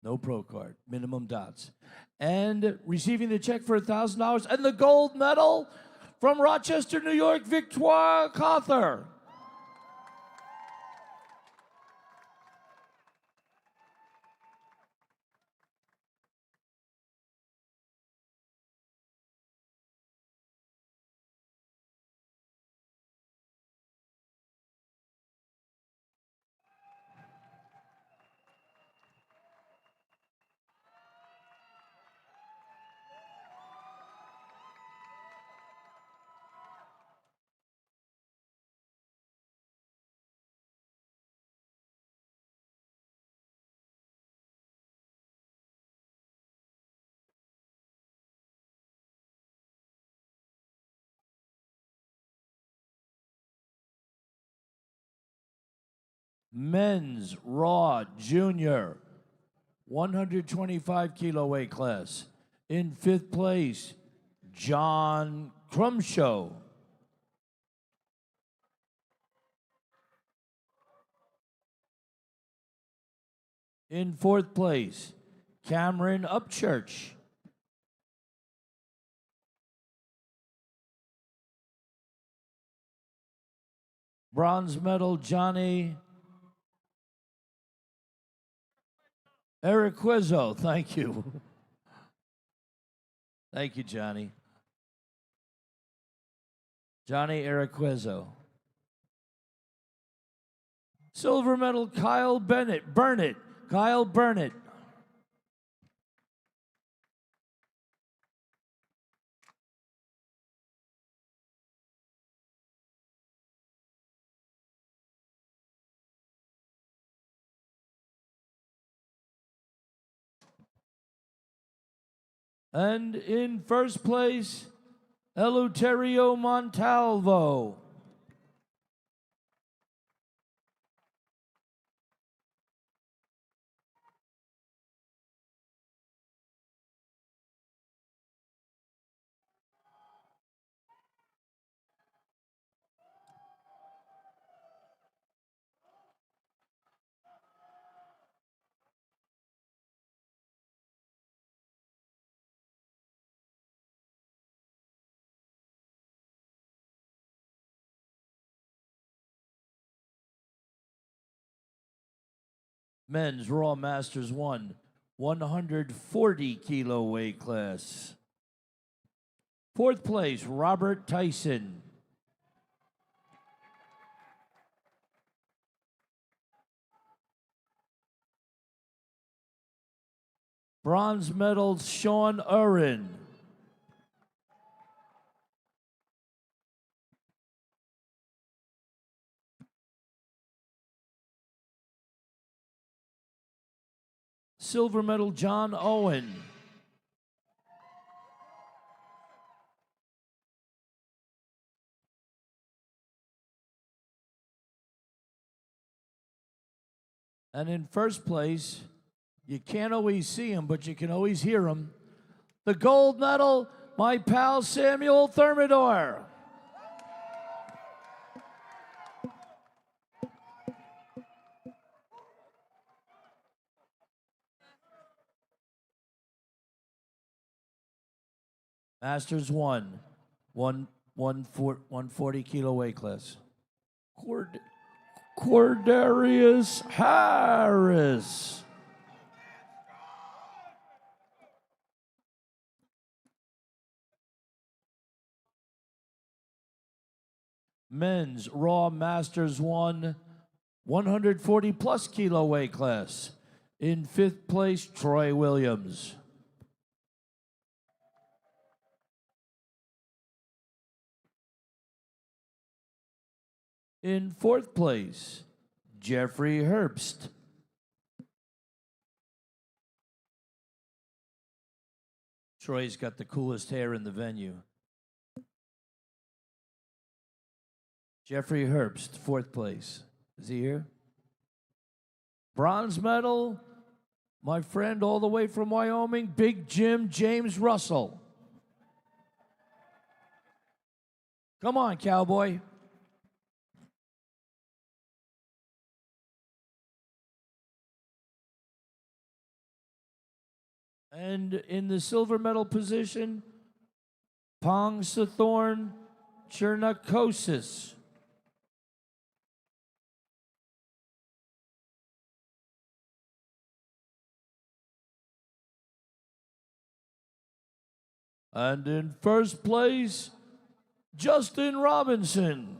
No pro card. Minimum dots. And receiving the check for $1,000 and the gold medal from Rochester, New York, Victoire Cawthor. Men's Raw Junior 125 kilo weight class. In 5th place, John Crumshow. In 4th place, Cameron Upchurch. Bronze medal, Johnny Eriquizzo. Thank you. Thank you, Johnny. Johnny Eriquizzo. Silver medal, Kyle Burnett. Kyle Burnett. And in 1st place, Eleuterio Montalvo. Men's Raw Masters 1, 140 kilo weight class. 4th place, Robert Tyson. Bronze medal, Sean Urin. Silver medal, John Owen. And in 1st place, you can't always see him, but you can always hear him. The gold medal, my pal Samuel Thermidor. Masters 140 kilo weight class. Cordarius Harris. Men's Raw Masters 140 plus kilo weight class. In 5th place, Troy Williams. In 4th place, Jeffrey Herbst. Troy's got the coolest hair in the venue. Jeffrey Herbst, 4th place. Is he here? Bronze medal, my friend all the way from Wyoming, Big Jim James Russell. Come on, cowboy. And in the silver medal position, Pong Sathorn Chernakosis. And in first place, Justin Robinson.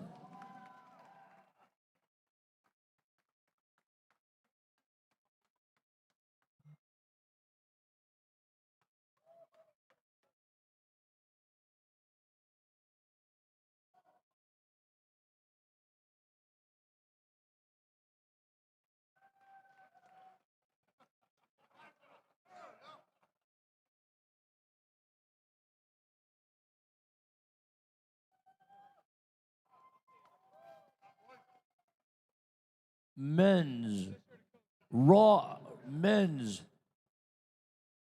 Men's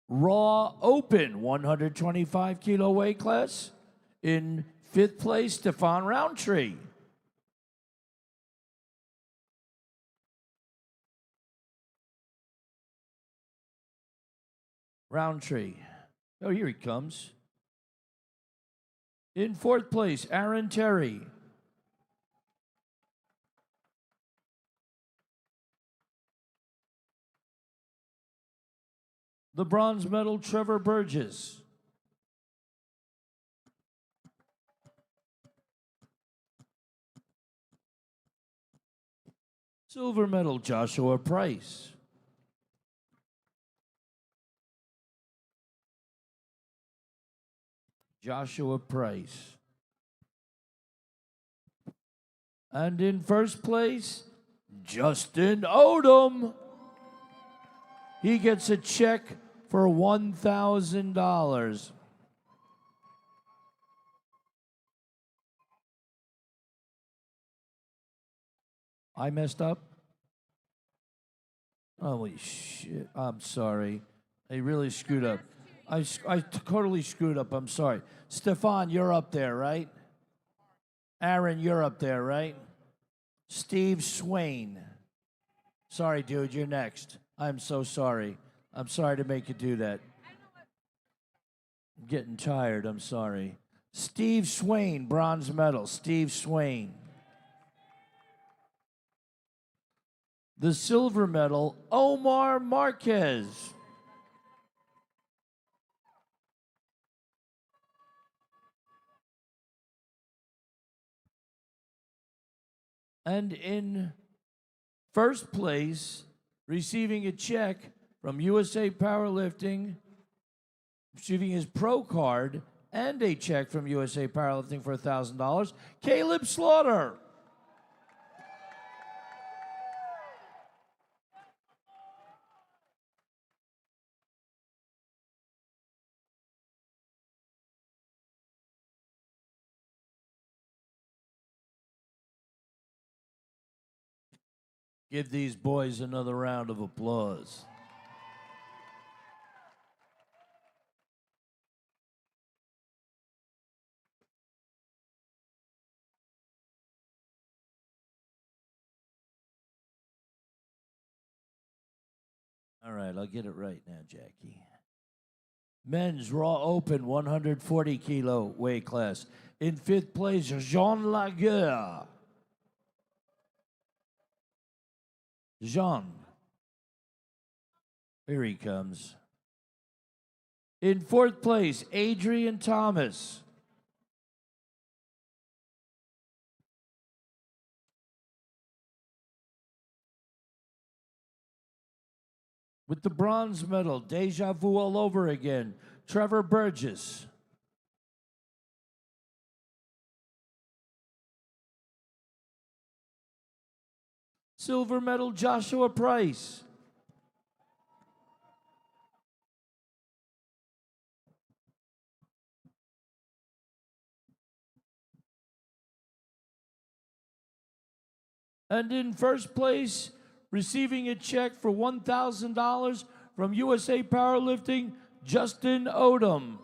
Raw Open 125 kilo weight class. In fifth place, Stefan Roundtree. Roundtree. Oh, here he comes. In fourth place, Aaron Terry. The bronze medal, Trevor Burgess. Silver medal, Joshua Price. Joshua Price. And in first place, Justin Odom. He gets a check for $1,000. I messed up? Holy shit. I'm sorry. I really screwed up. I totally screwed up. I'm sorry. Stefan, you're up there, right? Aaron, you're up there, right? Steve Swain. Sorry, dude, you're next. I'm so sorry. I'm sorry to make you do that. I'm getting tired. I'm sorry. Steve Swain, bronze medal. Steve Swain. The silver medal, Omar Marquez. And in first place, receiving a check from USA Powerlifting, receiving his pro card and a check from USA Powerlifting for $1,000, Caleb Slaughter. Give these boys another round of applause. All right, I'll get it right now, Jackie. Men's Raw Open 140 kilo weight class. In fifth place, Jean Laguerre. Jean. Here he comes. In fourth place, Adrian Thomas. With the bronze medal, deja vu all over again, Trevor Burgess. Silver medal, Joshua Price. And in first place, receiving a check for $1,000 from USA Powerlifting, Justin Odom.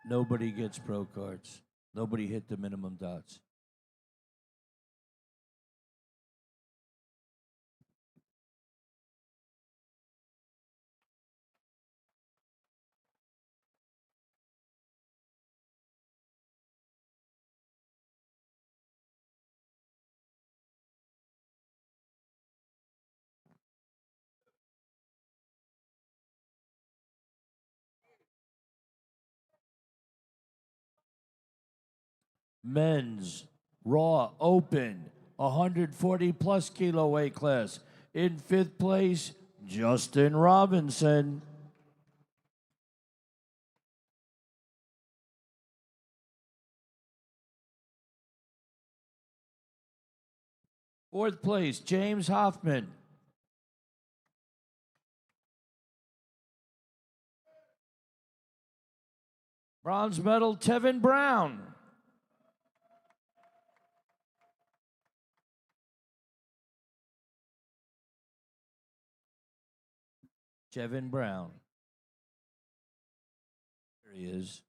Nobody gets pro cards. Nobody hit the minimum dots. Men's Raw Open, 140 plus kilo weight class. In fifth place, Justin Robinson. Fourth place, James Hoffman. Bronze medal, Tevin Brown. Tevin Brown. There he is.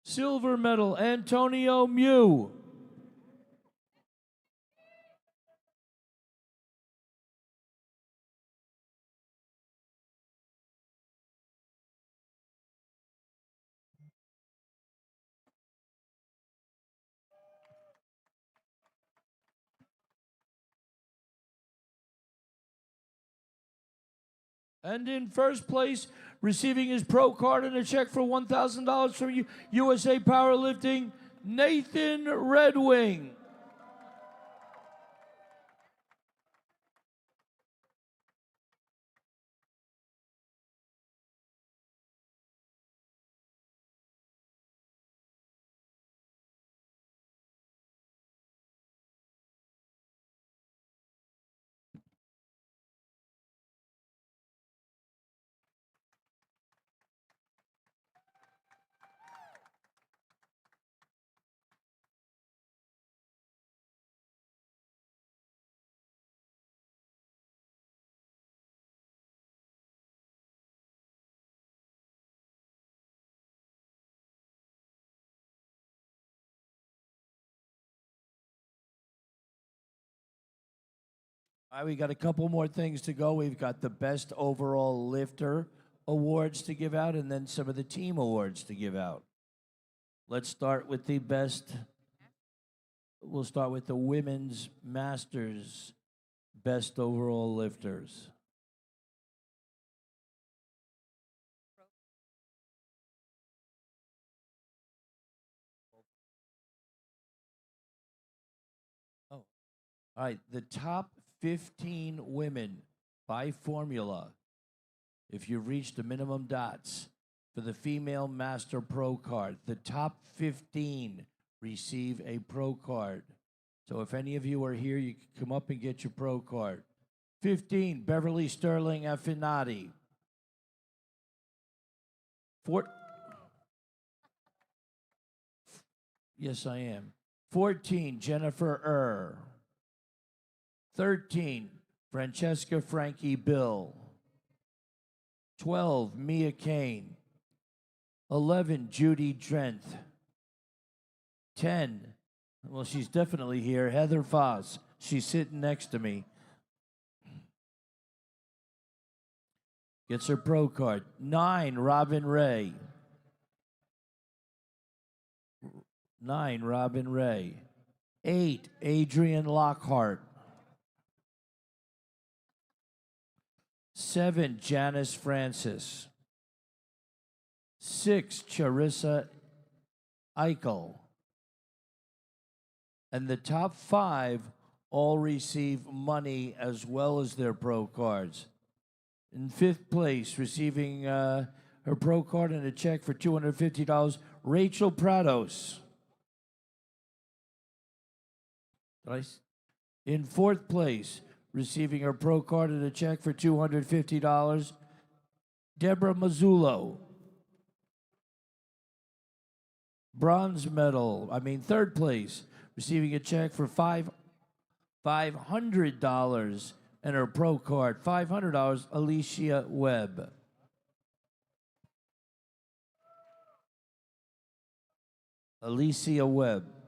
Silver medal, Antonio Mew. And in first place, receiving his pro card and a check for $1,000 from USA Powerlifting, Nathan Red Wing. All right, we got a couple more things to go. We've got the Best Overall Lifter awards to give out and then some of the team awards to give out. Let's start with the best. We'll start with the Women's Masters Best Overall Lifters. Oh, all right, the top 15 women by formula, if you've reached the minimum dots for the female master pro card, the top 15 receive a pro card. So if any of you are here, you can come up and get your pro card. 15, Beverly Sterling Affinati. Yes, I am. 14, Jennifer 13, Francesca Frankie Bill. 12, Mia Kane. 11, Judy Drent. 10, well, she's definitely here, Heather Foss. She's sitting next to me. Gets her pro card. 9, Robin Ray. 9, Robin Ray. 8, Adrian Lockhart. 7, Janice Francis. 6, Charissa Eichel. And the top 5 all receive money as well as their pro cards. In 5th place, receiving her pro card and a check for $250, Rachel Prados. In 4th place, receiving her pro card and a check for $250, Deborah Mazzullo. Third place, receiving a check for $500, And her pro card, $500, Alicia Webb. Alicia Webb.